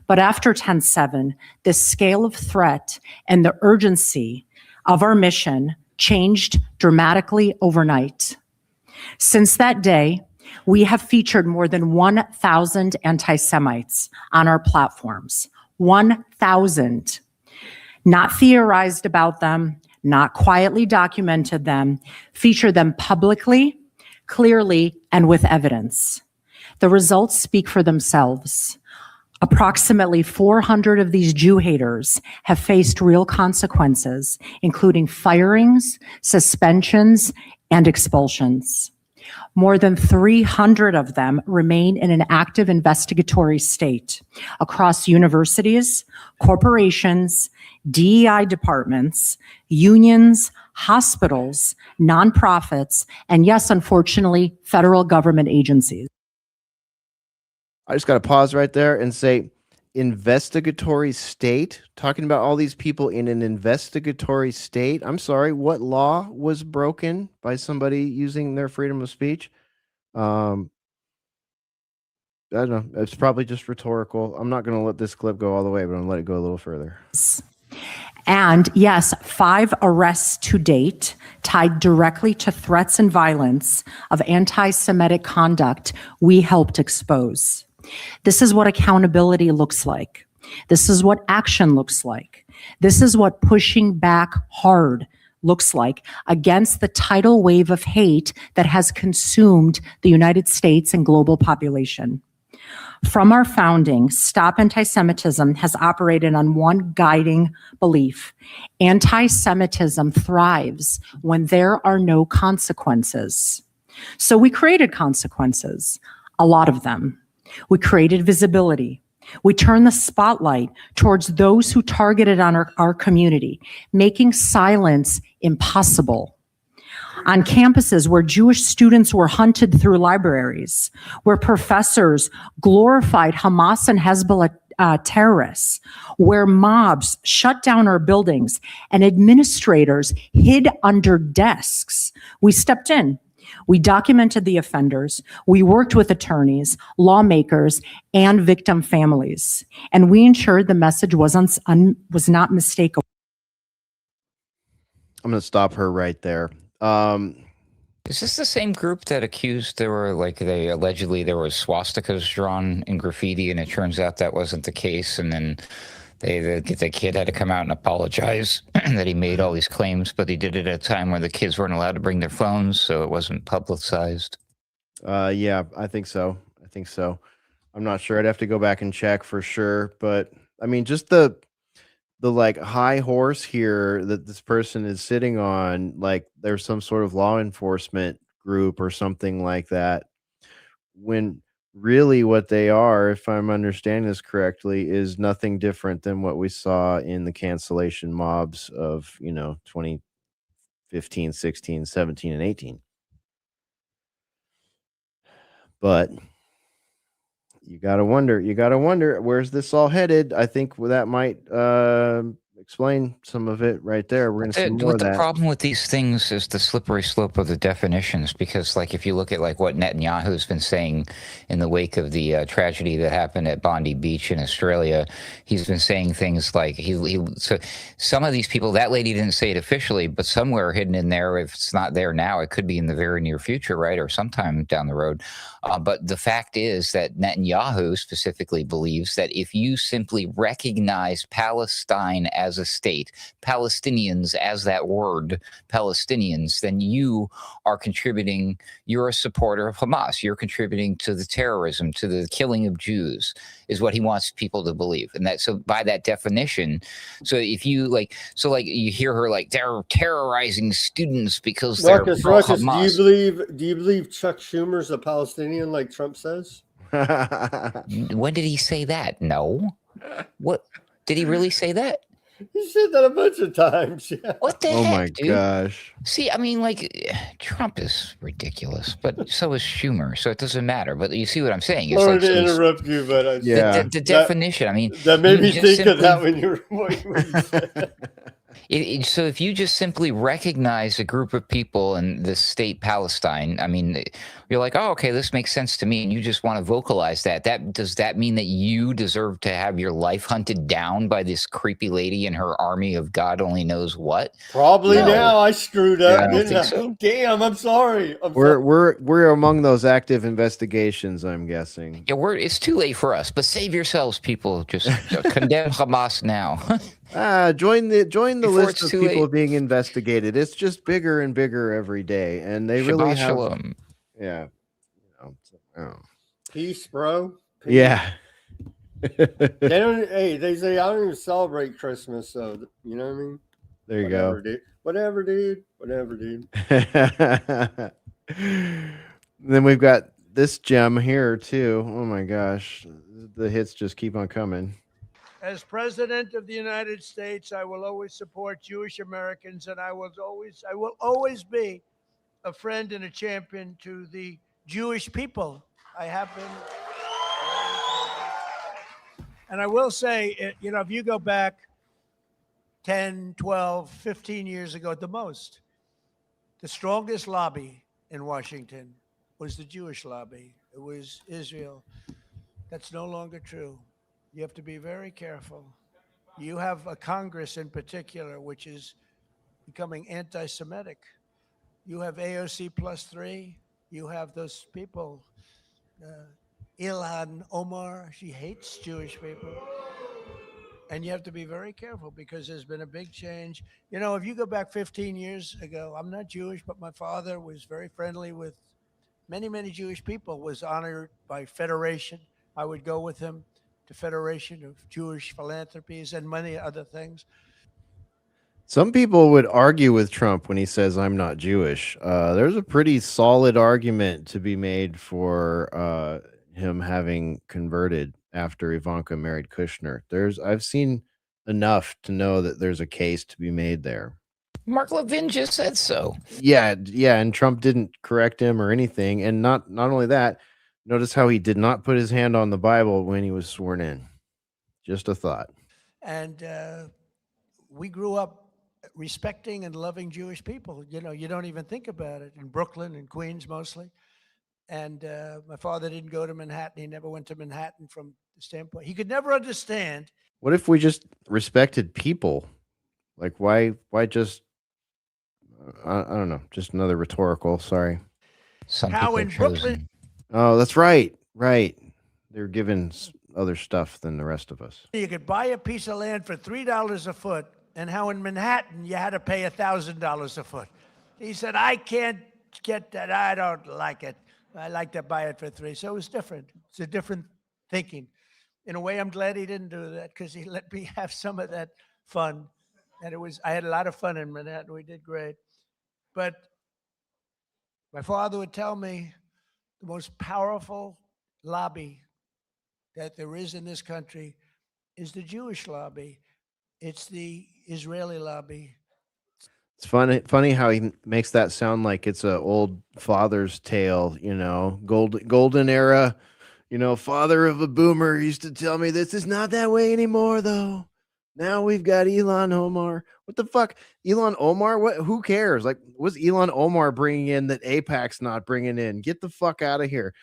But after 10/7, the scale of threat and the urgency of our mission changed dramatically overnight. Since that day, we have featured more than 1,000 anti-Semites on our platforms. 1,000. Not theorized about them, not quietly documented them, featured them publicly, clearly, and with evidence. The results speak for themselves. Approximately 400 of these Jew haters have faced real consequences, including firings, suspensions, and expulsions. More than 300 of them remain in an active investigatory state across universities, corporations, DEI departments, unions, hospitals, nonprofits, and yes, unfortunately, federal government agencies. I just got to pause right there and say investigatory state, talking about all these people in an investigatory state. I'm sorry, what law was broken by somebody using their freedom of speech? I don't know. It's probably just rhetorical. I'm not going to let this clip go all the way, but I'm going to let it go a little further. And yes, 5 arrests to date tied directly to threats and violence of anti-Semitic conduct we helped expose. This is what accountability looks like. This is what action looks like. This is what pushing back hard looks like against the tidal wave of hate that has consumed the United States and global population. From our founding, Stop Anti-Semitism has operated on one guiding belief. Anti-Semitism thrives when there are no consequences. So we created consequences, a lot of them. We created visibility. We turn the spotlight towards those who targeted on our community, making silence impossible. On campuses where Jewish students were hunted through libraries, where professors glorified Hamas and Hezbollah terrorists, where mobs shut down our buildings and administrators hid under desks, we stepped in. We documented the offenders. We worked with attorneys, lawmakers, and victim families, and we ensured the message was not mistakable. I'm going to stop her right there. Is this the same group that accused there were allegedly there were swastikas drawn in graffiti, and it turns out that wasn't the case, and then the kid had to come out and apologize that he made all these claims, but he did it at a time where the kids weren't allowed to bring their phones, so it wasn't publicized. Yeah, I think so. I'm not sure. I'd have to go back and check for sure, but I mean, just the like high horse here that this person is sitting on, like there's some sort of law enforcement group or something like that, when really what they are, if I'm understanding this correctly, is nothing different than what we saw in the cancellation mobs of 2015, 16, 17, and 18. But you gotta wonder where's this all headed. I think that might explain some of it right there. We're gonna see more of that. The problem with these things is the slippery slope of the definitions, because like if you look at like what Netanyahu's been saying in the wake of the tragedy that happened at Bondi Beach in Australia, he's been saying things like so some of these people, that lady didn't say it officially, but somewhere hidden in there, if it's not there now, it could be in the very near future, right, or sometime down the road. But the fact is that Netanyahu specifically believes that if you simply recognize Palestine as a state, Palestinians as that word, Palestinians, then you are contributing, you're a supporter of Hamas. You're contributing to the terrorism, to the killing of Jews, is what he wants people to believe. And that, so by that definition, so if you you hear her like, they're terrorizing students because Ruckus, they're pro-Hamas. do you believe Chuck Schumer's a Palestinian like Trump says? When did he say that? No. What? Did he really say that? He said that a bunch of times. Yeah. What the heck, Oh my dude? gosh. See, I mean, like, Trump is ridiculous, but so is Schumer, so it doesn't matter. But you see what I'm saying? It's Sorry like, to interrupt you, but the definition, I mean... That made me just think of simply- that when you said. So if you just simply recognize a group of people in the state Palestine, I mean, you're like, oh, okay, this makes sense to me, and you just want to vocalize that. Does that mean that you deserve to have your life hunted down by this creepy lady and her army of God only knows what? Probably No. now. I screwed up. Yeah, I don't didn't think so. Damn, I'm sorry. We're among those active investigations, I'm guessing. Yeah, it's too late for us, but save yourselves, people. Just condemn Hamas now. Join the Before list it's of too people late. being investigated. It's just bigger and bigger every day, and they really Shabbat have. shalom. Yeah. Peace, bro. Peace. Yeah. They don't. Hey, they say I don't even celebrate Christmas, so you know what I mean. There you Whatever, dude. Whatever, dude. Then we've got this gem here too. Oh my gosh, the hits just keep on coming. As President of the United States, I will always support Jewish Americans, and I will always be a friend and a champion to the Jewish people. I have been. And I will say, if you go back 10, 12, 15 years ago at the most, the strongest lobby in Washington was the Jewish lobby. It was Israel. That's no longer true. You have to be very careful. You have a Congress in particular, which is becoming anti-Semitic. You have AOC +3. You have those people, Ilhan Omar, she hates Jewish people. And you have to be very careful because there's been a big change. If you go back 15 years ago, I'm not Jewish, but my father was very friendly with many, many Jewish people, was honored by Federation. I would go with him to Federation of Jewish Philanthropies and many other things. Some people would argue with Trump when he says I'm not Jewish. There's a pretty solid argument to be made for him having converted. after Ivanka married Kushner. I've seen enough to know that there's a case to be made there. Mark Levin just said so. Yeah, and Trump didn't correct him or anything. And not only that, notice how he did not put his hand on the Bible when he was sworn in. Just a thought. And we grew up respecting and loving Jewish people. You know, you don't even think about it. In Brooklyn and Queens mostly. And my father didn't go to Manhattan. He never went to Manhattan from the standpoint. He could never understand. What if we just respected people? Like, why just, I don't know, just another rhetorical, sorry. Some How people in are Brooklyn- chosen. Oh, that's right. They're given other stuff than the rest of us. You could buy a piece of land for $3 a foot, and how in Manhattan you had to pay $1,000 a foot. He said, I can't get that. I don't like it. I like to buy it for $3. So it was different. It's a different thinking. In a way, I'm glad he didn't do that because he let me have some of that fun. And I had a lot of fun in Manhattan. We did great. But my father would tell me the most powerful lobby that there is in this country is the Jewish lobby. It's the Israeli lobby. It's funny how he makes that sound like it's an old father's tale, you know, golden era, you know, father of a boomer used to tell me this is not that way anymore, though. Now we've got Elon Omar. What the fuck? Elon Omar? What? Who cares? Like, what's Elon Omar bringing in that AIPAC's not bringing in? Get the fuck out of here.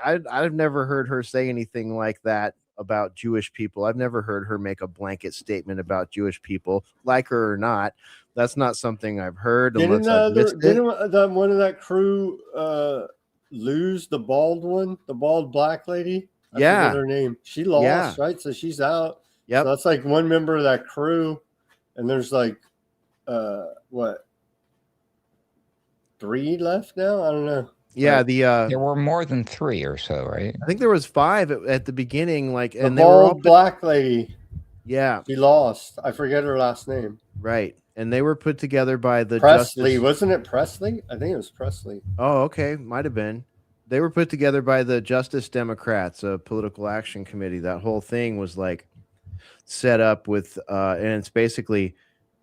I've never heard her say anything like that about Jewish people. I've never heard her make a blanket statement about Jewish people, like her or not. That's not something I've heard. Didn't one of that crew lose the bald black lady? I forget her name. She lost, right? So she's out. Yep. So that's like one member of that crew, and there's like what, 3 left now? I don't know. Yeah, there were more than 3 or so, right? I think there was 5 at the beginning, like, The and they were all black lady. Yeah, she lost. I forget her last name. Right, and they were put together by the Presley. Wasn't it Presley? I think it was Presley. Oh, okay, might have been. They were put together by the Justice Democrats, a political action committee. That whole thing was like set up with, and it's basically,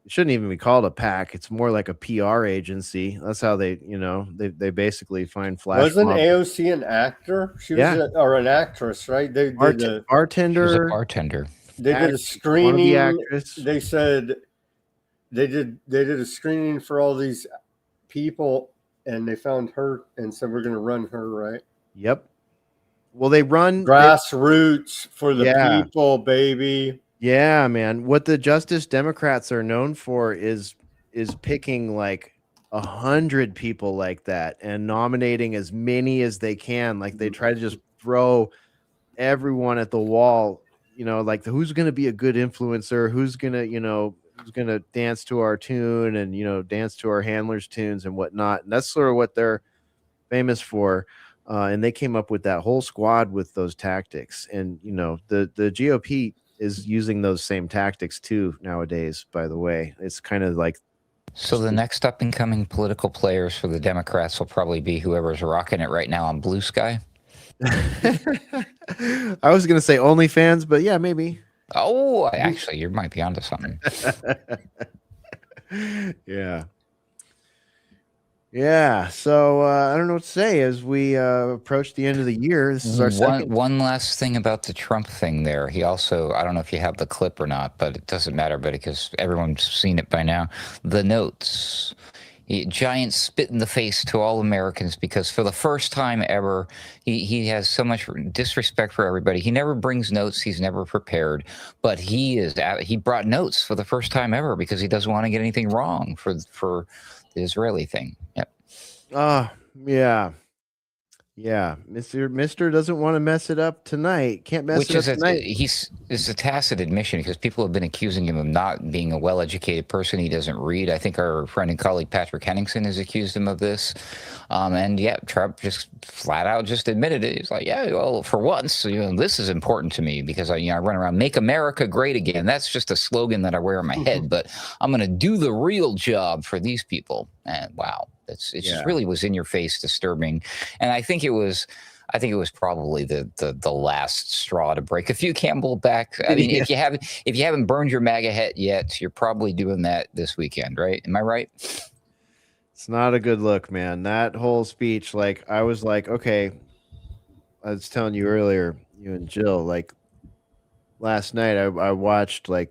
it shouldn't even be called a PAC. It's more like a PR agency. That's how they, you know, they basically find flash. Wasn't AOC an actor? She was or an actress, right? They did bartender. She was a bartender. They did a screening. They said they did a screening for all these people, and they found her and said we're going to run her, right? Yep. Well, they run grassroots for the people, baby. Yeah, man. What the Justice Democrats are known for is picking like 100 people like that and nominating as many as they can. Like they try to just throw everyone at the wall, you know, like who's going to be a good influencer, who's going to dance to our tune and, you know, dance to our handlers' tunes and whatnot. And that's sort of what they're famous for. And they came up with that whole squad with those tactics. And, you know, the GOP is using those same tactics too nowadays, by the way. It's kind of like. So the next up and coming political players for the Democrats will probably be whoever's rocking it right now on Blue Sky. I was going to say OnlyFans, but yeah, maybe. Oh, actually, you might be onto something. Yeah. Yeah, so I don't know what to say as we approach the end of the year. This is our one last thing about the Trump thing there. He also, I don't know if you have the clip or not, but it doesn't matter, but because everyone's seen it by now. The notes, giant spit in the face to all Americans, because for the first time ever, he has so much disrespect for everybody. He never brings notes. He's never prepared, but he brought notes for the first time ever because he doesn't want to get anything wrong for the Israeli thing. Yep. Yeah. Mr. doesn't want to mess it up tonight. Can't mess it up tonight. It's a tacit admission because people have been accusing him of not being a well-educated person. He doesn't read. I think our friend and colleague Patrick Henningsen has accused him of this. And yeah, Trump just flat out just admitted it. He's like, yeah, well, for once, you know, this is important to me because I run around, make America great again. That's just a slogan that I wear on my head, but I'm going to do the real job for these people. And wow, it just really was in your face, disturbing. And I think it was I think it was probably the last straw to break a few Campbell back. I mean, if you haven't burned your MAGA hat yet, you're probably doing that this weekend, right? Am I right? It's not a good look, man. That whole speech, like, I was like, okay, I was telling you earlier, you and Jill, like, last night I watched like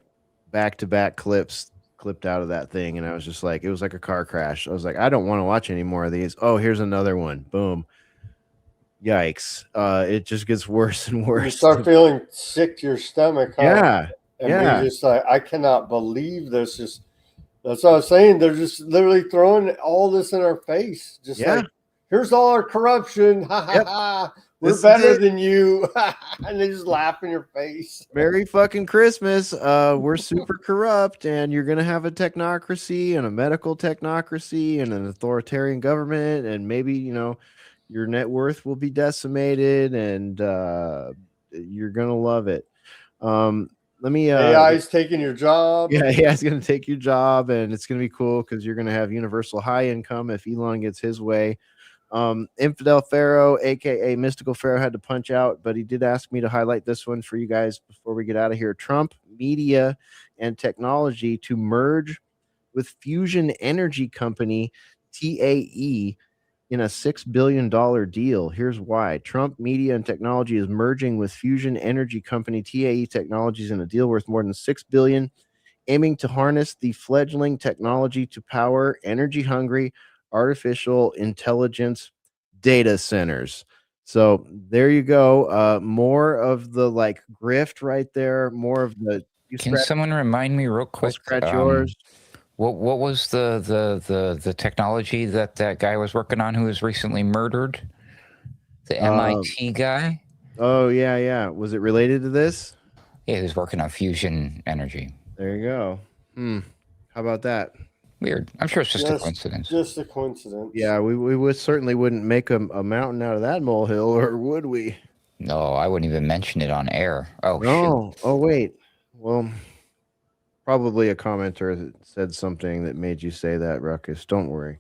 back-to-back clips clipped out of that thing, and I was just like, it was like a car crash. I was like, I don't want to watch any more of these. Oh, here's another one. Boom. Yikes. It just gets worse and worse. You start feeling sick to your stomach, huh? Yeah. And Yeah. we just like, I cannot believe this. That's what I was saying. They're just literally throwing all this in our face. Just like, here's all our corruption. Ha ha ha. We're better than you. And they just laugh in your face. Merry fucking Christmas. We're super corrupt, and you're gonna have a technocracy and a medical technocracy and an authoritarian government, and maybe, you know, your net worth will be decimated, and you're gonna love it. Let me AI's taking your job. Yeah, AI's gonna take your job, and it's gonna be cool because you're gonna have universal high income if Elon gets his way. Infidel Pharaoh, aka Mystical Pharaoh, had to punch out, but he did ask me to highlight this one for you guys before we get out of here. Trump Media and Technology to merge with fusion energy company TAE in a $6 billion deal. Here's why. Trump Media and Technology is merging with fusion energy company TAE Technologies in a deal worth more than $6 billion, aiming to harness the fledgling technology to power energy-hungry artificial intelligence data centers. So there you go. More of the like grift right there. More of the. Can someone remind me real quick? Scratch yours. What was the technology that guy was working on who was recently murdered? The MIT guy? Oh yeah. Was it related to this? Yeah, he was working on fusion energy. There you go. How about that? Weird. I'm sure it's just a coincidence. Just a coincidence. Yeah, we certainly wouldn't make a mountain out of that molehill, or would we? No, I wouldn't even mention it on air. Oh, no. Shoot. Oh, wait. Well, probably a commenter that said something that made you say that, Ruckus. Don't worry.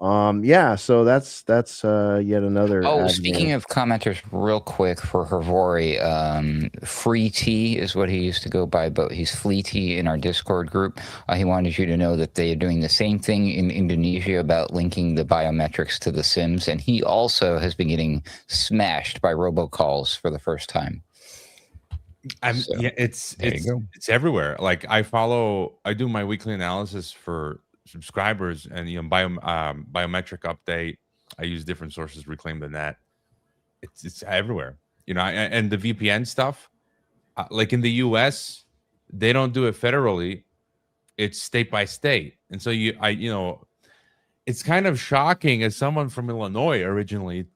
Yeah, so that's yet another. Oh, speaking of commenters, real quick for Hrvoje, Free T is what he used to go by, but he's Flea T in our Discord group. He wanted you to know that they are doing the same thing in Indonesia about linking the biometrics to the SIMs, and he also has been getting smashed by robocalls for the first time. Yeah, it's everywhere. Like I do my weekly analysis for subscribers, and biometric update. I use different sources to reclaim the net. It's everywhere, and the VPN stuff. Like in the US, they don't do it federally; it's state by state, and so it's kind of shocking as someone from Illinois originally,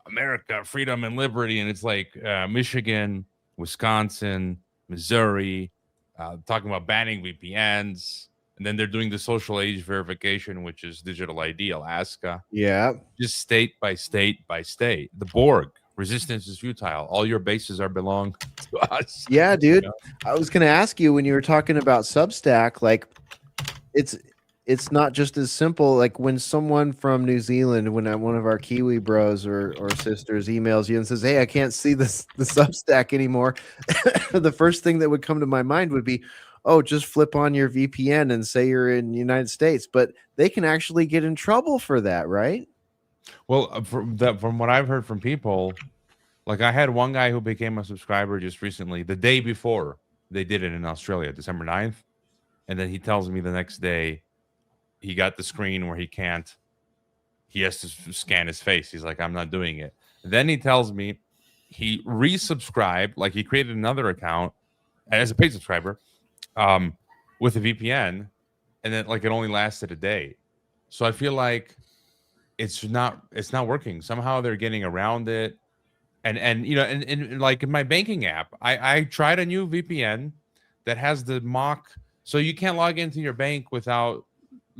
America, freedom and liberty, and it's like Michigan, Wisconsin, Missouri, talking about banning VPNs. And then they're doing the social age verification, which is digital ID, Alaska. Yeah. Just state by state by state. The Borg, resistance is futile. All your bases belong to us. Yeah, dude. I was going to ask you when you were talking about Substack, like it's not just as simple. Like when someone from New Zealand, when one of our Kiwi bros or sisters emails you and says, hey, I can't see the Substack anymore. The first thing that would come to my mind would be, oh, just flip on your VPN and say you're in the United States. But they can actually get in trouble for that, right? Well, from what I've heard from people, like I had one guy who became a subscriber just recently, the day before they did it in Australia, December 9th. And then he tells me the next day he got the screen where he has to scan his face. He's like, I'm not doing it. Then he tells me he resubscribed, like he created another account as a paid subscriber, with a VPN, and then like it only lasted a day. So I feel like it's not working. Somehow they're getting around it. And like in my banking app, I tried a new VPN that has the mock, so you can't log into your bank without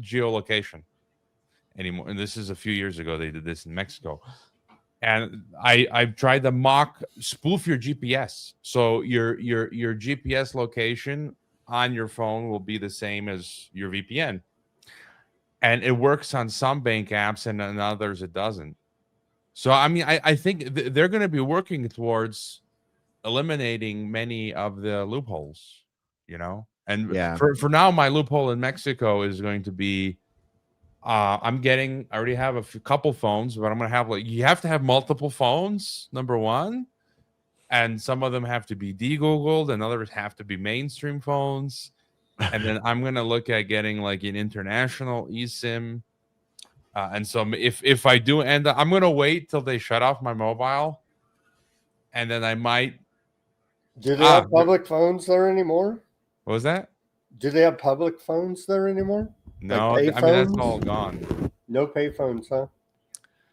geolocation anymore. And this is a few years ago. They did this in Mexico. And I've tried the mock spoof your GPS. So your GPS location on your phone will be the same as your VPN. And it works on some bank apps and on others it doesn't. So I mean, I think they're going to be working towards eliminating many of the loopholes, you know. And Yeah. for now, my loophole in Mexico is going to be, I already have a couple phones, but I'm going to have you have to have multiple phones, number one. And some of them have to be de-Googled and others have to be mainstream phones. And then I'm going to look at getting like an international eSIM. And so if I do end up, I'm going to wait till they shut off my mobile. And then I might. Do they have public phones there anymore? What was that? Do they have public phones there anymore? No, like I mean, that's all gone. No payphones, huh?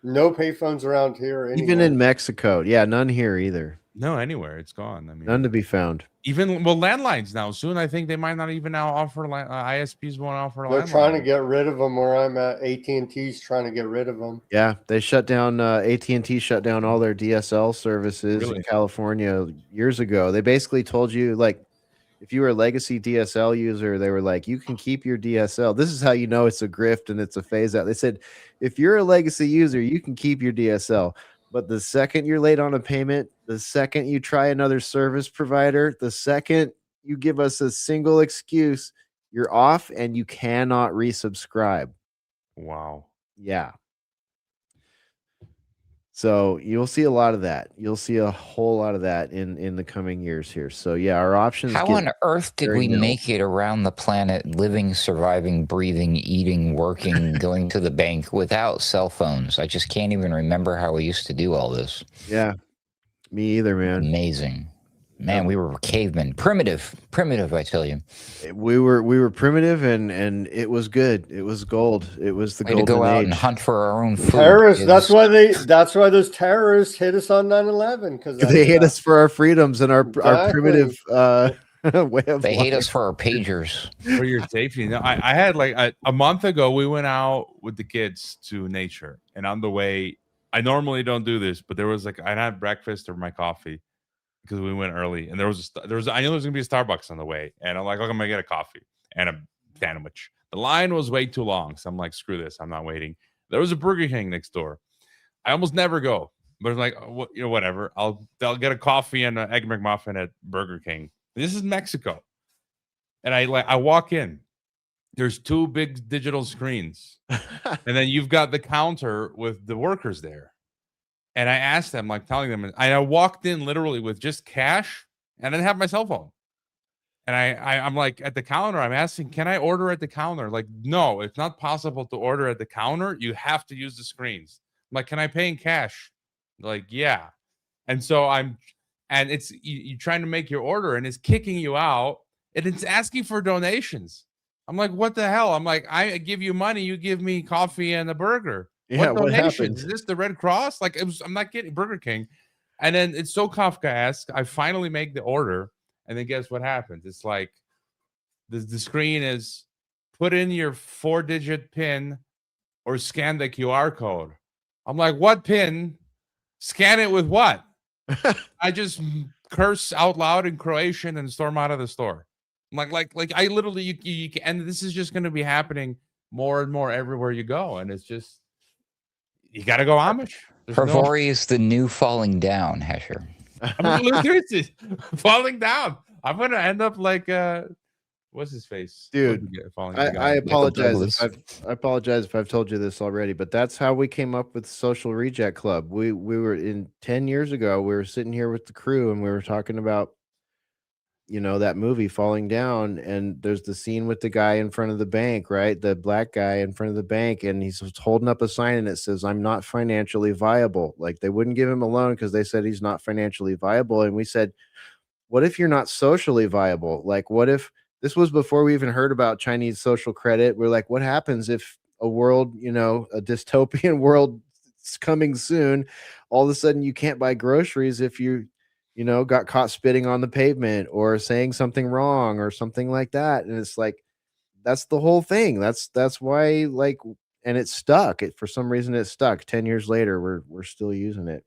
No payphones around here anymore. Even in Mexico. Yeah, none here either. No, anywhere. It's gone. I mean, none to be found. Even, landlines now. Soon, I think they might not even now offer, ISPs won't offer They're landlines. trying to get rid of them where I'm at. AT&T's trying to get rid of them. Yeah, they shut down, AT&T shut down all their DSL services in California years ago. They basically told you, like, if you were a legacy DSL user, they were like, you can keep your DSL. This is how you know it's a grift and it's a phase out. They said, if you're a legacy user, you can keep your DSL. But the second you're late on a payment, the second you try another service provider, the second you give us a single excuse, you're off and you cannot resubscribe. Wow. Yeah. So you'll see a lot of that. You'll see a whole lot of that in the coming years here. So yeah, our options. How on earth did we make it around the planet, living, surviving, breathing, eating, working, going to the bank without cell phones? I just can't even remember how we used to do all this. Yeah, me either, man. Amazing. Man, we were cavemen. Primitive, I tell you. We were primitive and it was good. It was gold. It was the golden to go out age. and hunt for our own food. Terrorists. That's why those terrorists hit us on 9/11 because they hit us for our freedoms and our primitive way of They life. hate us for our pagers. For your safety. No, I had like a month ago, we went out with the kids to nature, and on the way, I normally don't do this, but there was like I had breakfast or my coffee because we went early, and I knew there was gonna be a Starbucks on the way, and I'm like, okay, I'm gonna get a coffee and a sandwich. The line was way too long, so I'm like, screw this, I'm not waiting. There was a Burger King next door. I almost never go, but it's like, whatever. I'll get a coffee and an egg McMuffin at Burger King. This is Mexico, and I walk in. There's two big digital screens, and then you've got the counter with the workers there. And I asked them, like telling them, and I walked in literally with just cash and I didn't have my cell phone. And I'm like at the counter, I'm asking, can I order at the counter? Like, no, it's not possible to order at the counter. You have to use the screens. I'm like, can I pay in cash? Like, yeah. And so it's you're trying to make your order and it's kicking you out and it's asking for donations. I'm like, what the hell? I'm like, I give you money, you give me coffee and a burger. Yeah, what donations? happened? Is this the Red Cross? Like, I'm not getting Burger King. And then it's so Kafkaesque. I finally make the order, and then guess what happens? It's like the screen is put in your 4-digit PIN or scan the QR code. I'm like, what PIN? Scan it with what? I just curse out loud in Croatian and storm out of the store. I'm like I literally you and this is just going to be happening more and more everywhere you go, and it's just. You got to go Amish. Hrvoje is the new falling down, Hesher. I mean, seriously, falling down. I'm going to end up like, what's his face? Dude, I apologize. I apologize if I've told you this already, but that's how we came up with Social Reject Club. We were in 10 years ago. We were sitting here with the crew and we were talking about, that movie Falling Down, and there's the scene with the guy in front of the bank, right? The black guy in front of the bank, and he's holding up a sign and it says, "I'm not financially viable." Like, they wouldn't give him a loan because they said he's not financially viable. And we said, what if you're not socially viable? Like, what if this was before we even heard about Chinese social credit? We're like, what happens if a world, a dystopian world is coming soon, all of a sudden you can't buy groceries if you got caught spitting on the pavement or saying something wrong or something like that. And it's like, that's the whole thing. That's why, like, and it stuck. For some reason it stuck. 10 years later, we're still using it.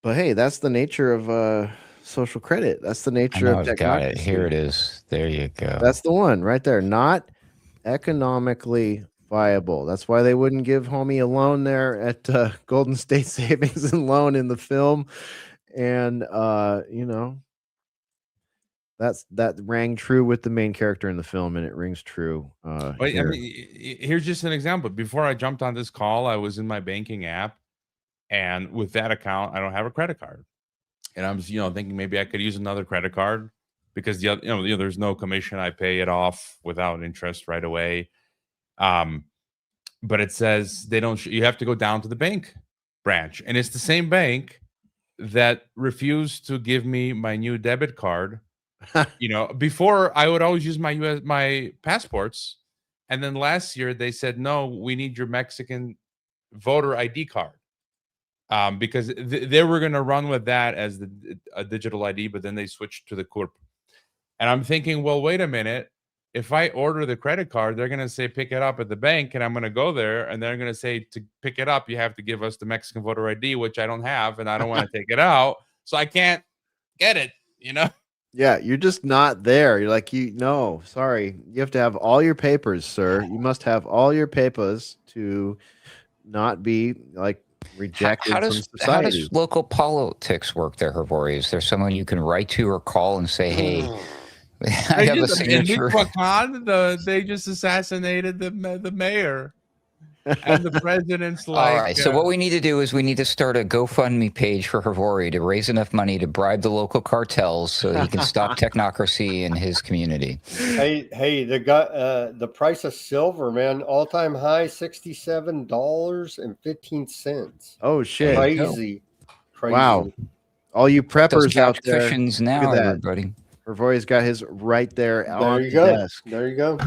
But hey, that's the nature of social credit. That's the nature of technology. Got it. Here it is. There you go. That's the one right there. Not economically viable. That's why they wouldn't give homie a loan there at Golden State Savings and Loan in the film. And you know, that rang true with the main character in the film, and it rings true. But I here. mean, here's just an example. Before I jumped on this call, I was in my banking app, and with that account, I don't have a credit card, and I'm thinking maybe I could use another credit card because there's no commission. I pay it off without interest right away. But it says they don't. You have to go down to the bank branch, and it's the same bank that refused to give me my new debit card. Before I would always use my passports, and then last year they said no, we need your Mexican voter ID card, because they were going to run with that as a digital ID, but then they switched to the CURP. And I'm thinking, well, wait a minute. If I order the credit card, they're going to say pick it up at the bank, and I'm going to go there, and they're going to say to pick it up, you have to give us the Mexican voter ID, which I don't have, and I don't want to take it out, so I can't get it. Yeah, you're just not there. You're like, no, sorry. You have to have all your papers, sir. You must have all your papers to not be like rejected How from does society. local politics work there, Hrvoje? Is there someone you can write to or call and say, hey, I have a signature? They just assassinated the mayor. And the president's like, all right. So what we need to do is we need to start a GoFundMe page for Hrvoje to raise enough money to bribe the local cartels so he can stop technocracy in his community. Hey, the price of silver, man, all-time high, $67.15. Oh shit! Crazy. Wow! All you preppers out there, cushions now, everybody. Hrvoje's got his right there. There you go. There you go.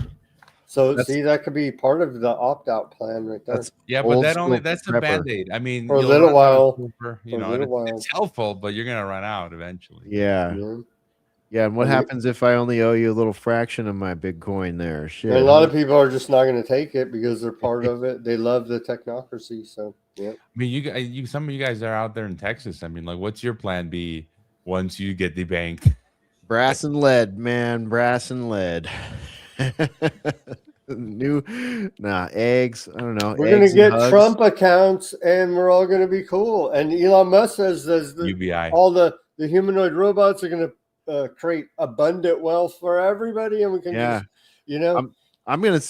So see, that could be part of the opt-out plan right there. But that's a band-aid. I mean, for a little while. It's helpful, but you're gonna run out eventually. Yeah. And what happens if I only owe you a little fraction of my big coin there? Shit. And a lot of people are just not going to take it because they're part of it. They love the technocracy. So yeah. I mean, some of you guys are out there in Texas. I mean, like, what's your plan B once you get debanked? Brass and lead, man. Brass and lead. Eggs. I don't know. We're going to get Trump accounts, and we're all going to be cool. And Elon Musk says UBI. All the humanoid robots are going to create abundant wealth for everybody, and we can just, I'm gonna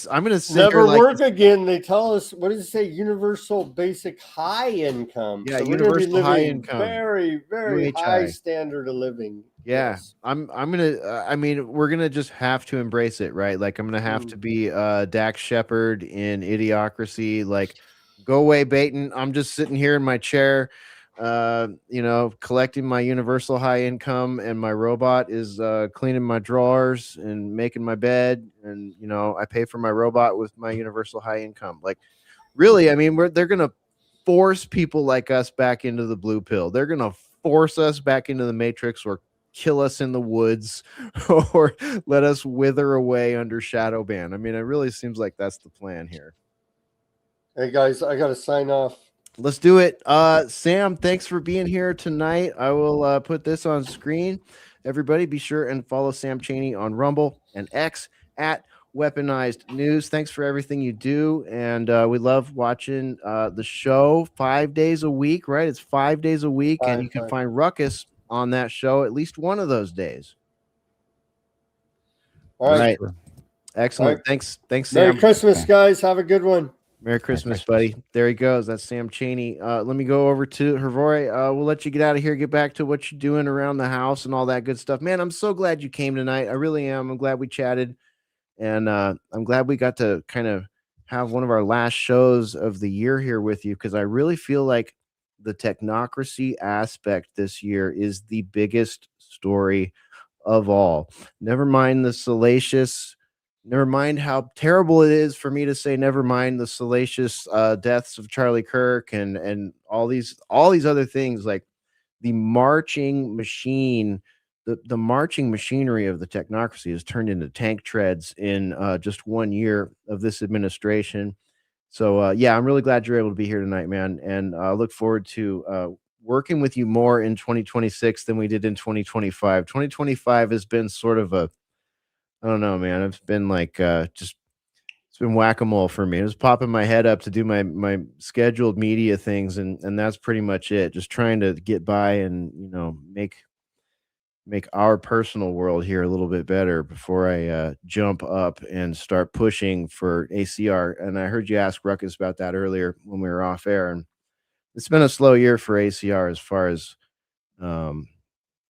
never work again. They tell us, what does it say? Universal basic high income. Yeah, so universal high income. Very, very UHI. high standard of living. Yeah, Yes. I'm gonna. I mean, we're gonna just have to embrace it, right? Like, I'm gonna have to be Dax Shepard in Idiocracy. Like, go away, Baton. I'm just sitting here in my chair, collecting my universal high income, and my robot is cleaning my drawers and making my bed, and I pay for my robot with my universal high income. Like, really, I mean, they're gonna force people like us back into the blue pill. They're gonna force us back into the matrix, or kill us in the woods, or let us wither away under shadow ban. I mean, it really seems like that's the plan here. Hey guys, I got to sign off. Let's do it. Sam, thanks for being here tonight. I will put this on screen. Everybody be sure and follow Sam Chaney on Rumble and X at Weaponized News. Thanks for everything you do. And we love watching the show 5 days a week, right? It's 5 days a week. And you can find Ruckus on that show at least one of those days. All right. Excellent. All right. Thanks, Sam. Merry Christmas, guys. Have a good one. Merry Christmas, buddy. There he goes. That's Sam Chaney. Let me go over to Hrvoje. We'll let you get out of here, get back to what you're doing around the house and all that good stuff. Man, I'm so glad you came tonight. I really am. I'm glad we chatted. And I'm glad we got to kind of have one of our last shows of the year here with you, because I really feel like the technocracy aspect this year is the biggest story of all. Never mind the salacious, never mind how terrible it is for me to say, never mind the salacious deaths of Charlie Kirk and all these other things. Like, the marching machine, the marching machinery of the technocracy has turned into tank treads in just 1 year of this administration. So, I'm really glad you're able to be here tonight, man. And I look forward to working with you more in 2026 than we did in 2025. 2025 has been sort of I don't know, man. It's been like just it's been whack-a-mole for me. It was popping my head up to do my scheduled media things, and that's pretty much it. Just trying to get by and, make our personal world here a little bit better before I jump up and start pushing for ACR. And I heard you ask Ruckus about that earlier when we were off air, and it's been a slow year for ACR as far as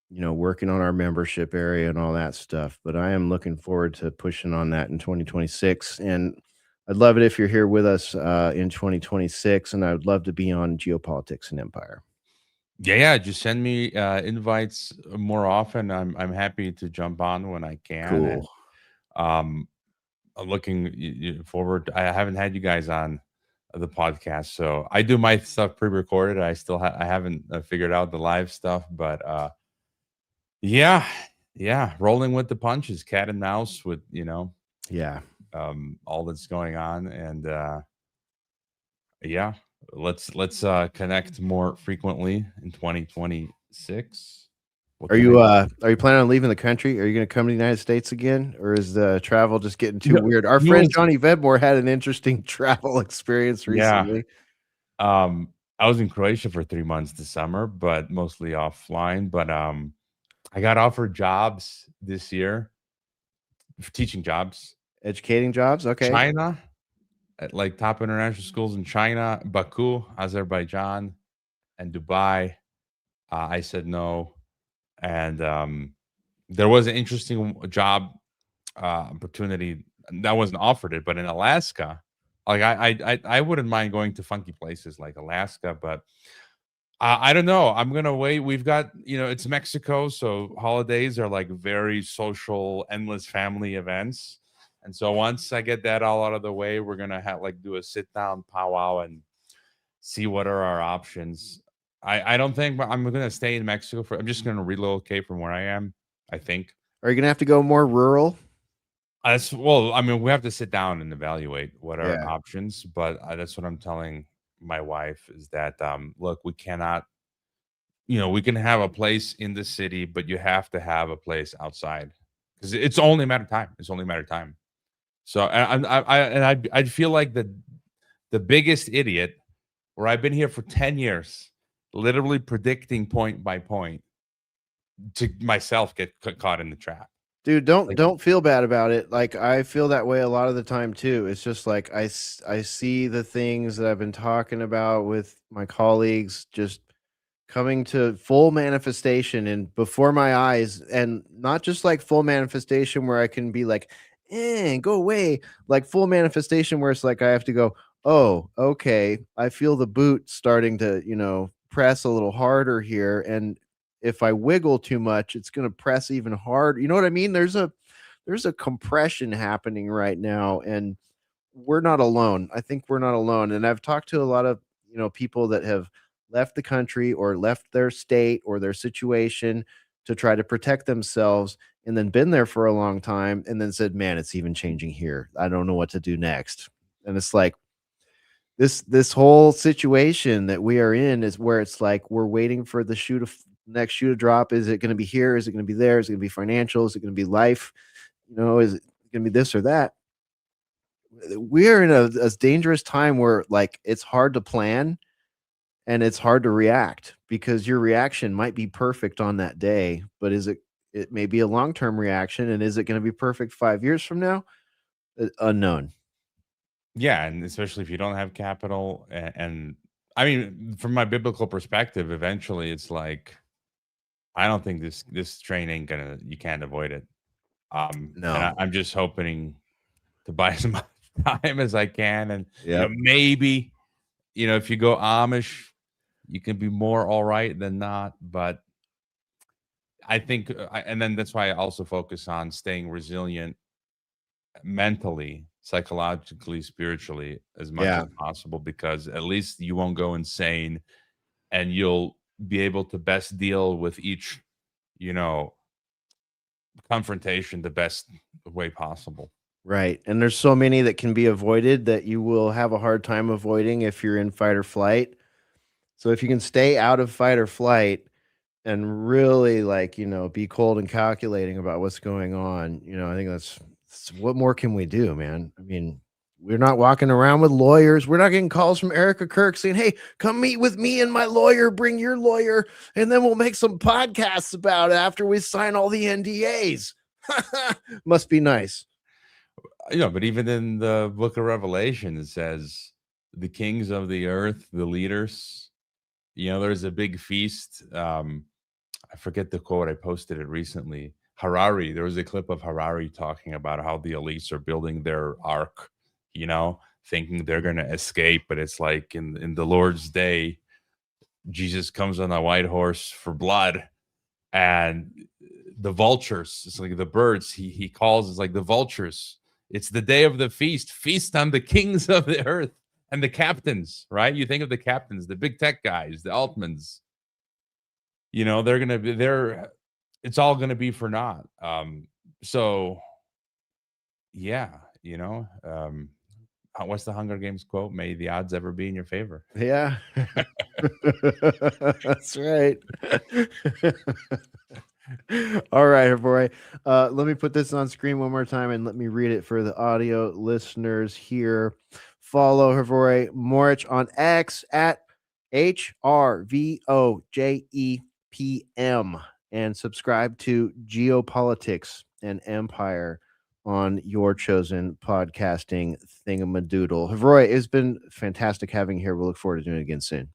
working on our membership area and all that stuff. But I am looking forward to pushing on that in 2026. And I'd love it if you're here with us in 2026. And I would love to be on Geopolitics and Empire. Yeah. Just send me invites more often. I'm happy to jump on when I can. Cool. And, I'm looking forward. I haven't had you guys on the podcast, so I do my stuff pre-recorded. I still I haven't figured out the live stuff, but yeah, rolling with the punches, cat and mouse with all that's going on, and let's connect more frequently in 2026. Are you planning on leaving the country? Are you going to come to the United States again, or is the travel just getting too weird? Our friend Johnny Vedmore had an interesting travel experience recently. I was in Croatia for 3 months this summer, but mostly offline. But I got offered jobs this year, teaching jobs, educating jobs. Okay, China, at like top international schools in China, Baku, Azerbaijan, and Dubai. I said no. And there was an interesting job opportunity that wasn't offered it, but in Alaska, like I wouldn't mind going to funky places like Alaska, but I don't know. I'm gonna wait. We've got it's Mexico, so holidays are like very social, endless family events, and so once I get that all out of the way, we're gonna do a sit down powwow and see what are our options. I don't think I'm going to stay in Mexico I'm just going to relocate from where I am, I think. Are you going to have to go more rural? Well, I mean, we have to sit down and evaluate what are options, but that's what I'm telling my wife is that, look, we cannot, we can have a place in the city, but you have to have a place outside because it's only a matter of time. It's only a matter of time. So I'd feel like the biggest idiot where I've been here for 10 years, literally predicting point by point to myself get caught in the trap. Dude, don't feel bad about it. Like I feel that way a lot of the time too. It's just like I see the things that I've been talking about with my colleagues just coming to full manifestation and before my eyes, and not just like full manifestation where I can be like, go away, like full manifestation where it's like I have to go, oh, okay, I feel the boot starting to, press a little harder here. And if I wiggle too much, it's going to press even harder. You know what I mean? There's a compression happening right now, and we're not alone. I think we're not alone. And I've talked to a lot of, people that have left the country or left their state or their situation to try to protect themselves and then been there for a long time and then said, man, it's even changing here. I don't know what to do next. And it's like, this whole situation that we are in is where it's like we're waiting for the next shoe to drop. Is it going to be here? Is it going to be there? Is it going to be financial? Is it going to be life? Is it going to be this or that? We are in a dangerous time where like it's hard to plan and it's hard to react because your reaction might be perfect on that day, but it may be a long-term reaction, and is it going to be perfect 5 years from now? Unknown. Yeah, and especially if you don't have capital, and I mean, from my biblical perspective, eventually it's like, I don't think this train ain't you can't avoid it. No, and I'm just hoping to buy as much time as I can, and maybe, if you go Amish, you can be more all right than not. But I think, and then that's why I also focus on staying resilient mentally, psychologically, spiritually as much as possible, because at least you won't go insane and you'll be able to best deal with each, confrontation the best way possible. Right. And there's so many that can be avoided that you will have a hard time avoiding if you're in fight or flight. So if you can stay out of fight or flight and really be cold and calculating about what's going on, I think that's what more can we do, man? I mean, We're not walking around with lawyers. We're not getting calls from Erica Kirk saying, hey, come meet with me and my lawyer, bring your lawyer, and then we'll make some podcasts about it after we sign all the NDAs. Must be nice. But even in the book of Revelation, it says the kings of the earth, the leaders, there's a big feast. I forget the quote. I posted it recently. Harari, there was a clip of Harari talking about how the elites are building their ark, thinking they're going to escape. But it's like in the Lord's day, Jesus comes on a white horse for blood, and the vultures, it's like the birds he calls, it's like the vultures. It's the day of the feast on the kings of the earth and the captains, right? You think of the captains, the big tech guys, the Altmans, they're going to be there. It's all going to be for naught. So yeah, what's the Hunger Games quote? May the odds ever be in your favor. Yeah. That's right. All right, Hrvoje. Let me put this on screen one more time and let me read it for the audio listeners here. Follow Hrvoje Morić on X at HRVOJEPM and subscribe to Geopolitics and Empire on your chosen podcasting thingamadoodle. Hrvoje, it's been fantastic having you here. We'll look forward to doing it again soon.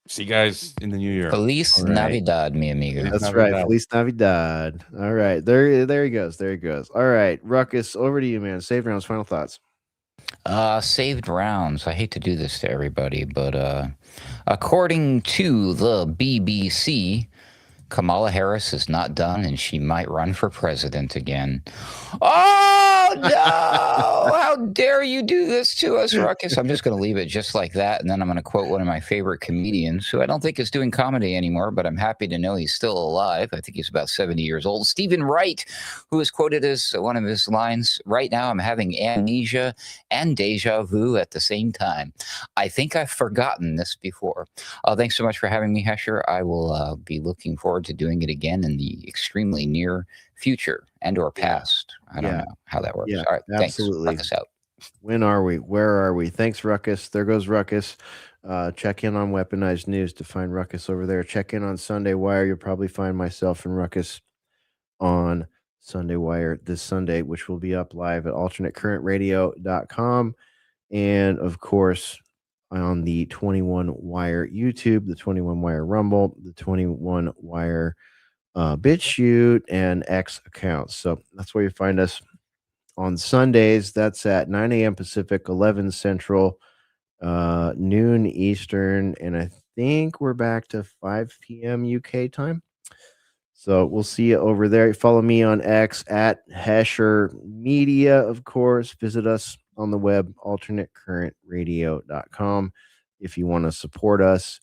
See you guys in the new year. Feliz Navidad, mi amigo. That's right. Feliz Navidad. All right. There he goes. There he goes. All right. Ruckus, over to you, man. Saved rounds, final thoughts. Saved rounds. I hate to do this to everybody, but according to the BBC, Kamala Harris is not done, and she might run for president again. Oh, no! How dare you do this to us, Ruckus? I'm just going to leave it just like that, and then I'm going to quote one of my favorite comedians, who I don't think is doing comedy anymore, but I'm happy to know he's still alive. I think he's about 70 years old. Stephen Wright, who is quoted as one of his lines, "Right now I'm having amnesia and deja vu at the same time. I think I've forgotten this before." Thanks so much for having me, Hesher. I will be looking forward to doing it again in the extremely near future and or past. I don't know how that works. All right, absolutely. Thanks. Ruckus out. When are we? Where are we? Thanks, Ruckus. There goes Ruckus. Check in on Weaponized News to find Ruckus over there. Check in on Sunday Wire. You'll probably find myself and Ruckus on Sunday Wire this Sunday, which will be up live at alternatecurrentradio.com. And of course, on the 21 Wire YouTube, the 21 Wire Rumble, the 21 Wire BitChute, and X accounts. So that's where you find us on Sundays. That's at 9 a.m. Pacific, 11 Central, noon Eastern, and I think we're back to 5 p.m. UK time. So we'll see you over there. Follow me on X at Hesher Media, of course. Visit us on the web, alternatecurrentradio.com. If you want to support us,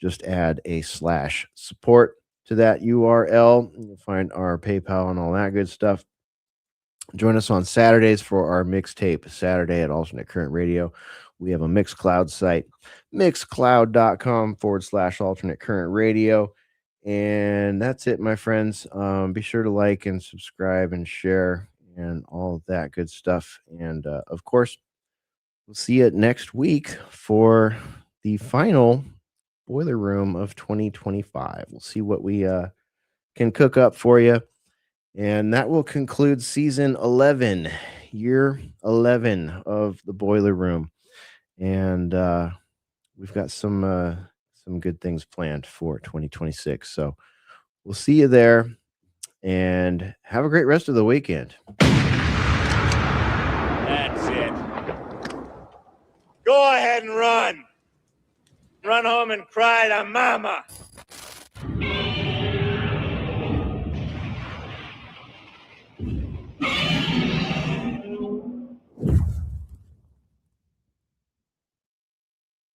just add a /support to that URL. You'll find our PayPal and all that good stuff. Join us on Saturdays for our mixtape Saturday at Alternate Current Radio. We have a Mixcloud site, mixcloud.com/alternate current radio. And that's it, my friends. Be sure to like and subscribe and share and all of that good stuff. And of course, we'll see you next week for the final Boiler Room of 2025. We'll see what we can cook up for you. And that will conclude season 11, year 11 of the Boiler Room. And we've got some good things planned for 2026. So we'll see you there and have a great rest of the weekend. That's it. Go ahead and run. Run home and cry to mama.